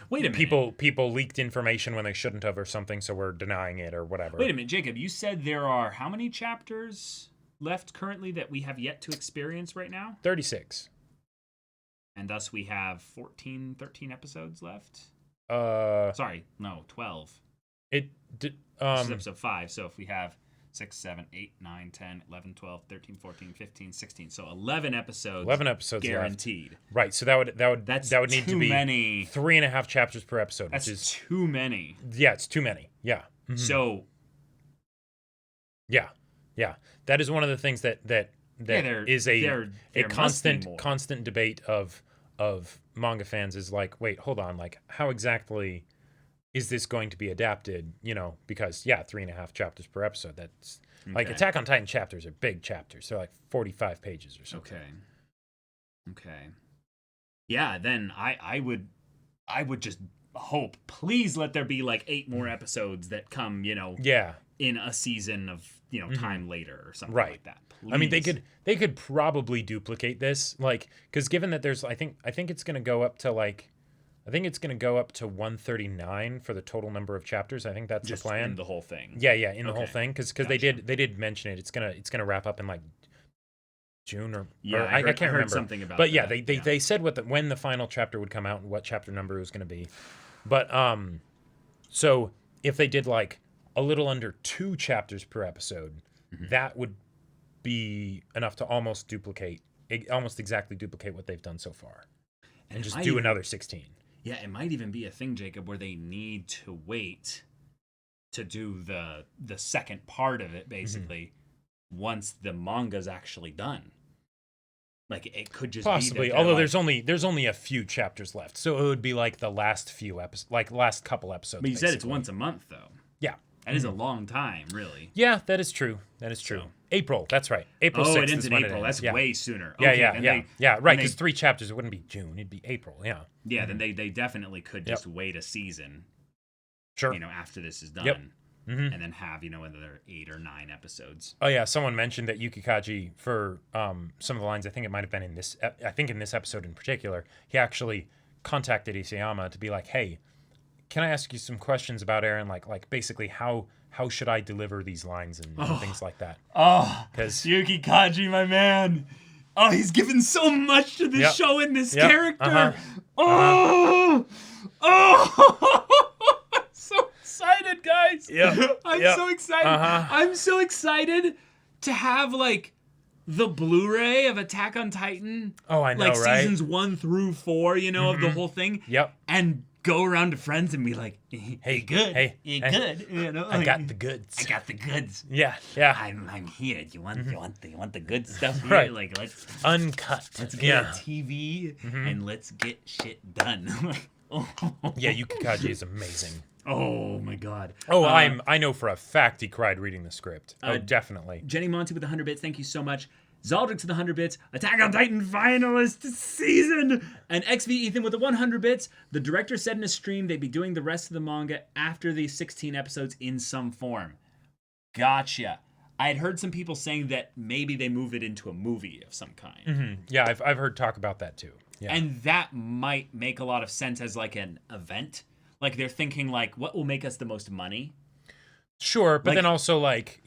S1: people leaked information when they shouldn't have or something, so we're denying it or whatever.
S2: Wait a minute, Jacob, you said there are how many chapters left currently that we have yet to experience right now?
S1: 36.
S2: And thus we have 13 episodes left? Sorry, no, 12.
S1: This
S2: is episode 5, so if we have 6, 7, 8, 9, 10, 11, 12, 13, 14, 15, 16. So 11 episodes.
S1: 11 episodes
S2: guaranteed.
S1: Left. Right. So that would need to be
S2: many.
S1: 3.5 chapters per episode,
S2: That's
S1: which is
S2: too many.
S1: Yeah, it's too many. Yeah. Mm-hmm.
S2: So
S1: yeah. That is one of the things that is a constant debate of manga fans is like, wait, hold on, like how exactly is this going to be adapted? Because 3.5 chapters per episode. That's like Attack on Titan chapters are big chapters. They're like 45 pages or something.
S2: Okay. Yeah, then I would just hope, please let there be like 8 more episodes that come, in a season of, time later or something like that. Please.
S1: I mean, they could probably duplicate this, like, because given that there's, I think it's going to go up to 139 for the total number of chapters. I think that's
S2: just
S1: the plan.
S2: In the whole thing.
S1: Yeah, in the whole thing, because they did mention it. It's gonna wrap up in like June or I can't remember
S2: something about.
S1: But yeah, they said when the final chapter would come out and what chapter number it was going to be. But so if they did like a little under 2 chapters per episode, that would be enough to almost exactly duplicate what they've done so far, and just do another 16.
S2: Yeah, it might even be a thing, Jacob, where they need to wait to do the second part of it, basically, once the manga's actually done. Like, it could just
S1: possibly, although there's only a few chapters left, so it would be like the last few episodes, like last couple episodes.
S2: But you said it's once a month, though.
S1: Yeah.
S2: That is a long time, really.
S1: Yeah, that is true. So. April, that's right. April 6th.
S2: Oh, it ends in April. That's way sooner.
S1: Yeah, right, because 3 chapters, it wouldn't be June. It'd be April, yeah.
S2: Yeah, then they definitely could just wait a season.
S1: Sure.
S2: After this is done. And then have, another 8 or 9 episodes.
S1: Oh, yeah, someone mentioned that Yukikaji, for some of the lines, I think it might have been in this episode in particular, he actually contacted Isayama to be like, hey, can I ask you some questions about Eren? Like basically how should I deliver these lines and things like that?
S2: Oh, because Yukikaji, my man. Oh, he's given so much to this show and this character. I'm so excited, guys. I'm so excited. I'm so excited to have like the Blu-ray of Attack on Titan.
S1: Oh, I know,
S2: like
S1: right?
S2: Seasons 1 through 4, of the whole thing.
S1: Yep.
S2: And go around to friends and be like, "Hey, good,
S1: hey,
S2: good."
S1: I got the goods.
S2: I got the goods.
S1: Yeah.
S2: I'm here. You want the good stuff here?
S1: Right.
S2: Like let's
S1: uncut.
S2: Let's get a TV and let's get shit done.
S1: Yeah, Yukikaji is amazing.
S2: Oh my god.
S1: I know for a fact he cried reading the script. Definitely.
S2: Jenny Monty with 100 bits. Thank you so much. Zaldrix with 100 bits, Attack on Titan finalist season, and XV Ethan with the 100 bits. The director said in a stream they'd be doing the rest of the manga after the 16 episodes in some form. Gotcha. I had heard some people saying that maybe they move it into a movie of some kind.
S1: Yeah, I've heard talk about that too. Yeah.
S2: And that might make a lot of sense as like an event. Like they're thinking like, what will make us the most money?
S1: Sure, but then also like,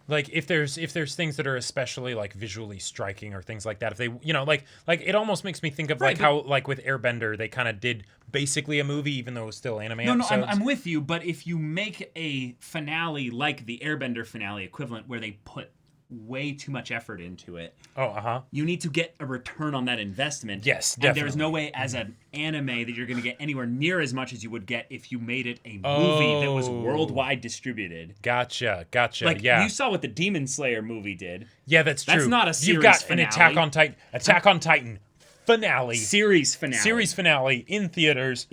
S1: like if there's things that are especially like visually striking or things like that, if they like it almost makes me think of how like with Airbender they kind of did basically a movie even though it was still anime episodes.
S2: No, I'm with you, but if you make a finale like the Airbender finale equivalent where they put way too much effort into it, you need to get a return on that investment.
S1: Yes,
S2: and
S1: definitely.
S2: there's no way as an anime that you're going to get anywhere near as much as you would get if you made it a movie that was worldwide distributed.
S1: Gotcha.
S2: Like,
S1: yeah,
S2: you saw what the Demon Slayer movie did.
S1: Yeah, that's true.
S2: That's not a series
S1: You've got
S2: finale.
S1: An Attack on Titan finale.
S2: Series
S1: finale in theaters.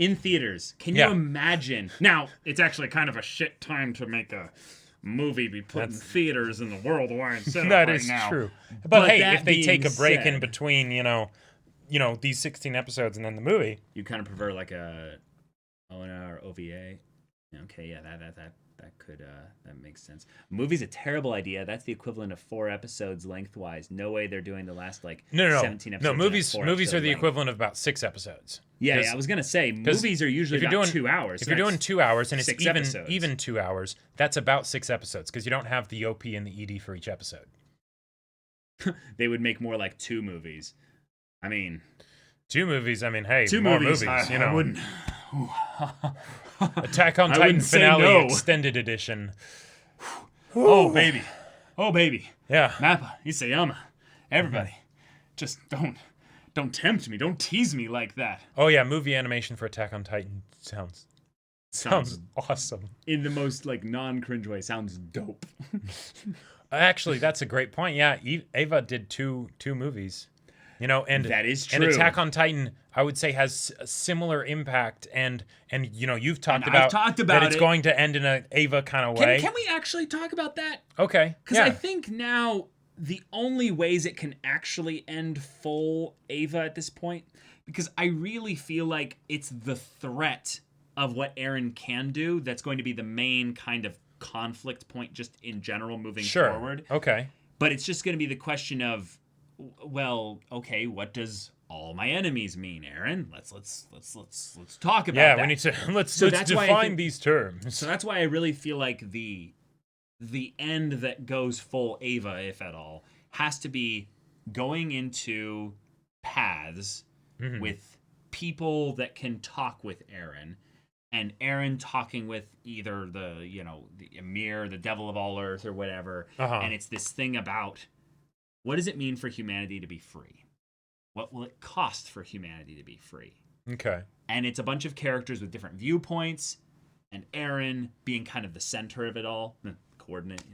S2: Can you imagine? Now, it's actually kind of a shit time to make a movie be put in theaters in the worldwide cinema
S1: that
S2: right
S1: is
S2: now.
S1: True. But hey, if they
S2: being
S1: take a break
S2: said,
S1: in between, these 16 episodes and then the movie,
S2: you kind of prefer like a ONA or OVA. Okay, yeah, that could that makes sense. Movie's a terrible idea. That's the equivalent of 4 episodes lengthwise. No way they're doing the last like
S1: No.
S2: 17 episodes.
S1: No, movies are the
S2: length.
S1: equivalent of about 6 episodes.
S2: Yeah, I was gonna say movies are usually about 2 hours.
S1: If you're doing 2 hours and it's
S2: episodes.
S1: even 2 hours, that's about 6 episodes because you don't have the OP and the ED for each episode.
S2: They would make more like 2 movies. I mean,
S1: 2 movies. I mean, hey,
S2: 2
S1: more
S2: movies.
S1: you know.
S2: I wouldn't.
S1: Attack on Titan finale extended edition.
S2: Oh baby, oh baby.
S1: Yeah.
S2: Mappa, Isayama, everybody, just don't tempt me. Don't tease me like that.
S1: Oh yeah, movie animation for Attack on Titan sounds awesome.
S2: In the most like non-cringe way, sounds dope.
S1: Actually, that's a great point. Yeah, Eva did two movies. You know, and
S2: that is true.
S1: And Attack on Titan, I would say, has a similar impact. And you know, you've talked
S2: I've
S1: about
S2: talked about
S1: that it's going to end in a Eva kind of way.
S2: Can we actually talk about that?
S1: Okay.
S2: Because I think now the only ways it can actually end full Eva at this point, because I really feel like it's the threat of what Eren can do that's going to be the main kind of conflict point just in general moving forward.
S1: Okay.
S2: But it's just going to be the question of, well, okay, what does all my enemies mean, Eren? Let's talk about that.
S1: Yeah, we need to let's define these terms.
S2: So that's why I really feel like the end that goes full Eva, if at all, has to be going into paths with people that can talk with Eren, and Eren talking with either the Emir, the Devil of all Earth, or whatever. And it's this thing about, what does it mean for humanity to be free? What will it cost for humanity to be free?
S1: Okay.
S2: And it's a bunch of characters with different viewpoints, and Eren being kind of the center of it all, the coordinate,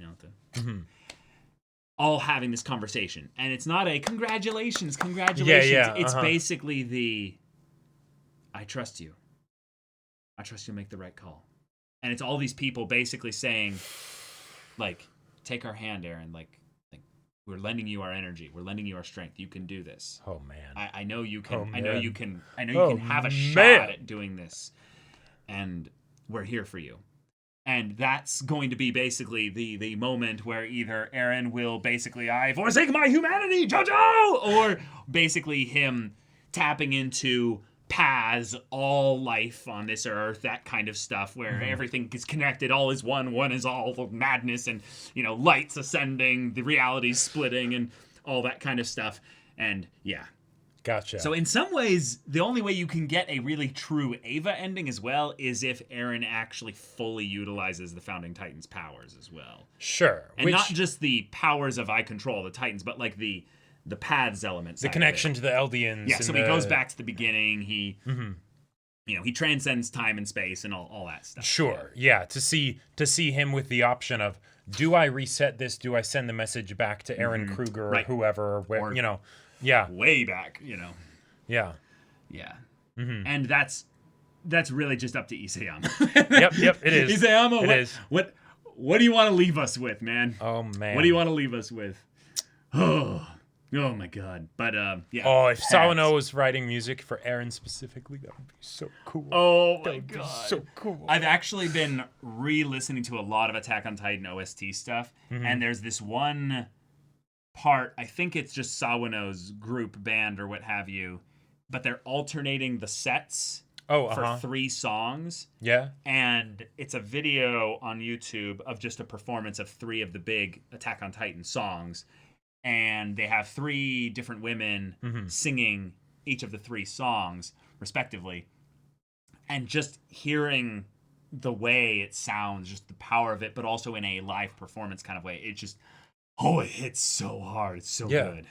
S2: all having this conversation. And it's not a congratulations.
S1: Yeah,
S2: It's basically the, I trust you. I trust you'll make the right call. And it's all these people basically saying, like, take our hand, Eren. Like, we're lending you our energy. We're lending you our strength. You can do this.
S1: Oh man.
S2: I know you can.
S1: Oh,
S2: I know you
S1: man.
S2: can. I know you can have a shot at doing this. And we're here for you. And that's going to be basically the moment where either Eren will basically, I forsake my humanity, Jojo! Or basically him tapping into paths, all life on this earth, that kind of stuff, where everything is connected, all is one is all, madness, and lights ascending, the realities splitting, and all that kind of stuff. And yeah,
S1: gotcha.
S2: So in some ways, the only way you can get a really true Eva ending as well is if Eren actually fully utilizes the Founding Titans' powers as well.
S1: Sure.
S2: And not just the powers of I control the Titans, but like the paths elements,
S1: the connection to the Eldians.
S2: Yeah, so he goes back to the beginning. He, he transcends time and space and all that stuff.
S1: Sure, yeah. To see him with the option of, do I reset this? Do I send the message back to Eren Kruger or whoever, or where, yeah,
S2: way back,
S1: yeah,
S2: yeah, and that's really just up to Isayama.
S1: Yep, it is.
S2: Isayama, what do you want to leave us with, man?
S1: Oh man,
S2: what do you want to leave us with? Oh my god. But yeah.
S1: Oh, if Sawano was writing music for Eren specifically, that would be so cool.
S2: Oh my god.
S1: So cool.
S2: I've actually been re-listening to a lot of Attack on Titan OST stuff, and there's this one part, I think it's just Sawano's group band or what have you, but they're alternating the sets for 3 songs.
S1: Yeah.
S2: And it's a video on YouTube of just a performance of 3 of the big Attack on Titan songs. And they have 3 different women singing each of the 3 songs, respectively. And just hearing the way it sounds, just the power of it, but also in a live performance kind of way, it just, it hits so hard. It's so good.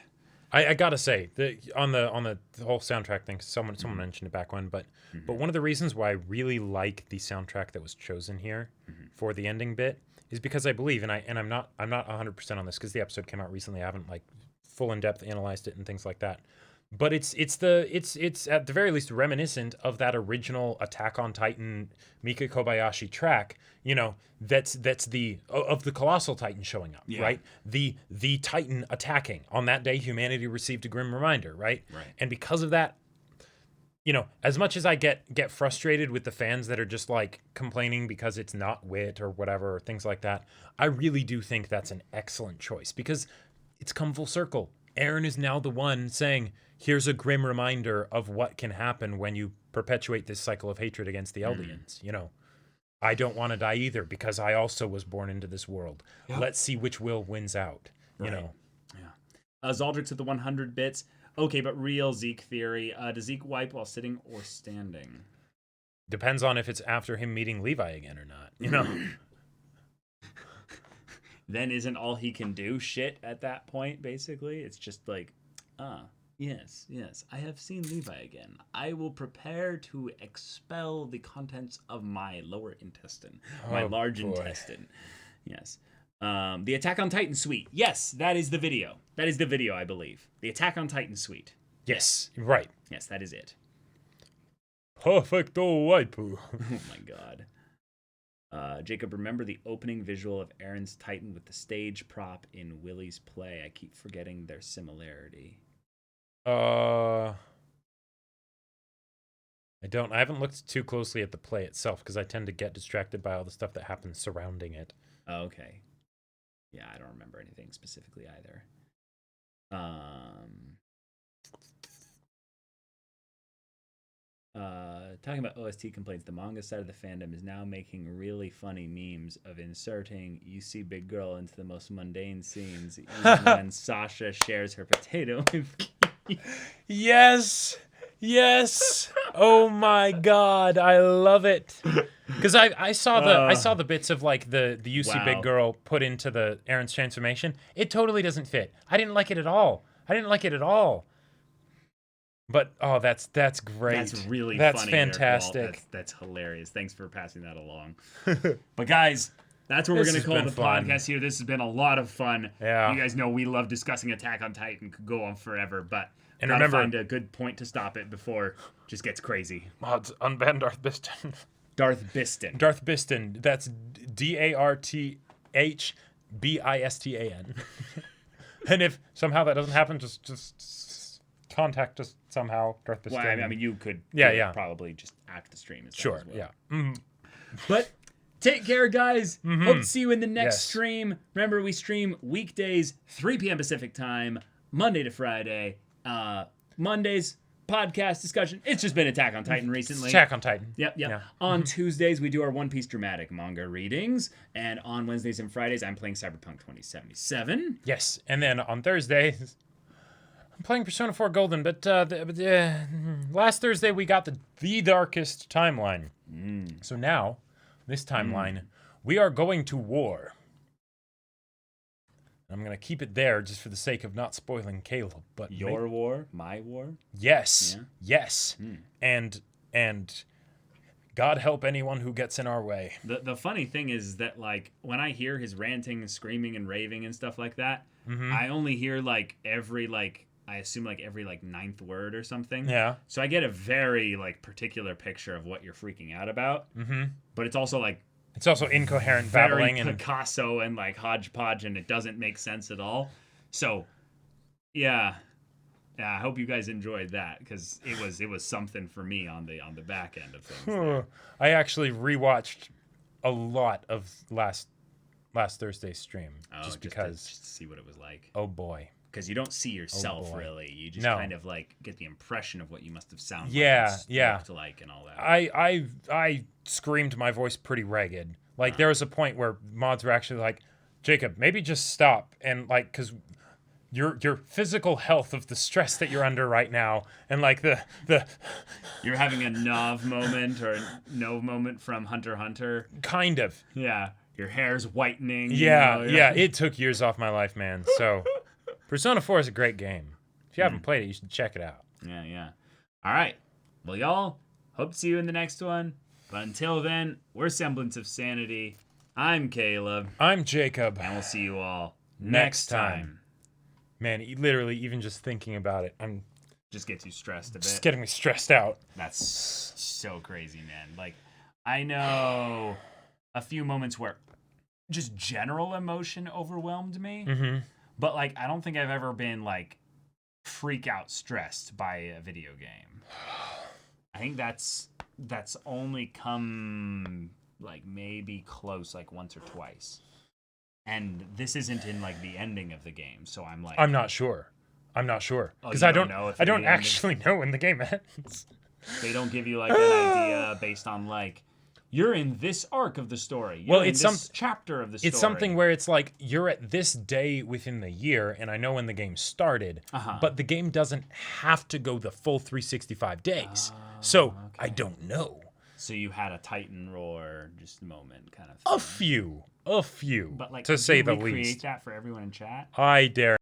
S1: I gotta say, on the whole soundtrack thing, someone mentioned it back when, but one of the reasons why I really like the soundtrack that was chosen here for the ending bit is because I believe, and I'm not 100% on this because the episode came out recently. I haven't like full in depth analyzed it and things like that. But it's at the very least reminiscent of that original Attack on Titan Mika Kobayashi track. That's the colossal Titan showing up, right? The Titan attacking on that day. Humanity received a grim reminder, right?
S2: Right.
S1: And because of that, as much as I get frustrated with the fans that are just like complaining because it's not wit or whatever, or things like that, I really do think that's an excellent choice because it's come full circle. Eren is now the one saying, here's a grim reminder of what can happen when you perpetuate this cycle of hatred against the Eldians. I don't want to die either because I also was born into this world. Yep. Let's see which will wins out, you know.
S2: Yeah. Zaldrix at the 100 bits. Okay, but real Zeke theory. Does Zeke wipe while sitting or standing?
S1: Depends on if it's after him meeting Levi again or not,
S2: Then isn't all he can do shit at that point, basically? It's just like, yes, I have seen Levi again. I will prepare to expel the contents of my lower intestine, my large intestine. Yes. The Attack on Titan suite. Yes, that is the video. That is the video, I believe. The Attack on Titan suite.
S1: Yes, right.
S2: Yes, that is it.
S1: Perfecto waipu.
S2: Oh my god. Jacob, remember the opening visual of Eren's Titan with the stage prop in Willie's play? I keep forgetting their similarity.
S1: I haven't looked too closely at the play itself because I tend to get distracted by all the stuff that happens surrounding it.
S2: Oh, okay. Yeah, I don't remember anything specifically either. Talking about OST complaints, the manga side of the fandom is now making really funny memes of inserting "you see big girl" into the most mundane scenes, even when Sasha shares her potato with Key.
S1: Yes. Oh my god, I love it. Because I saw the bits of like the you see big girl put into the Eren's transformation. It totally doesn't fit. I didn't like it at all. But that's great.
S2: That's really
S1: that's
S2: funny.
S1: Fantastic.
S2: That's hilarious. Thanks for passing that along. But guys, that's what we're going to call the podcast here. This has been a lot of fun.
S1: Yeah.
S2: You guys know we love discussing Attack on Titan. Could go on forever, but
S1: and
S2: gotta
S1: remember,
S2: find a good point to stop it before it just gets crazy.
S1: Mods, unban Darth Biston.
S2: Darth Biston.
S1: That's DARTHBISTAN. And if somehow that doesn't happen, just contact us somehow, Darth Biston.
S2: Well, I mean, you could probably just act the stream.
S1: Sure,
S2: as well.
S1: Yeah. Mm-hmm.
S2: But take care, guys. Mm-hmm. Hope to see you in the next stream. Remember, we stream weekdays, 3 p.m. Pacific time, Monday to Friday. Mondays, podcast discussion. It's just been Attack on Titan recently.
S1: Attack on Titan.
S2: Yep. Yeah. On Tuesdays, we do our One Piece dramatic manga readings. And on Wednesdays and Fridays, I'm playing Cyberpunk 2077.
S1: Yes. And then on Thursdays, I'm playing Persona 4 Golden. But last Thursday, we got the darkest timeline. So now, this timeline, we are going to war. I'm going to keep it there just for the sake of not spoiling Caleb. But
S2: your war? My war?
S1: Yes. Yeah. Yes. And God help anyone who gets in our way.
S2: The funny thing is that, like, when I hear his ranting and screaming and raving and stuff like that, I only hear, like, every ninth word or something.
S1: Yeah.
S2: So I get a very, like, particular picture of what you're freaking out about. But it's also, like,
S1: it's also incoherent babbling
S2: and Picasso and like hodgepodge, and it doesn't make sense at all. So, yeah, I hope you guys enjoyed that because it was something for me on the back end of things.
S1: I actually rewatched a lot of last Thursday's stream just because
S2: to see what it was like.
S1: Oh boy.
S2: Because you don't see yourself really, you just kind of like get the impression of what you must have sounded like and all that.
S1: I screamed my voice pretty ragged. Like there was a point where mods were actually like, Jacob, maybe just stop, and like because your physical health of the stress that you're under right now, and like the
S2: you're having a Nov moment or a Nov moment from Hunter x Hunter.
S1: Kind of.
S2: Yeah, your hair's whitening.
S1: Yeah. It took years off my life, man. So. Persona 4 is a great game. If you haven't played it, you should check it out.
S2: Yeah. All right. Well, y'all, hope to see you in the next one. But until then, we're Semblance of Sanity. I'm Caleb.
S1: I'm Jacob.
S2: And we'll see you all next time.
S1: Man, literally, even just thinking about it,
S2: just gets you stressed a bit.
S1: Just getting me stressed out.
S2: That's so crazy, man. Like, I know a few moments where just general emotion overwhelmed me. But, like, I don't think I've ever been, like, freak out stressed by a video game. I think that's only come like maybe close like once or twice. And this isn't in like the ending of the game, so I'm like
S1: I'm not sure because
S2: you
S1: I
S2: don't
S1: don't
S2: know if
S1: I don't
S2: the ending-
S1: actually know when the game ends.
S2: They don't give you like an idea based on like you're in this arc of the story. You're
S1: Well,
S2: in
S1: it's
S2: this chapter of the story.
S1: It's something where it's like you're at this day within the year, and I know when the game started, but the game doesn't have to go the full 365 days. So I don't know.
S2: So you had a Titan roar just moment kind of thing.
S1: A few,
S2: But like,
S1: to say the
S2: recreate
S1: least.
S2: that for everyone in chat.
S1: I dare.